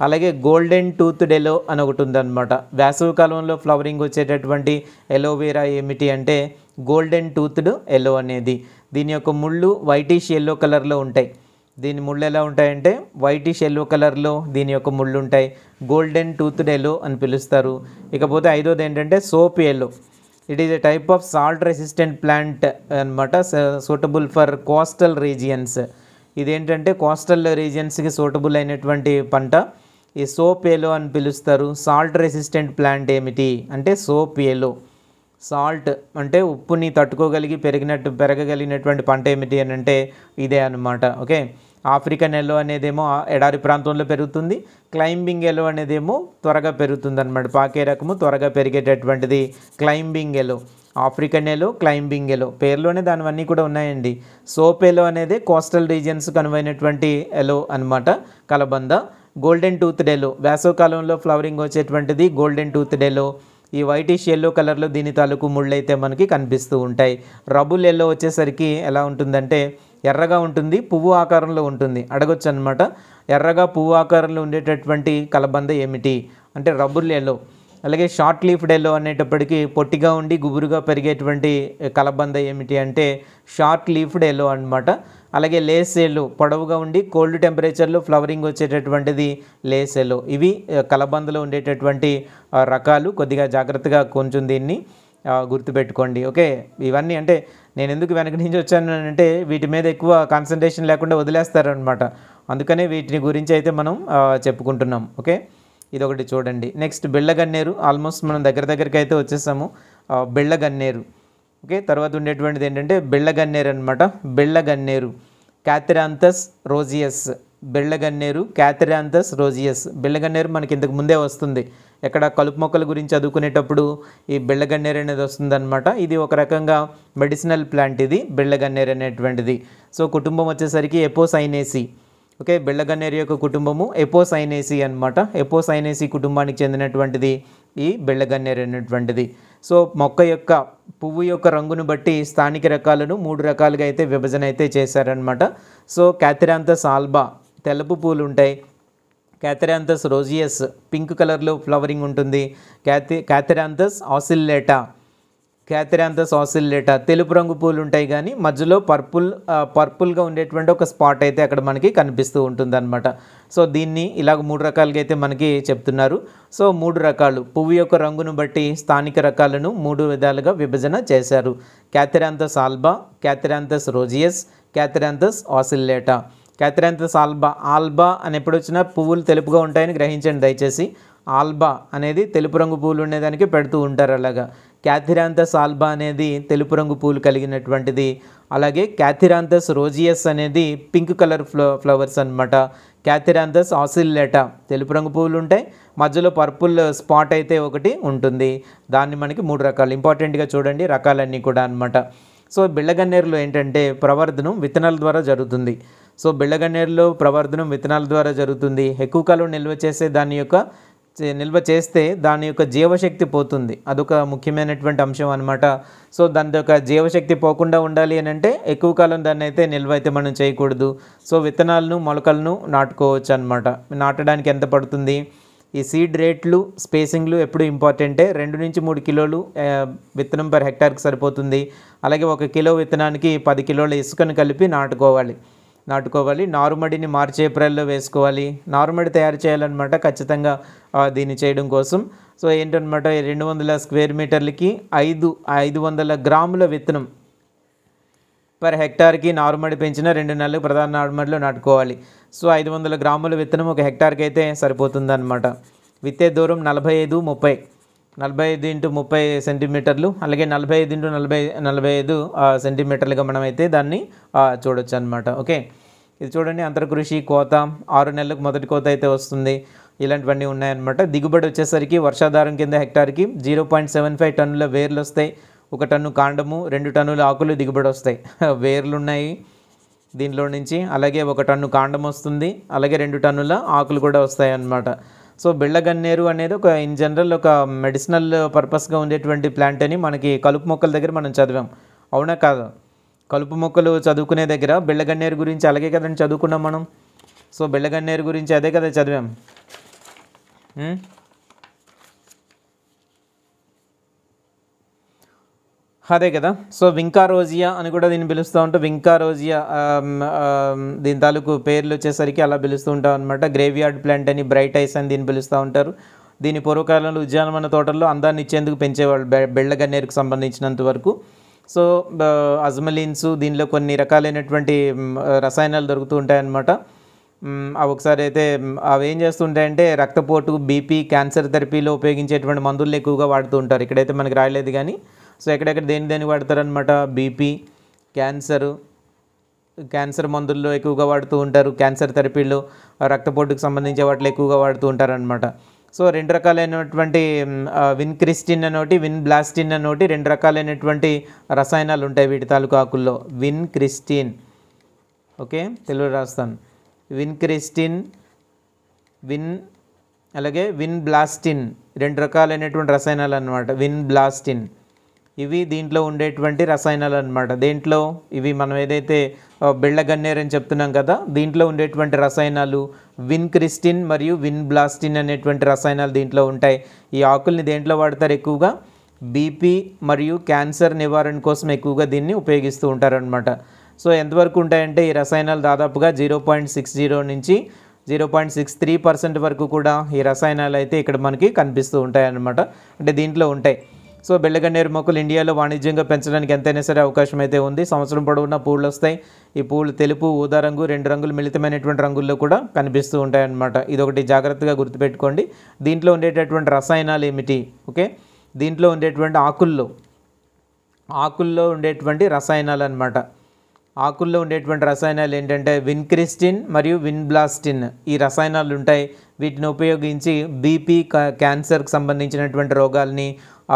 అలాగే గోల్డెన్ టూత్డ్ ఎలో అని ఒకటి ఉందన్నమాట. వేసవి కాలంలో ఫ్లవరింగ్ వచ్చేటటువంటి ఎలోవీరా ఏమిటి అంటే గోల్డెన్ టూత్డ్ ఎలో అనేది. దీని యొక్క ముళ్ళు వైటిష్ ఎల్లో కలర్లో ఉంటాయి. దీని ముళ్ళు ఎలా ఉంటాయంటే వైటిష్ ఎల్లో కలర్లో దీని యొక్క ముళ్ళు ఉంటాయి. గోల్డెన్ టూత్డ్ ఎల్లో అని పిలుస్తారు. ఇకపోతే ఐదోది ఏంటంటే soap aloe. It is a type of salt resistant plant అనమాట. Suitable for coastal regions. ఇదేంటంటే కోస్టల్ రీజియన్స్కి సూటబుల్ అయినటువంటి పంట. ఈ సోప్ ఎల్లో అని పిలుస్తారు. సాల్ట్ రెసిస్టెంట్ ప్లాంట్ ఏమిటి అంటే సోప్ ఎల్లో. సాల్ట్ అంటే ఉప్పుని తట్టుకోగలిగి పెరగగలిగినటువంటి పంట ఏమిటి అని అంటే ఇదే అనమాట. ఓకే. ఆఫ్రికన్ ఎల్లో అనేదేమో ఎడారి ప్రాంతంలో పెరుగుతుంది. క్లైంబింగ్ ఎల్లో అనేదేమో త్వరగా పెరుగుతుంది అనమాట. పాకే రకము త్వరగా పెరిగేటటువంటిది climbing aloe. African aloe, climbing aloe పేర్లోనే దానివన్నీ కూడా ఉన్నాయండి. సోప్ ఎల్లో అనేది కోస్టల్ రీజియన్స్కి అనువైనటువంటి ఎల్లో అనమాట కలబంద. గోల్డెన్ టూత్డ్ ఎల్లో వేసవకాలంలో ఫ్లవరింగ్ వచ్చేటువంటిది గోల్డెన్ టూత్డ్ ఎల్లో. ఈ వైటిష్ ఎల్లో కలర్లో దీని తాలూకు ముళ్ళు అయితే మనకి కనిపిస్తూ ఉంటాయి. రబుల్ ఎల్లో వచ్చేసరికి ఎలా ఉంటుందంటే ఎర్రగా ఉంటుంది, పువ్వు ఆకారంలో ఉంటుంది. అడగొచ్చు అనమాట, ఎర్రగా పువ్వు ఆకారంలో ఉండేటటువంటి కలబంద ఏమిటి అంటే రబుల్ ఎల్లో. అలాగే షార్ట్ లీఫ్డ్ ఎల్లో అనేటప్పటికీ పొట్టిగా ఉండి గుబురుగా పెరిగేటువంటి కలబంద ఏమిటి అంటే షార్ట్ లీఫ్డ్ ఎల్లో అనమాట. అలాగే లేస్ ఎల్లో పొడవుగా ఉండి కోల్డ్ టెంపరేచర్లో ఫ్లవరింగ్ వచ్చేటటువంటిది లేస్ ఎల్లో. ఇవి కలబందలో ఉండేటటువంటి రకాలు. కొద్దిగా జాగ్రత్తగా కొంచెం దీన్ని గుర్తుపెట్టుకోండి. ఓకే. ఇవన్నీ అంటే నేను ఎందుకు వెనక నుంచి వచ్చాను అంటే వీటి మీద ఎక్కువ కాన్సన్ట్రేషన్ లేకుండా వదిలేస్తారనమాట. అందుకనే వీటిని గురించి అయితే మనం చెప్పుకుంటున్నాం. ఓకే, ఇదొకటి చూడండి. నెక్స్ట్ బిళ్ళగన్నేరు. ఆల్మోస్ట్ మనం దగ్గరికి అయితే వచ్చేసాము. బిళ్ళగన్నేరు. ఓకే, తర్వాత ఉండేటువంటిది ఏంటంటే బిళ్ళగన్నేరు అనమాట. బిళ్ళగన్నేరు క్యాథరాంథస్ రోజియస్. బిళ్ళగన్నేరు క్యాథరాంథస్ రోజియస్. బిళ్ళగన్నేరు మనకి ఇంతకు ముందే వస్తుంది. ఎక్కడ కలుపు మొక్కల గురించి చదువుకునేటప్పుడు ఈ బిళ్ళగన్నేరు అనేది వస్తుందన్నమాట. ఇది ఒక రకంగా మెడిసినల్ ప్లాంట్ ఇది బిళ్ళగన్నేరు అనేటువంటిది. సో కుటుంబం వచ్చేసరికి ఎపోసైనేసి. ఓకే, బిళ్ళగన్నేరు యొక్క కుటుంబము ఎపోసైనేసి అనమాట. ఎపోసైనేసి కుటుంబానికి చెందినటువంటిది ఈ బిళ్ళగన్నేరు అనేటువంటిది. సో మొక్క యొక్క పువ్వు యొక్క రంగును బట్టి స్థానిక రకాలను 3 రకాలుగా అయితే విభజన అయితే చేశారనమాట. సో క్యాథరాంథస్ ఆల్బా తెల్లపు పూలు ఉంటాయి. క్యాథరాంథస్ రోజియస్ పింక్ కలర్లో ఫ్లవరింగ్ ఉంటుంది. క్యాథరాంథస్ ఆసిల్లేటా క్యాథెరాంథస్ ఆసిల్లేటా తెలుపు రంగు పూలు ఉంటాయి కానీ మధ్యలో పర్పుల్గా ఉండేటువంటి ఒక స్పాట్ అయితే అక్కడ మనకి కనిపిస్తూ ఉంటుందన్నమాట. సో దీన్ని ఇలాగ 3 రకాలుగా అయితే మనకి చెప్తున్నారు. సో 3 రకాలు పువ్వు యొక్క రంగును బట్టి స్థానిక రకాలను 3 విధాలుగా విభజన చేశారు. క్యాథెరాంథస్ ఆల్బా, క్యాథెరాంథస్ రోజియస్, క్యాథెరాంథస్ ఆసిల్లేటా. క్యాథెరాంథస్ ఆల్బా అని ఎప్పుడు వచ్చినా పువ్వులు తెలుపుగా ఉంటాయని గ్రహించండి దయచేసి. ఆల్బా అనేది తెలుపు రంగు పూలు ఉండేదానికి పెడుతూ ఉంటారు. అలాగా క్యాథెరాంథస్ ఆల్బా అనేది తెలుపు రంగు పూలు కలిగినటువంటిది. అలాగే క్యాథెరాంథస్ రోజియస్ అనేది పింక్ కలర్ ఫ్లవర్స్ అనమాట. క్యాథెరాంథస్ ఆసిల్లేటా తెలుపు రంగు పువ్వులు ఉంటాయి, మధ్యలో పర్పుల్ స్పాట్ అయితే ఒకటి ఉంటుంది. దాన్ని మనకి 3 రకాలు ఇంపార్టెంట్గా చూడండి రకాలన్నీ కూడా అనమాట. సో బిళ్ళగన్నేరులో ఏంటంటే ప్రవర్ధనం విత్తనాల ద్వారా జరుగుతుంది. సో బిళ్ళగన్నేరులో ప్రవర్ధనం విత్తనాల ద్వారా జరుగుతుంది. ఎక్కువ కాలం నిల్వ చేస్తే దాని యొక్క జీవశక్తి పోతుంది. అదొక ముఖ్యమైనటువంటి అంశం అనమాట. సో దాని యొక్క జీవశక్తి పోకుండా ఉండాలి అని అంటే ఎక్కువ కాలం దాన్ని అయితే నిల్వ అయితే మనం చేయకూడదు. సో విత్తనాలను మొలకలను నాటుకోవచ్చు అనమాట. నాటడానికి ఎంత పడుతుంది? ఈ సీడ్ రేట్లు స్పేసింగ్లు ఎప్పుడు ఇంపార్టెంటే. 2 నుంచి 3 కిలోలు విత్తనం పర్ హెక్టార్కి సరిపోతుంది. అలాగే 1 కిలో విత్తనానికి 10 కిలోల ఇసుకను కలిపి నాటుకోవాలి. నారుమడిని మార్చి ఏప్రిల్లో వేసుకోవాలి. నారుమడి తయారు చేయాలన్నమాట ఖచ్చితంగా దీన్ని చేయడం కోసం. సో ఏంటన్నమాట 200 స్క్వేర్ మీటర్లకి 500 గ్రాముల విత్తనం పర్ హెక్టార్కి నారుమడి పెంచిన 2 నెలలకు ప్రధాన నారుమడిలో నాటుకోవాలి. సో 500 గ్రాముల విత్తనం 1 హెక్టార్కి అయితే సరిపోతుందన్నమాట. విత్తే దూరం 45 x 30 సెంటీమీటర్లు, అలాగే 45 x 45 సెంటీమీటర్లుగా మనమైతే దాన్ని చూడొచ్చు అనమాట. ఓకే, ఇది చూడండి అంతర్కృషి కోత 6 నెలలకు మొదటి కోత అయితే వస్తుంది. ఇలాంటివన్నీ ఉన్నాయన్నమాట. దిగుబడి వచ్చేసరికి వర్షాధారం కింద హెక్టార్కి 0.75 టన్నుల వేర్లు వస్తాయి, 1 టన్ను కాండము, 2 టన్నుల ఆకులు దిగుబడి వస్తాయి. వేర్లు ఉన్నాయి దీనిలో నుంచి, అలాగే 1 టన్ను కాండం వస్తుంది, అలాగే 2 టన్నుల ఆకులు కూడా వస్తాయి అన్నమాట. సో బిళ్ళగన్నేరు అనేది ఒక ఇన్ జనరల్ ఒక మెడిసినల్ పర్పస్గా ఉండేటువంటి ప్లాంట్ అని మనకి కలుపు మొక్కల దగ్గర మనం చదివాం. అవునా కాదు? కలుపు మొక్కలు చదువుకునే దగ్గర బిళ్ళగన్నేరు గురించి అలాగే కదండి చదువుకున్నాం మనం. సో బిళ్ళగన్నేరు గురించి అదే కదా చదివాం. అదే కదా. సో వింకారోజియా అని కూడా దీన్ని పిలుస్తూ ఉంటాం. వింకారోజియా దీని తాలూకు పేర్లు వచ్చేసరికి అలా పిలుస్తూ ఉంటాం అనమాట. గ్రేవ్యార్డ్ ప్లాంట్ అని, బ్రైట్ ఐస్ అని దీన్ని పిలుస్తూ ఉంటారు. దీని పూర్వకాలంలో ఉద్యానవన తోటల్లో అందాన్ని ఇచ్చేందుకు పెంచేవాళ్ళు బిళ్ళగన్నేరుకు సంబంధించినంత వరకు. సో అజ్మలిన్స్, దీనిలో కొన్ని రకాలైనటువంటి రసాయనాలు దొరుకుతూ ఉంటాయన్నమాట. అవి ఒకసారి అయితే అవి ఏం చేస్తుంటాయంటే రక్తపోటు, బీపీ, క్యాన్సర్ థెరపీలో ఉపయోగించేటువంటి మందులను ఎక్కువగా వాడుతూ ఉంటారు. ఇక్కడైతే మనకి రాయలేదు కానీ సో ఎక్కడెక్కడ దేని వాడతారనమాట. బీపీ, క్యాన్సర్ మందుల్లో ఎక్కువగా వాడుతూ ఉంటారు. క్యాన్సర్ థెరపీలో రక్తపోటుకు సంబంధించే వాటిలో ఎక్కువగా వాడుతూ ఉంటారనమాట. సో 2 రకాలైనటువంటి విన్క్రిస్టిన్ అనోటి, విన్బ్లాస్టిన్ అనోటి 2 రకాలైనటువంటి రసాయనాలు ఉంటాయి వీటి తాలూకు ఆకుల్లో. విన్క్రిస్టిన్, ఓకే తెలుగు రాస్తాను. విన్క్రిస్టిన్, అలాగే విన్బ్లాస్టిన్ 2 రకాలైనటువంటి రసాయనాలు అనమాట. విన్బ్లాస్టిన్ ఇవి దీంట్లో ఉండేటువంటి రసాయనాలు అనమాట. దేంట్లో ఇవి మనం ఏదైతే బిళ్ళగన్నేరు అని చెప్తున్నాం కదా, దీంట్లో ఉండేటువంటి రసాయనాలు విన్క్రిస్టిన్ మరియు విన్బ్లాస్టిన్ అనేటువంటి రసాయనాలు దీంట్లో ఉంటాయి. ఈ ఆకుల్ని దేంట్లో వాడతారు? ఎక్కువగా బీపీ మరియు క్యాన్సర్ నివారణ కోసం ఎక్కువగా దీన్ని ఉపయోగిస్తూ ఉంటారనమాట. సో ఎంతవరకు ఉంటాయంటే ఈ రసాయనాలు దాదాపుగా 0.60 నుంచి 0.63% వరకు కూడా ఈ రసాయనాలు అయితే ఇక్కడ మనకి కనిపిస్తూ ఉంటాయి అన్నమాట. అంటే దీంట్లో ఉంటాయి. సో బిళ్ళగన్నేరు మొక్కలు ఇండియాలో వాణిజ్యంగా పెంచడానికి ఎంతైనా సరే అవకాశం అయితే ఉంది. సంవత్సరం పొడవునా పూలు వస్తాయి. ఈ పూలు తెలుపు, ఊదా రంగు, 2 రంగులు మిళితమైనటువంటి రంగుల్లో కూడా కనిపిస్తూ ఉంటాయన్నమాట. ఇదొకటి జాగ్రత్తగా గుర్తుపెట్టుకోండి. దీంట్లో ఉండేటటువంటి రసాయనాలు ఏమిటి? ఓకే, దీంట్లో ఉండేటువంటి ఆకుల్లో ఉండేటువంటి రసాయనాలు అనమాట. ఆకుల్లో ఉండేటువంటి రసాయనాలు ఏంటంటే విన్క్రిస్టిన్ మరియు విన్బ్లాస్టిన్ ఈ రసాయనాలు ఉంటాయి. వీటిని ఉపయోగించి బీపీ, క్యాన్సర్కి సంబంధించినటువంటి రోగాల్ని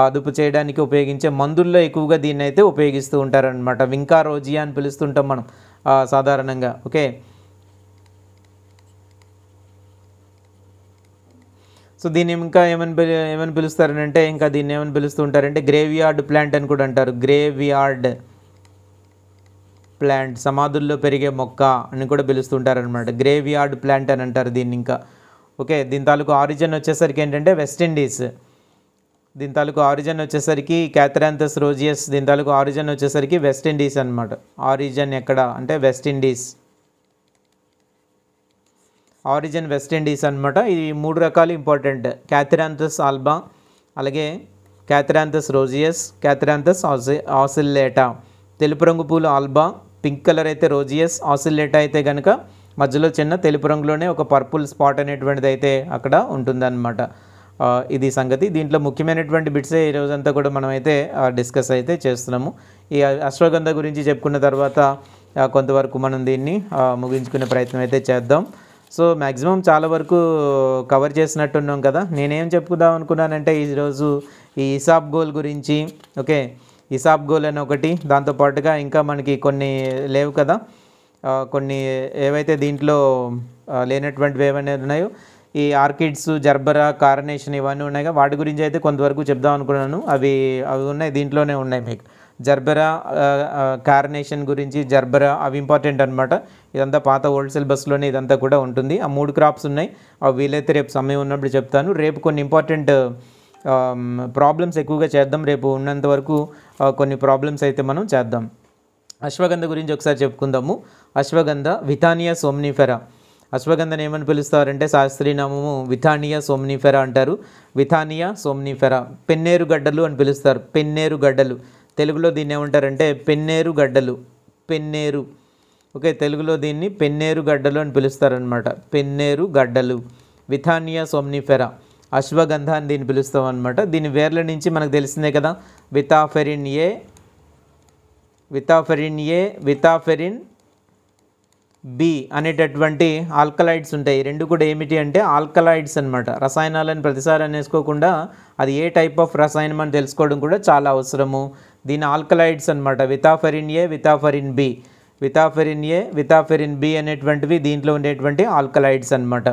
అదుపు చేయడానికి ఉపయోగించే మందుల్లో ఎక్కువగా దీన్ని అయితే ఉపయోగిస్తూ ఉంటారనమాట. వింకారోజియా అని పిలుస్తుంటాం మనం సాధారణంగా. ఓకే, సో దీన్ని ఇంకా ఏమని పిలుస్తారనంటే ఇంకా దీన్ని ఏమని పిలుస్తూ ఉంటారంటే గ్రేవ్యార్డ్ ప్లాంట్ అని కూడా అంటారు. గ్రేవ్యార్డ్ ప్లాంట్, సమాధుల్లో పెరిగే మొక్క అని కూడా పిలుస్తుంటారనమాట. గ్రేవ్యార్డ్ ప్లాంట్ అని అంటారు దీన్ని ఇంకా. ఓకే, దీని తాలూకు ఆరిజిన్ వచ్చేసరికి ఏంటంటే వెస్ట్ ఇండీస్. దీని తాలూకు ఆరిజిన్ వచ్చేసరికి క్యాథరాంథస్ రోజియస్, దీని తాలూకు ఆరిజిన్ వచ్చేసరికి వెస్ట్ ఇండీస్ అనమాట. ఆరిజిన్ ఎక్కడ అంటే west Indies, origin west Indies అనమాట. ఇది 3 రకాలు ఇంపార్టెంట్: క్యాథరాంథస్ ఆల్బా, అలాగే క్యాథరాంథస్ రోజియస్, క్యాథరాంథస్ ఆసిల్లేటా. తెలుపు రంగు పూలు ఆల్బా, పింక్ కలర్ అయితే రోజియస్, ఆసిల్లేటా అయితే కనుక మధ్యలో చిన్న తెలుపు రంగులోనే ఒక పర్పుల్ స్పాట్ అనేటువంటిది అయితే అక్కడ ఉంటుందన్నమాట. ఇది సంగతి. దీంట్లో ముఖ్యమైనటువంటి బిట్సే ఈ రోజంతా కూడా మనం అయితే డిస్కస్ అయితే చేస్తున్నాము. ఈ అశ్వగంధ గురించి చెప్పుకున్న తర్వాత కొంతవరకు మనం దీన్ని ముగించుకునే ప్రయత్నం అయితే చేద్దాం. సో మ్యాక్సిమం చాలా వరకు కవర్ చేసినట్టున్నాం కదా. నేనేం చెప్పుకుందాం అనుకున్నానంటే ఈరోజు ఈ ఇసాబ్ గోల్ గురించి, ఓకే, ఇసాబ్ గోల్ అని ఒకటి, దాంతోపాటుగా ఇంకా మనకి కొన్ని లేవు కదా, కొన్ని ఏవైతే దీంట్లో లేనటువంటివి ఏమైనా ఉన్నాయో, ఈ ఆర్కిడ్స్, జర్బరా, కార్నేషన్ ఇవన్నీ ఉన్నాయి కదా, వాటి గురించి అయితే కొంతవరకు చెప్దాం అనుకున్నాను. అవి ఉన్నాయి, దీంట్లోనే ఉన్నాయి. మీకు జర్బరా, కార్నేషన్ గురించి, జర్బరా అవి ఇంపార్టెంట్ అనమాట. ఇదంతా పాత ఓల్డ్ సిలబస్లోనే ఇదంతా కూడా ఉంటుంది. ఆ 3 క్రాప్స్ ఉన్నాయి. అవి వీలైతే రేపు సమయం ఉన్నప్పుడు చెప్తాను. రేపు కొన్ని ఇంపార్టెంట్ ప్రాబ్లమ్స్ ఎక్కువగా చేద్దాం. రేపు ఉన్నంత వరకు కొన్ని ప్రాబ్లమ్స్ అయితే మనం చేద్దాం. అశ్వగంధ గురించి ఒకసారి చెప్పుకుందాము. అశ్వగంధ విథానియా సోమ్నిఫెరా. అశ్వగంధని ఏమని పిలుస్తారంటే శాస్త్రీయనామము విథానియా సోమ్నిఫెరా అంటారు. విథానియా సోమ్నిఫెరా. పెన్నేరు గడ్డలు అని పిలుస్తారు. పెన్నేరు గడ్డలు, తెలుగులో దీన్ని ఏమంటారంటే పెన్నేరు గడ్డలు. పెన్నేరు, ఓకే, తెలుగులో దీన్ని పెన్నేరు గడ్డలు అని పిలుస్తారనమాట. పెన్నేరు గడ్డలు, విథానియా సోమ్నిఫెరా. అశ్వగంధ అని దీన్ని పిలుస్తాం అనమాట. దీని వేర్ల నుంచి మనకు తెలిసిందే కదా, విథాఫెరిన్ ఏ, విథాఫెరిన్ ఏ, విథాఫెరిన్ బి అనేటటువంటి ఆల్కలాయిడ్స్ ఉంటాయి. రెండు కూడా ఏమిటి అంటే ఆల్కలాయిడ్స్ అనమాట. రసాయనాలను ప్రతిసారి అనేసుకోకుండా అది ఏ టైప్ ఆఫ్ రసాయనం అని తెలుసుకోవడం కూడా చాలా అవసరము. దీని ఆల్కలాయిడ్స్ అనమాట. విథాఫెరిన్ ఏ, విథాఫెరిన్ బి. విథాఫెరిన్ ఏ, విథాఫెరిన్ బి అనేటువంటివి దీంట్లో ఉండేటువంటి ఆల్కలాయిడ్స్ అనమాట.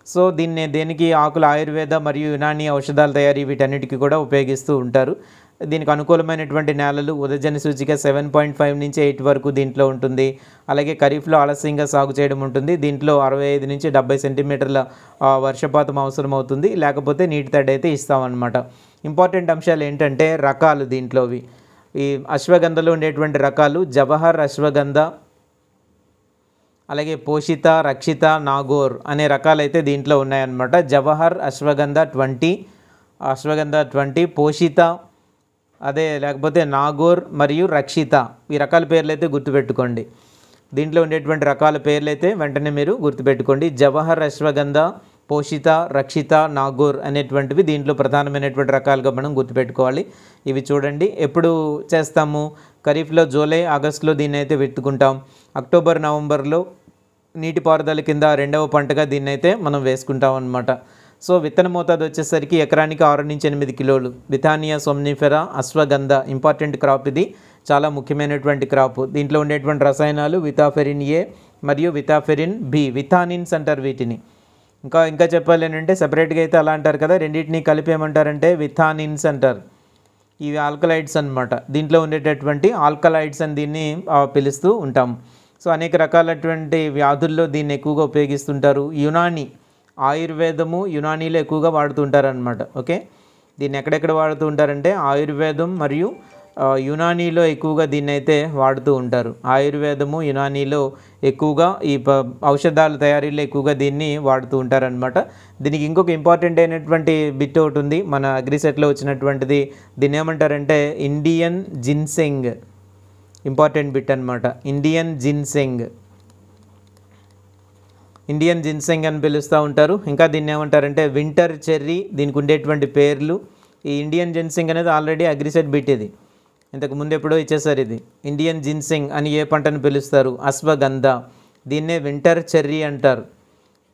సో దీన్ని దేనికి ఆకులు ఆయుర్వేద మరియు యునానీ ఔషధాల తయారీ వీటన్నిటికీ కూడా ఉపయోగిస్తూ ఉంటారు. దీనికి అనుకూలమైనటువంటి నేలలు ఉదజన సూచిక 7.5 నుంచి 8 వరకు దీంట్లో ఉంటుంది. అలాగే ఖరీఫ్లో ఆలస్యంగా సాగు చేయడం ఉంటుంది. దీంట్లో 65 నుంచి 70 సెంటీమీటర్ల వర్షపాతం అవసరం అవుతుంది. లేకపోతే నీటి తడి అయితే ఇస్తామన్నమాట. ఇంపార్టెంట్ అంశాలు ఏంటంటే రకాలు దీంట్లోవి. ఈ అశ్వగంధలో ఉండేటువంటి రకాలు జవహర్ అశ్వగంధ, అలాగే పోషిత, రక్షిత, నాగోర్ అనే రకాలైతే దీంట్లో ఉన్నాయన్నమాట. జవహర్ అశ్వగంధ 20, అశ్వగంధ 20, పోషిత అదే, లేకపోతే నాగోర్ మరియు రక్షిత. ఈ రకాల పేర్లు అయితే గుర్తుపెట్టుకోండి. దీంట్లో ఉండేటువంటి రకాల పేర్లు అయితే వెంటనే మీరు గుర్తుపెట్టుకోండి. జవహర్ అశ్వగంధ, పోషిత, రక్షిత, నాగోర్ అనేటువంటివి దీంట్లో ప్రధానమైనటువంటి రకాలుగా మనం గుర్తుపెట్టుకోవాలి. ఇవి చూడండి. ఎప్పుడు చేస్తాము? ఖరీఫ్లో జూలై, ఆగస్టులో దీన్ని అయితే విత్తుకుంటాం. అక్టోబర్, నవంబర్లో నీటిపారుదల కింద 2వ పంటగా దీన్ని అయితే మనం వేసుకుంటాం అన్నమాట. సో విత్తన మోతాదు వచ్చేసరికి ఎకరానికి 6 నుంచి 8 కిలోలు. విథానియా సోమ్నిఫెరా అశ్వగంధ ఇంపార్టెంట్ క్రాప్. ఇది చాలా ముఖ్యమైనటువంటి క్రాప్. దీంట్లో ఉండేటువంటి రసాయనాలు విథాఫెరిన్ ఏ మరియు విథాఫెరిన్ బి. విథానిన్స్ అంటారు వీటిని. ఇంకా చెప్పాలి అంటే సెపరేట్గా అయితే అలా అంటారు కదా, రెండింటిని కలిపి ఏమంటారంటే విథానిన్స్ అంటారు. ఇవి ఆల్కలాయిడ్స్ అనమాట. దీంట్లో ఉండేటటువంటి ఆల్కలాయిడ్స్ అని దీన్ని పిలుస్తూ ఉంటాం. సో అనేక రకాలైనటువంటి వ్యాధుల్లో దీన్ని ఎక్కువగా ఉపయోగిస్తుంటారు. యునానీ, ఆయుర్వేదము, యునానీలో ఎక్కువగా వాడుతుంటారనమాట. ఓకే, దీన్ని ఎక్కడెక్కడ వాడుతూ ఉంటారంటే ఆయుర్వేదం మరియు యునానీలో ఎక్కువగా దీన్ని అయితే వాడుతూ ఉంటారు. ఆయుర్వేదము, యునానీలో ఎక్కువగా ఈ ఔషధాల తయారీలో ఎక్కువగా దీన్ని వాడుతూ ఉంటారనమాట. దీనికి ఇంకొక ఇంపార్టెంట్ అయినటువంటి బిట్ ఒకటి ఉంది మన అగ్రిసెట్లో వచ్చినటువంటిది. దీన్ని ఏమంటారంటే ఇండియన్ జిన్సెంగ్. ఇంపార్టెంట్ బిట్ అనమాట. ఇండియన్ జిన్సెంగ్, ఇండియన్ జిన్సెంగ్ అని పిలుస్తూ ఉంటారు. ఇంకా దీన్ని ఏమంటారంటే వింటర్ చెర్రీ. దీనికి ఉండేటువంటి పేర్లు. ఈ ఇండియన్ జిన్సెంగ్ అనేది ఆల్రెడీ అగ్రిసెట్ బిట్. ఇది ఇంతకు ముందు ఎప్పుడో ఇచ్చేసారు. ఇది ఇండియన్ జిన్సెంగ్ అని ఏ పంటను పిలుస్తారు? అశ్వగంధ. దీన్నే వింటర్ చెర్రీ అంటారు.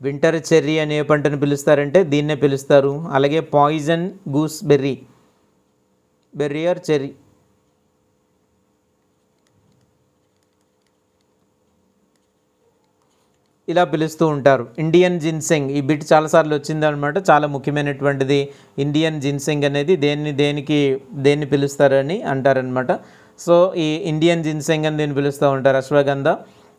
వింటర్ చెర్రీ అని ఏ పంటను పిలుస్తారంటే దీన్నే పిలుస్తారు. అలాగే poison gooseberry, berry or cherry. ఇలా పిలుస్తూ ఉంటారు. ఇండియన్ జిన్సెంగ్ ఈ బిట్ చాలాసార్లు వచ్చిందనమాట. చాలా ముఖ్యమైనటువంటిది. ఇండియన్ జిన్సెంగ్ అనేది దేన్ని పిలుస్తారని అంటారనమాట. సో ఈ ఇండియన్ జిన్సెంగ్ అని దీన్ని పిలుస్తూ ఉంటారు. అశ్వగంధ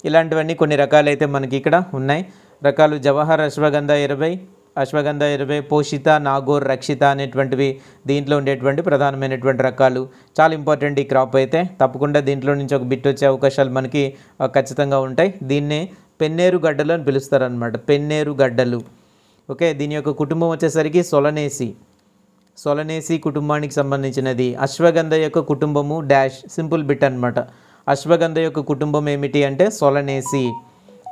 ఇలాంటివన్నీ కొన్ని రకాలైతే మనకి ఇక్కడ ఉన్నాయి. రకాలు జవహర్ అశ్వగంధ 20, అశ్వగంధ 20, పోషిత, నాగోర్, రక్షిత అనేటువంటివి దీంట్లో ఉండేటువంటి ప్రధానమైనటువంటి రకాలు. చాలా ఇంపార్టెంట్ ఈ క్రాప్ అయితే, తప్పకుండా దీంట్లో నుంచి ఒక బిట్ వచ్చే అవకాశాలు మనకి ఖచ్చితంగా ఉంటాయి. దీన్నే పెన్నేరు గడ్డలు అని పిలుస్తారనమాట, పెన్నేరు గడ్డలు. ఓకే, దీని యొక్క కుటుంబం వచ్చేసరికి సొలనేసి కుటుంబానికి సంబంధించినది. అశ్వగంధ యొక్క కుటుంబము డాష్, సింపుల్ బిట్ అనమాట. అశ్వగంధ యొక్క కుటుంబం ఏమిటి అంటే సొలనేసి.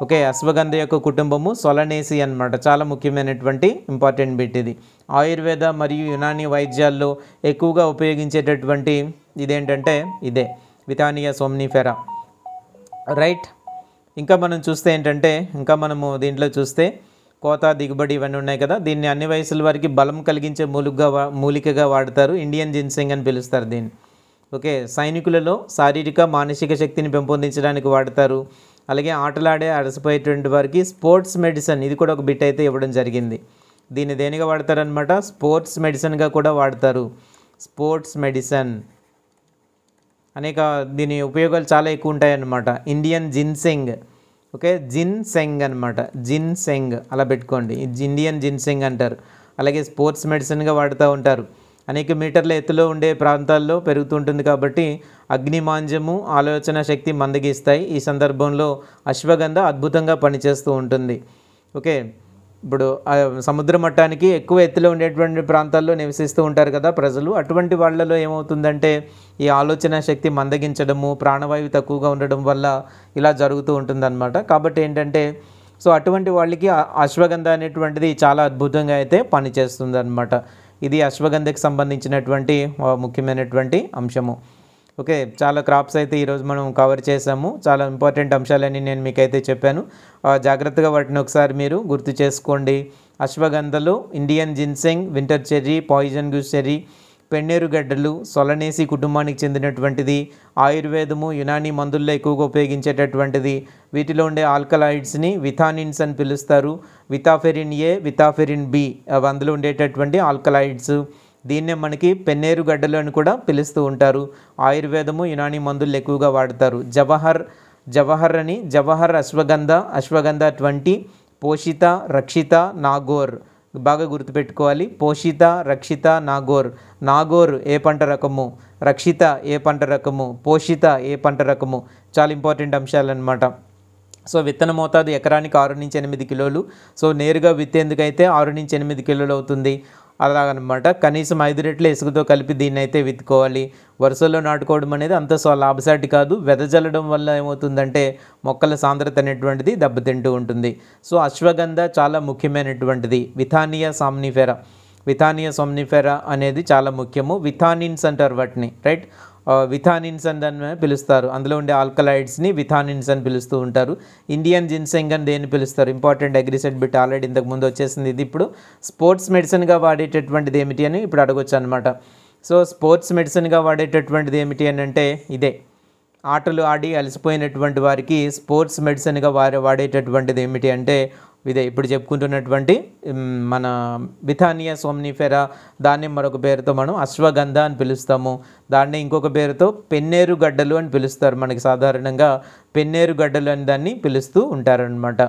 ఓకే, అశ్వగంధ యొక్క కుటుంబము సొలనేసి అనమాట. చాలా ముఖ్యమైనటువంటి ఇంపార్టెంట్ బిట్ ఇది. ఆయుర్వేద మరియు యునానీ వైద్యాల్లో ఎక్కువగా ఉపయోగించేటటువంటి ఇదేంటంటే ఇదే విథానియా సోమ్నిఫెరా. రైట్, ఇంకా మనం చూస్తే ఏంటంటే, ఇంకా మనము దీంట్లో చూస్తే కోత, దిగుబడి ఇవన్నీ ఉన్నాయి కదా. దీన్ని అన్ని వయసుల వారికి బలం కలిగించే మూలికగా వాడతారు. ఇండియన్ జిన్సింగ్ అని పిలుస్తారు దీన్ని. ఓకే, సైనికులలో శారీరక మానసిక శక్తిని పెంపొందించడానికి వాడతారు. అలాగే ఆటలాడే అలసిపోయేటువంటి వారికి స్పోర్ట్స్ మెడిసిన్, ఇది కూడా ఒక బిట్ అయితే ఇవ్వడం జరిగింది. దీన్ని దేనిగా వాడతారనమాట, స్పోర్ట్స్ మెడిసిన్గా కూడా వాడతారు. స్పోర్ట్స్ మెడిసిన్ అనేక దీని ఉపయోగాలు చాలా ఎక్కువ ఉంటాయన్నమాట. Indian ginseng. ఓకే, జిన్సెంగ్ అనమాట, జిన్సెంగ్ అలా పెట్టుకోండి, ఇండియన్ జిన్సెంగ్ అంటారు. అలాగే స్పోర్ట్స్ మెడిసిన్గా వాడుతూ ఉంటారు. అనేక మీటర్ల ఎత్తులో ఉండే ప్రాంతాల్లో పెరుగుతుంటుంది కాబట్టి అగ్నిమాంద్యము, ఆలోచన శక్తి మందగిస్తాయి. ఈ సందర్భంలో అశ్వగంధ అద్భుతంగా పనిచేస్తూ ఉంటుంది. ఓకే, ఇప్పుడు సముద్ర మట్టానికి ఎక్కువ ఎత్తులో ఉండేటువంటి ప్రాంతాల్లో నివసిస్తూ ఉంటారు కదా ప్రజలు. అటువంటి వాళ్ళలో ఏమవుతుందంటే ఈ ఆలోచన శక్తి మందగించడము, ప్రాణవాయువు తక్కువగా ఉండడం వల్ల ఇలా జరుగుతూ ఉంటుందన్నమాట. కాబట్టి ఏంటంటే సో అటువంటి వాళ్ళకి అశ్వగంధ అనేటువంటిది చాలా అద్భుతంగా అయితే పనిచేస్తుంది అన్నమాట. ఇది అశ్వగంధకి సంబంధించినటువంటి ముఖ్యమైనటువంటి అంశము. ఓకే, చాలా క్రాప్స్ అయితే ఈరోజు మనం కవర్ చేసాము. చాలా ఇంపార్టెంట్ అంశాలని నేను మీకైతే చెప్పాను. జాగ్రత్తగా వాటిని ఒకసారి మీరు గుర్తు చేసుకోండి. అశ్వగంధలో Indian ginseng, winter cherry, poison goose cherry, పెన్నేరు గడ్డలు సొలనేసి కుటుంబానికి చెందినటువంటిది. ఆయుర్వేదము, యునానీ మందుల్లో ఎక్కువగా ఉపయోగించేటటువంటిది. వీటిలో ఉండే ఆల్కలాయిడ్స్ని విథానిన్స్ అని పిలుస్తారు. విథాఫెరిన్ ఏ, విథాఫెరిన్ బి అందులో ఉండేటటువంటి ఆల్కలాయిడ్స్. దీన్నే మనకి పెన్నేరు గడ్డలు అని కూడా పిలుస్తూ ఉంటారు. ఆయుర్వేదము, యునానీ మందులు ఎక్కువగా వాడతారు. జవహర్ అని, జవహర్ అశ్వగంధ, అశ్వగంధ 20, పోషిత, రక్షిత, నాగోర్. బాగా గుర్తుపెట్టుకోవాలి, పోషిత, రక్షిత, నాగోర్. నాగోర్ ఏ పంట రకము, రక్షిత ఏ పంట రకము, పోషిత ఏ పంట రకము. చాలా ఇంపార్టెంట్ అంశాలన్నమాట. సో విత్తన మోతాదు ఎకరానికి 6 నుంచి 8 కిలోలు. సో నేరుగా విత్తేందుకైతే 6 నుంచి 8 కిలోలు అవుతుంది. అలాగనమాట. కనీసం 5 రెట్ల ఇసుకతో కలిపి దీన్ని అయితే విత్తుకోవాలి. వరుసల్లో నాటుకోవడం అనేది అంత లాభసాటి కాదు. వెదజల్లడం వల్ల ఏమవుతుందంటే మొక్కల సాంద్రత అనేటువంటిది దెబ్బతింటూ ఉంటుంది. సో అశ్వగంధ చాలా ముఖ్యమైనటువంటిది. విథానియా సోమ్నిఫెరా అనేది చాలా ముఖ్యము. విథానిన్స్ అంటారు వాటిని, రైట్. విథానిన్స్ అని దాన్ని పిలుస్తారు. అందులో ఉండే ఆల్కలాయిడ్స్ని విథానిన్స్ అని పిలుస్తూ ఉంటారు. ఇండియన్ జిన్సెంగ్ అని దేన్ని పిలుస్తారు, ఇంపార్టెంట్ అగ్రిసెట్ బిట్ ఆల్రెడీ ఇంతకుముందు వచ్చేసింది. ఇది ఇప్పుడు స్పోర్ట్స్ మెడిసిన్గా వాడేటటువంటిది ఏమిటి అని ఇప్పుడు అడగొచ్చు అనమాట. సో స్పోర్ట్స్ మెడిసిన్గా వాడేటటువంటిది ఏమిటి అని అంటే ఇదే, ఆటలు ఆడి అలసిపోయినటువంటి వారికి స్పోర్ట్స్ మెడిసిన్గా వాడేటటువంటిది ఏమిటి అంటే ఇదే ఇప్పుడు చెప్పుకుంటున్నటువంటి మన విథానియా సోమ్నిఫెరా. దాన్ని మరొక పేరుతో మనం అశ్వగంధ అని పిలుస్తాము. దాన్ని ఇంకొక పేరుతో పెన్నేరు గడ్డలు అని పిలుస్తారు. మనకి సాధారణంగా పెన్నేరు గడ్డలు అని దాన్ని పిలుస్తూ ఉంటారనమాట.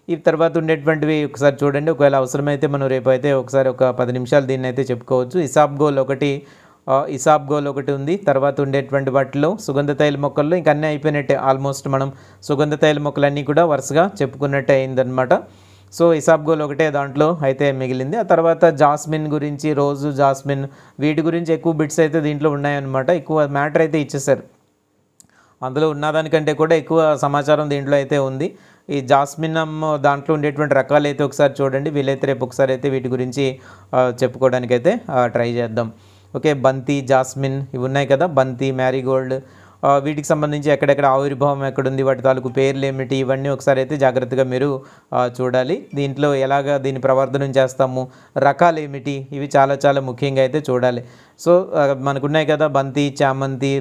ఈ తర్వాత ఉండేటువంటివి ఒకసారి చూడండి. ఒకవేళ అవసరమైతే మనం రేపు అయితే ఒకసారి ఒక 10 నిమిషాలు దీన్ని అయితే చెప్పుకోవచ్చు. ఇసాబ్గోల్ ఒకటి ఉంది. తర్వాత ఉండేటువంటి వాటిలో సుగంధ తైల మొక్కల్లో ఇంక అన్నీ అయిపోయినట్టే. ఆల్మోస్ట్ మనం సుగంధ తైల మొక్కలన్నీ కూడా వరుసగా చెప్పుకున్నట్టే అయిందనమాట. సో ఇసాబ్గోల్ ఒకటే దాంట్లో అయితే మిగిలింది. ఆ తర్వాత జాస్మిన్ గురించి, రోజు, జాస్మిన్ వీటి గురించి ఎక్కువ బిట్స్ అయితే దీంట్లో ఉన్నాయన్నమాట. ఎక్కువ మ్యాటర్ అయితే ఇచ్చేసారు. అందులో ఉన్నదానికంటే కూడా ఎక్కువ సమాచారం దీంట్లో అయితే ఉంది. ఈ జాస్మిన్ దాంట్లో ఉండేటువంటి రకాలు అయితే ఒకసారి చూడండి. వీలైతే రేపు ఒకసారి అయితే వీటి గురించి చెప్పుకోవడానికైతే ట్రై చేద్దాం. ఓకే, బంతి, జాస్మిన్ ఇవి ఉన్నాయి కదా, బంతి, మ్యారీగోల్డ్, వీటికి సంబంధించి ఎక్కడెక్కడ ఆవిర్భావం ఎక్కడుంది, వాటి తాలూకు పేర్లు ఏమిటి, ఇవన్నీ ఒకసారి అయితే జాగ్రత్తగా మీరు చూడాలి. దీంట్లో ఎలాగ దీన్ని ప్రవర్ధనం చేస్తాము, రకాలు ఏమిటి, ఇవి చాలా చాలా ముఖ్యంగా అయితే చూడాలి. సో మనకున్నాయి కదా బంతి, చామంతి,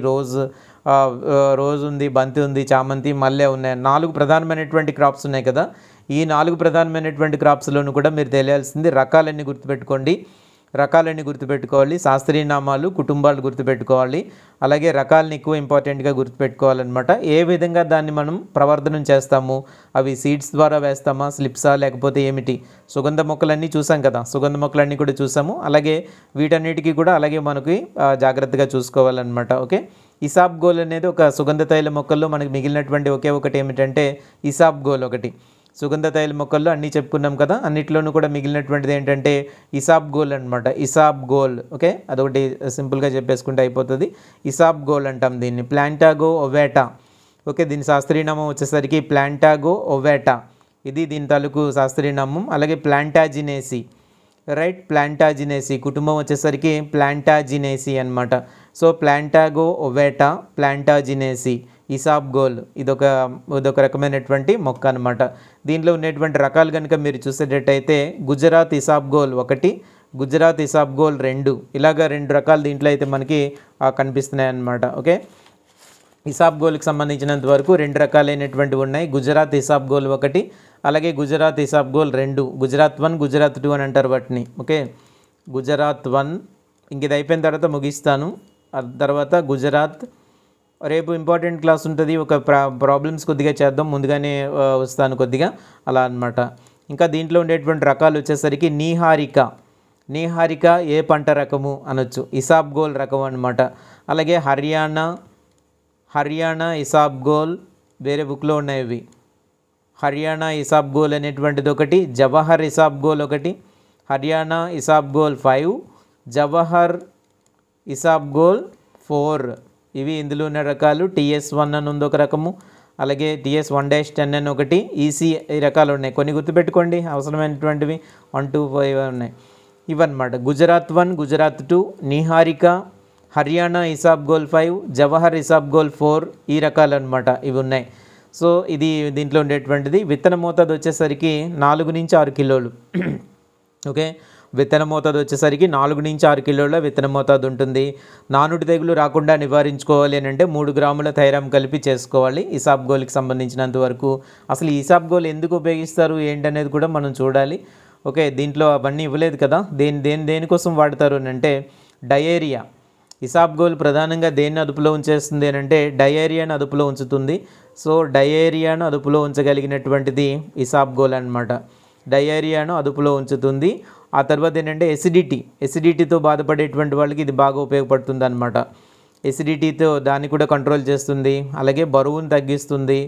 రోజ్ ఉంది, బంతి ఉంది, చామంతి, మల్లె ఉన్నాయి. 4 ప్రధానమైనటువంటి క్రాప్స్ ఉన్నాయి కదా. ఈ 4 ప్రధానమైనటువంటి క్రాప్స్లోనూ కూడా మీరు తెలియాల్సింది రకాలన్నీ గుర్తుపెట్టుకోండి. రకాలన్నీ గుర్తుపెట్టుకోవాలి, శాస్త్రీయ నామాలు, కుటుంబాలు గుర్తుపెట్టుకోవాలి, అలాగే రకాలని ఎక్కువ ఇంపార్టెంట్గా గుర్తుపెట్టుకోవాలన్నమాట. ఏ విధంగా దాన్ని మనం ప్రవర్ధనం చేస్తాము, అవి సీడ్స్ ద్వారా వేస్తామా, స్లిప్సా, లేకపోతే ఏమిటి. సుగంధ మొక్కలన్నీ చూసాం కదా, సుగంధ మొక్కలన్నీ కూడా చూసాము. అలాగే వీటన్నిటికీ కూడా అలాగే మనకి జాగ్రత్తగా చూసుకోవాలన్నమాట. ఓకే, ఇసాబ్గోల్ అనేది ఒక సుగంధ తైల మొక్కల్లో మనకి మిగిలినటువంటి ఒకే ఒకటి ఏమిటంటే ఇసాబ్గోల్ ఒకటి. సుగంధ తైల మొక్కల్లో అన్నీ చెప్పుకున్నాం కదా, అన్నిట్లోనూ కూడా మిగిలినటువంటిది ఏంటంటే ఇసాబ్గోల్ అనమాట. ఇసాబ్గోల్. ఓకే, అదొకటి సింపుల్గా చెప్పేసుకుంటే అయిపోతుంది. ఇసాబ్గోల్ అంటాం దీన్ని. ప్లాంటాగో ఒవేటా. ఓకే, దీని శాస్త్రీయనామం వచ్చేసరికి ప్లాంటాగో ఒవేటా. ఇది దీని తాలూకు శాస్త్రీయనామం. అలాగే ప్లాంటాజినేసి, రైట్, ప్లాంటాజినేసి కుటుంబం వచ్చేసరికి ప్లాంటాజినేసి అనమాట. సో ప్లాంటాగో ఒవేటా, ప్లాంటాజినేసి, ఇసాబ్గోల్ ఇదొక రకమైనటువంటి మొక్క అనమాట. దీనిలో ఉన్నటువంటి రకాలు కనుక మీరు చూసేటట్టయితే గుజరాత్ ఇసాబ్గోల్ 1, గుజరాత్ ఇసాబ్గోల్ 2, ఇలాగ 2 రకాలు దీంట్లో అయితే మనకి కనిపిస్తున్నాయి అన్నమాట. ఓకే, ఇసాబ్గోల్కి సంబంధించినంత వరకు 2 రకాలైనటువంటివి ఉన్నాయి. గుజరాత్ ఇసాబ్గోల్ 1, అలాగే గుజరాత్ ఇసాబ్గోల్ 2, గుజరాత్ 1, గుజరాత్ 2 అని అంటారు వాటిని. ఓకే, గుజరాత్ 1, ఇంక ఇది అయిపోయిన తర్వాత ముగిస్తాను. తర్వాత గుజరాత్, రేపు ఇంపార్టెంట్ క్లాస్ ఉంటుంది, ఒక ప్రాబ్లమ్స్ కొద్దిగా చేద్దాం, ముందుగానే వస్తాను కొద్దిగా అలా అనమాట. ఇంకా దీంట్లో ఉండేటువంటి రకాలు వచ్చేసరికి నీహారిక. నీహారిక ఏ పంట రకము అనొచ్చు, ఇసాబ్గోల్ రకం అనమాట. అలాగే హర్యానా ఇసాబ్గోల్, వేరే బుక్లో ఉన్నాయి ఇవి. హర్యానా ఇసాబ్గోల్ అనేటువంటిది ఒకటి, జవహర్ ఇసాబ్గోల్ ఒకటి, హర్యానా ఇసాబ్గోల్ 5, జవహర్ ఇసాబ్గోల్ 4, ఇవి ఇందులో ఉన్న రకాలు. TS1 అని ఉంది ఒక రకము, అలాగే TS1-10 అని ఒకటి, ఈసీ ఈ రకాలు ఉన్నాయి. కొన్ని గుర్తుపెట్టుకోండి అవసరమైనటువంటివి, 1, 2, 5 ఉన్నాయి ఇవన్నమాట. గుజరాత్ 1, గుజరాత్ 2, నీహారిక, హర్యానా ఇసాబ్గోల్ 5, జవహర్ ఇసాబ్గోల్ 4, ఈ రకాలు అనమాట ఇవి ఉన్నాయి. సో ఇది దీంట్లో ఉండేటువంటిది. విత్తన మోతాదు వచ్చేసరికి 4 నుంచి 6 కిలోలు. ఓకే, విత్తన మోతాదు వచ్చేసరికి 4 నుంచి 6 కిలోల విత్తన మోతాదు ఉంటుంది. నానుడి తెగులు రాకుండా నివారించుకోవాలి అని అంటే 3 గ్రాముల థైరామ్ కలిపి చేసుకోవాలి ఇసాబ్గోల్కి సంబంధించినంత వరకు. అసలు ఈ ఇసాబ్గోల్ ఎందుకు ఉపయోగిస్తారు ఏంటనేది కూడా మనం చూడాలి. ఓకే, దీంట్లో అవన్నీ ఇవ్వలేదు కదా, దేనికోసం వాడతారు అని అంటే డయేరియా. ఇసాబ్గోల్ ప్రధానంగా దేన్ని అదుపులో ఉంచేస్తుంది అని అంటే డయేరియాను అదుపులో ఉంచుతుంది. సో డయేరియాను అదుపులో ఉంచగలిగినటువంటిది ఇసాబ్గోల్ అనమాట. డయేరియాను అదుపులో ఉంచుతుంది. ఆ తర్వాత ఏంటంటే ఎసిడిటీతో బాధపడేటువంటి వాళ్ళకి ఇది బాగా ఉపయోగపడుతుంది అనమాట. ఎసిడిటీతో దాన్ని కూడా కంట్రోల్ చేస్తుంది, అలాగే బరువును తగ్గిస్తుంది.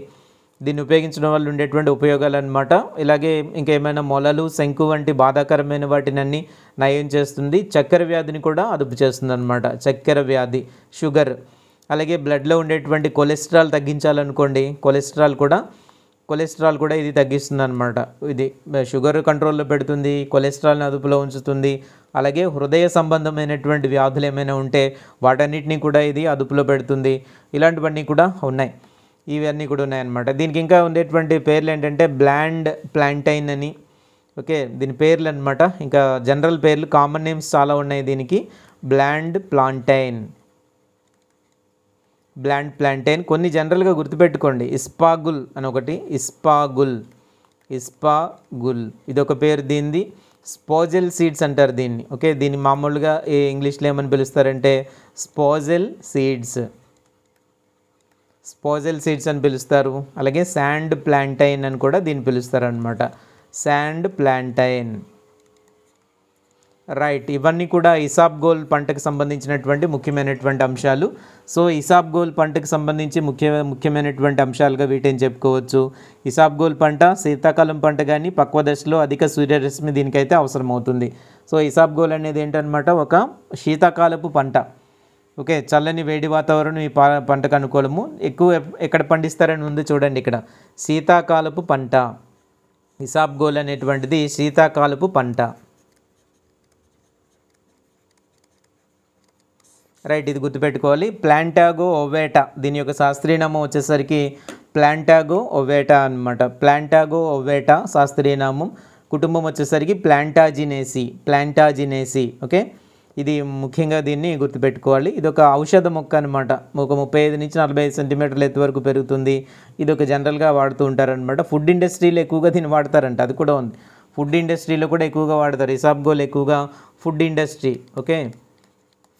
దీన్ని ఉపయోగించడం వల్ల ఉండేటువంటి ఉపయోగాలు అనమాట. ఇలాగే ఇంకేమైనా మొలలు, శంకు వంటి బాధాకరమైన వాటిని అన్ని నయం చేస్తుంది. చక్కెర వ్యాధిని కూడా అదుపు చేస్తుంది అనమాట. చక్కెర వ్యాధి, షుగర్, అలాగే బ్లడ్లో ఉండేటువంటి కొలెస్ట్రాల్ తగ్గించాలనుకోండి, కొలెస్ట్రాల్ కూడా ఇది తగ్గిస్తుంది అనమాట. ఇది షుగర్ కంట్రోల్లో పెడుతుంది, కొలెస్ట్రాల్ని అదుపులో ఉంచుతుంది. అలాగే హృదయ సంబంధమైనటువంటి వ్యాధులు ఏమైనా ఉంటే వాటన్నిటినీ కూడా ఇది అదుపులో పెడుతుంది. ఇలాంటివన్నీ కూడా ఉన్నాయి, ఇవన్నీ కూడా ఉన్నాయన్నమాట. దీనికి ఇంకా ఉండేటువంటి పేర్లు ఏంటంటే బ్లాండ్ ప్లాంటైన్ అని. ఓకే, దీని పేర్లు అనమాట. ఇంకా జనరల్ పేర్లు, కామన్ నేమ్స్ చాలా ఉన్నాయి దీనికి. బ్లాండ్ ప్లాంటైన్, కొన్ని జనరల్గా గుర్తుపెట్టుకోండి. ఇస్పాగుల్ అని ఒకటి, ఇస్పాగుల్ ఇది ఒక పేరు దీనిది. స్పోజెల్ సీడ్స్ అంటారు దీన్ని. ఓకే, దీన్ని మామూలుగా ఇంగ్లీష్లో ఏమని పిలుస్తారంటే స్పోజెల్ సీడ్స్ అని పిలుస్తారు. అలాగే శాండ్ ప్లాంటైన్ అని కూడా దీన్ని పిలుస్తారు అనమాట. Sand plantain, right. ఇవన్నీ కూడా ఇసాబ్గోల్ పంటకు సంబంధించినటువంటి ముఖ్యమైనటువంటి అంశాలు. సో ఇసాబ్గోల్ పంటకు సంబంధించి ముఖ్యమైనటువంటి అంశాలుగా వీటిని చెప్పుకోవచ్చు. ఇసాబ్గోల్ పంట శీతాకాలం పంట కానీ పక్వ దశలో అధిక సూర్యరశ్మి దీనికైతే అవసరం అవుతుంది. సో ఇసాబ్గోల్ అనేది ఏంటన్నమాట, ఒక శీతాకాలపు పంట. ఓకే, చల్లని వేడి వాతావరణం ఈ పంటకు అనుకూలము. ఎక్కువ ఎక్కడ పండిస్తారని ఉంది చూడండి ఇక్కడ, శీతాకాలపు పంట. ఇసాబ్గోల్ అనేటువంటిది శీతాకాలపు పంట, రైట్. ఇది గుర్తుపెట్టుకోవాలి. ప్లాంటాగో ఒవేటా, దీని యొక్క శాస్త్రీయనామం వచ్చేసరికి ప్లాంటాగో ఒవేటా అనమాట. ప్లాంటాగో ఒవేటా శాస్త్రీయనామం. కుటుంబం వచ్చేసరికి ప్లాంటాజినేసి. ఓకే, ఇది ముఖ్యంగా దీన్ని గుర్తుపెట్టుకోవాలి. ఇది ఒక ఔషధ మొక్క అనమాట. ఒక 35 నుంచి 45 సెంటీమీటర్ల ఎత్తు వరకు పెరుగుతుంది. ఇది ఒక జనరల్గా వాడుతూ ఉంటారనమాట. ఫుడ్ ఇండస్ట్రీలో ఎక్కువగా దీన్ని వాడతారంట, అది కూడా ఉంది. ఫుడ్ ఇండస్ట్రీలో కూడా ఎక్కువగా వాడతారు. ఇసాబ్గోల్ ఎక్కువగా ఫుడ్ ఇండస్ట్రీ, ఓకే,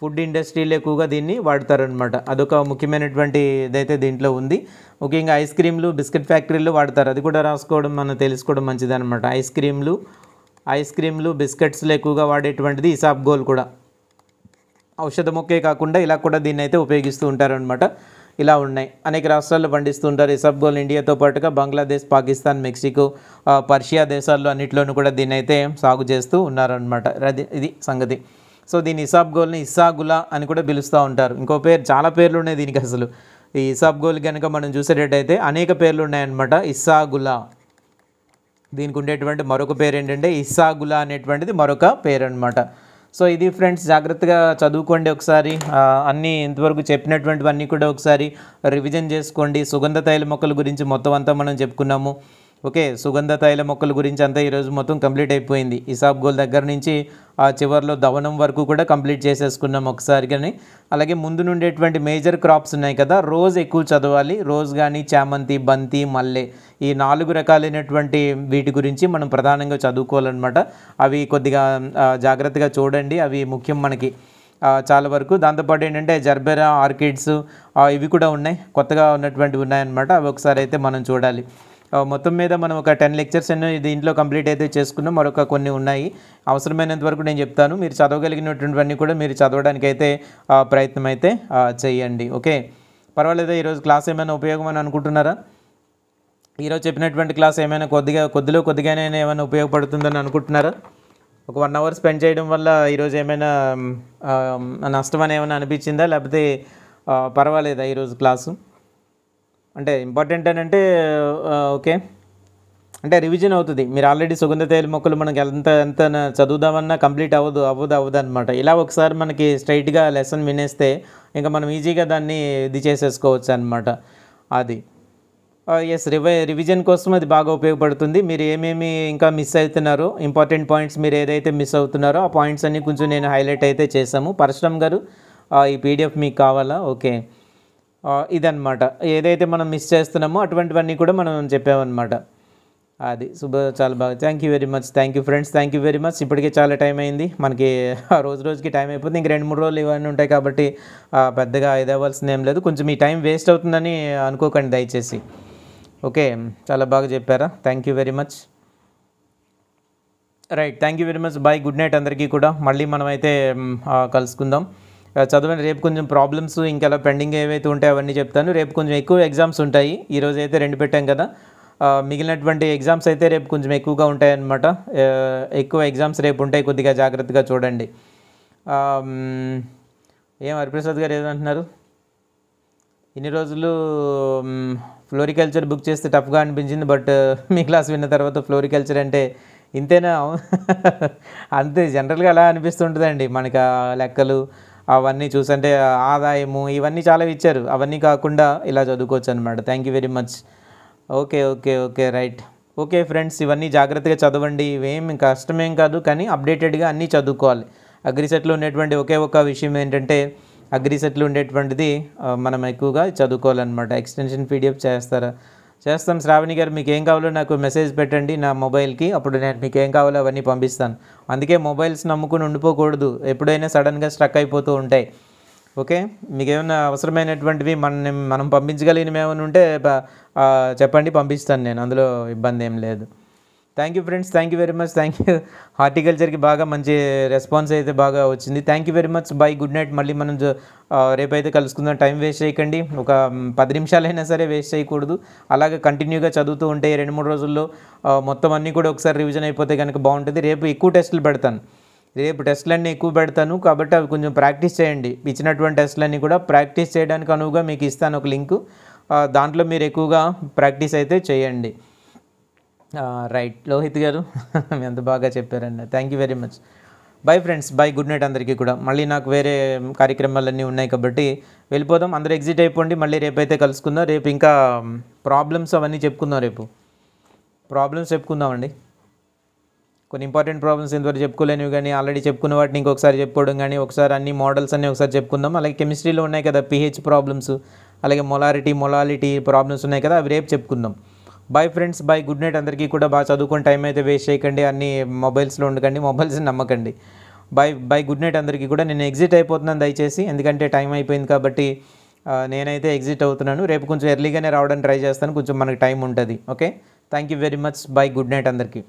ఫుడ్ ఇండస్ట్రీలో ఎక్కువగా దీన్ని వాడతారనమాట. అదొక ముఖ్యమైనటువంటి ఇదైతే దీంట్లో ఉంది. ముఖ్యంగా ఐస్ క్రీమ్లు, బిస్కెట్ ఫ్యాక్టరీలు వాడతారు. అది కూడా రాసుకోవడం మనం తెలుసుకోవడం మంచిదన్నమాట. ఐస్ క్రీమ్లు బిస్కెట్స్లో ఎక్కువగా వాడేటువంటిది ఇసాబ్గోల్ కూడా. ఔషధ మొక్కే కాకుండా ఇలా కూడా దీన్ని అయితే ఉపయోగిస్తూ ఉంటారనమాట. ఇలా ఉన్నాయి, అనేక రాష్ట్రాల్లో పండిస్తూ ఉంటారు. ఇసాబ్గోల్ ఇండియాతో పాటుగా బంగ్లాదేశ్, పాకిస్తాన్, మెక్సికో, పర్షియా దేశాల్లో అన్నింటిలోనూ కూడా దీన్ని అయితే సాగు చేస్తూ ఉన్నారనమాట. ఇది సంగతి. సో దీన్ని ఇసాబ్గోల్ని ఇస్సాగులా అని కూడా పిలుస్తూ ఉంటారు. ఇంకో పేరు, చాలా పేర్లు ఉన్నాయి దీనికి. అసలు ఈ ఇసాబ్గోల్ కనుక మనం చూసేటట్టయితే అనేక పేర్లు ఉన్నాయన్నమాట. ఇస్సాగులా, దీనికి ఉండేటువంటి మరొక పేరు ఏంటంటే ఇస్సాగులా అనేటువంటిది మరొక పేరు అనమాట. సో ఇది ఫ్రెండ్స్, జాగ్రత్తగా చదువుకోండి ఒకసారి. అన్నీ ఇంతవరకు చెప్పినటువంటివన్నీ కూడా ఒకసారి రివిజన్ చేసుకోండి. సుగంధ తైల మొక్కల గురించి మొత్తం అంతా మనం చెప్పుకున్నాము. ఓకే, సుగంధ తైల మొక్కల గురించి అంతా ఈరోజు మొత్తం కంప్లీట్ అయిపోయింది. ఇసాబ్గోల్ దగ్గర నుంచి ఆ చివరిలో దవనం వరకు కూడా కంప్లీట్ చేసేసుకున్నాం ఒకసారి. కానీ అలాగే ముందు నుండేటువంటి మేజర్ క్రాప్స్ ఉన్నాయి కదా, రోజ్ ఎక్కువ చదవాలి. రోజ్ కానీ, చామంతి, బంతి, మల్లె, ఈ 4 రకాలైనటువంటి వీటి గురించి మనం ప్రధానంగా చదువుకోవాలన్నమాట. అవి కొద్దిగా జాగ్రత్తగా చూడండి, అవి ముఖ్యం మనకి చాలా వరకు. దాంతోపాటు ఏంటంటే జర్బెరా, ఆర్కిడ్స్ ఇవి కూడా ఉన్నాయి, కొత్తగా ఉన్నటువంటివి ఉన్నాయన్నమాట. అవి ఒకసారి అయితే మనం చూడాలి. మొత్తం మీద మనం ఒక 10 లెక్చర్స్ అన్నీ దీంట్లో కంప్లీట్ అయితే చేసుకున్నాం. మరొక కొన్ని ఉన్నాయి, అవసరమైనంత వరకు నేను చెప్తాను. మీరు చదవగలిగినటువంటివన్నీ కూడా మీరు చదవడానికి అయితే ప్రయత్నం అయితే చేయండి. ఓకే, పర్వాలేదా? ఈరోజు క్లాస్ ఏమైనా ఉపయోగం అని అనుకుంటున్నారా? ఈరోజు చెప్పినటువంటి క్లాస్ ఏమైనా కొద్దిగానే ఏమైనా ఉపయోగపడుతుందని అనుకుంటున్నారా? ఒక 1 అవర్ స్పెండ్ చేయడం వల్ల ఈరోజు ఏమైనా నష్టం అని ఏమైనా అనిపించిందా, లేకపోతే పర్వాలేదా ఈరోజు క్లాసు? అంటే ఇంపార్టెంట్ అని అంటే ఓకే, అంటే రివిజన్ అవుతుంది. మీరు ఆల్రెడీ సుగంధ తైల మొక్కలు మనకి ఎంత చదువుదామన్నా కంప్లీట్ అవ్వదు అనమాట. ఇలా ఒకసారి మనకి స్ట్రైట్గా లెసన్ వినేస్తే ఇంకా మనం ఈజీగా దాన్ని ఇది చేసేసుకోవచ్చు అనమాట. అది ఎస్, రివిజన్ కోసం అది బాగా ఉపయోగపడుతుంది. మీరు ఏమేమి ఇంకా మిస్ అవుతున్నారో, ఇంపార్టెంట్ పాయింట్స్ మీరు ఏదైతే మిస్ అవుతున్నారో ఆ పాయింట్స్ అన్నీ కొంచెం నేను హైలైట్ అయితే చేశాము. పరశురామ్ గారు, ఈ పీడిఎఫ్ మీకు కావాలా? ఓకే, ఇదన్నమాట. ఏదైతే మనం మిస్ చేస్తున్నామో అటువంటివన్నీ కూడా మనం చెప్పామన్నమాట. అది చాలా బాగా. Thank you very much. Thank you friends, thank you very much. ఇప్పటికే చాలా టైం అయింది మనకి, రోజుకి టైం అయిపోతుంది. ఇంక 2-3 రోజులు ఇవన్నీ ఉంటాయి కాబట్టి పెద్దగా ఇది అవ్వాల్సింది ఏం లేదు. కొంచెం మీ టైం వేస్ట్ అవుతుందని అనుకోకండి దయచేసి. ఓకే, చాలా బాగా చెప్పారా? Thank you very much. Right, thank you very much. Bye, good night అందరికీ కూడా. మళ్ళీ మనమైతే కలుసుకుందాం. చదవండి. రేపు కొంచెం ప్రాబ్లమ్స్ ఇంకా పెండింగ్ ఏవైతే ఉంటాయో అవన్నీ చెప్తాను. రేపు కొంచెం ఎక్కువ ఎగ్జామ్స్ ఉంటాయి. ఈరోజు అయితే 2 పెట్టాం కదా, మిగిలినటువంటి ఎగ్జామ్స్ అయితే రేపు కొంచెం ఎక్కువగా ఉంటాయన్నమాట. ఎక్కువ ఎగ్జామ్స్ రేపు ఉంటాయి, కొద్దిగా జాగ్రత్తగా చూడండి. ఏం హరిప్రసాద్ గారు ఏదంటున్నారు? ఇన్ని రోజులు ఫ్లోరికల్చర్ బుక్ చేస్తే టఫ్గా అనిపించింది, బట్ మీ క్లాస్ విన్న తర్వాత ఫ్లోరికల్చర్ అంటే ఇంతేనా? అంతే, జనరల్గా అలా అనిపిస్తుంటుందండి మనకి. లెక్కలు అవన్నీ చూసంటే ఆదాయము ఇవన్నీ చాలా ఇచ్చారు, అవన్నీ కాకుండా ఇలా చదువుకోవచ్చు అనమాట. Thank you very much. Okay right. Okay friends, ఇవన్నీ జాగ్రత్తగా చదవండి. ఇవేం కష్టమేం కాదు, కానీ అప్డేటెడ్గా అన్నీ చదువుకోవాలి. అగ్రిసెట్లో ఉన్నటువంటి ఒకే ఒక విషయం ఏంటంటే, అగ్రిసెట్లో ఉండేటువంటిది మనం ఎక్కువగా చదువుకోవాలన్నమాట. ఎక్స్టెన్షన్ పీడిఎఫ్ చేస్తాం. శ్రావణి గారు, మీకు ఏం కావాలో నాకు మెసేజ్ పెట్టండి నా మొబైల్కి, అప్పుడు నేను మీకు ఏం కావాలో అవన్నీ పంపిస్తాను. అందుకే మొబైల్స్ నమ్ముకుని ఉండిపోకూడదు, ఎప్పుడైనా సడన్గా స్ట్రక్ అయిపోతూ ఉంటాయి. ఓకే, మీకు ఏమైనా అవసరమైనటువంటివి మనం పంపించగలిగినవి ఏమైనా ఉంటే చెప్పండి, పంపిస్తాను నేను, అందులో ఇబ్బంది ఏం లేదు. Thank you friends, thank you very much. Thank you. హార్టికల్చర్కి బాగా మంచి రెస్పాన్స్ అయితే బాగా వచ్చింది. Thank you very much. Bye, good night. మళ్ళీ మనం రేపైతే కలుసుకుందాం. టైం వేస్ట్ చేయకండి, ఒక 10 నిమిషాలైనా సరే వేస్ట్ చేయకూడదు. అలాగే కంటిన్యూగా చదువుతూ ఉంటే 2-3 రోజుల్లో మొత్తం అన్నీ కూడా ఒకసారి రివిజన్ అయిపోతే కనుక బాగుంటుంది. రేపు ఎక్కువ టెస్టులు పెడతాను, టెస్టులన్నీ ఎక్కువ పెడతాను కాబట్టి అవి కొంచెం ప్రాక్టీస్ చేయండి. ఇచ్చినటువంటి టెస్టులన్నీ కూడా ప్రాక్టీస్ చేయడానికి అనువుగా మీకు ఇస్తాను ఒక లింకు, దాంట్లో మీరు ఎక్కువగా ప్రాక్టీస్ అయితే చేయండి. రైట్, లోహిత్ గారు ఎంత బాగా చెప్పారండి. Thank you very much. Bye friends, by, good night అందరికీ కూడా. మళ్ళీ నాకు వేరే కార్యక్రమాలన్నీ ఉన్నాయి కాబట్టి వెళ్ళిపోదాం. అందరూ ఎగ్జిట్ అయిపోండి. మళ్ళీ రేపైతే కలుసుకుందాం. రేపు ఇంకా ప్రాబ్లమ్స్ అవన్నీ చెప్పుకుందాం. రేపు ప్రాబ్లమ్స్ చెప్పుకుందామండి. కొన్ని ఇంపార్టెంట్ ప్రాబ్లమ్స్ ఇంతవరకు చెప్పుకోలేనివి కానీ ఆల్రెడీ చెప్పుకున్న వాటిని ఇంకొకసారి చెప్పుకోవడం కానీ, ఒకసారి అన్ని మోడల్స్ అన్నీ ఒకసారి చెప్పుకుందాం. అలాగే కెమిస్ట్రీలో ఉన్నాయి కదా పిహెచ్ ప్రాబ్లమ్స్, అలాగే మొలాలిటీ ప్రాబ్లమ్స్ ఉన్నాయి కదా, అవి రేపు చెప్పుకుందాం. Bye friends, bye, good night. అందరికీ కూడా బాగా చదువుకొని టైం అయితే వేస్ట్ చేయకండి, అన్ని మొబైల్స్లో ఉండకండి, మొబైల్స్ని నమ్మకండి. బాయ్ బాయ్, గుడ్ నైట్ అందరికీ కూడా. నేను ఎగ్జిట్ అయిపోతున్నాను దయచేసి, ఎందుకంటే టైం అయిపోయింది కాబట్టి నేనైతే ఎగ్జిట్ అవుతున్నాను. రేపు కొంచెం ఎర్లీగానే రావడానికి ట్రై చేస్తాను, కొంచెం మనకి టైం ఉంటుంది. Okay, thank you very much. Bye, good night అందరికీ.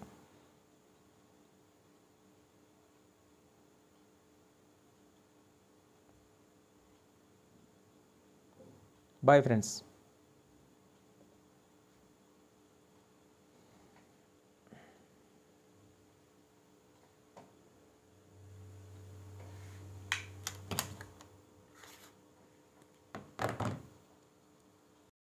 Bye friends.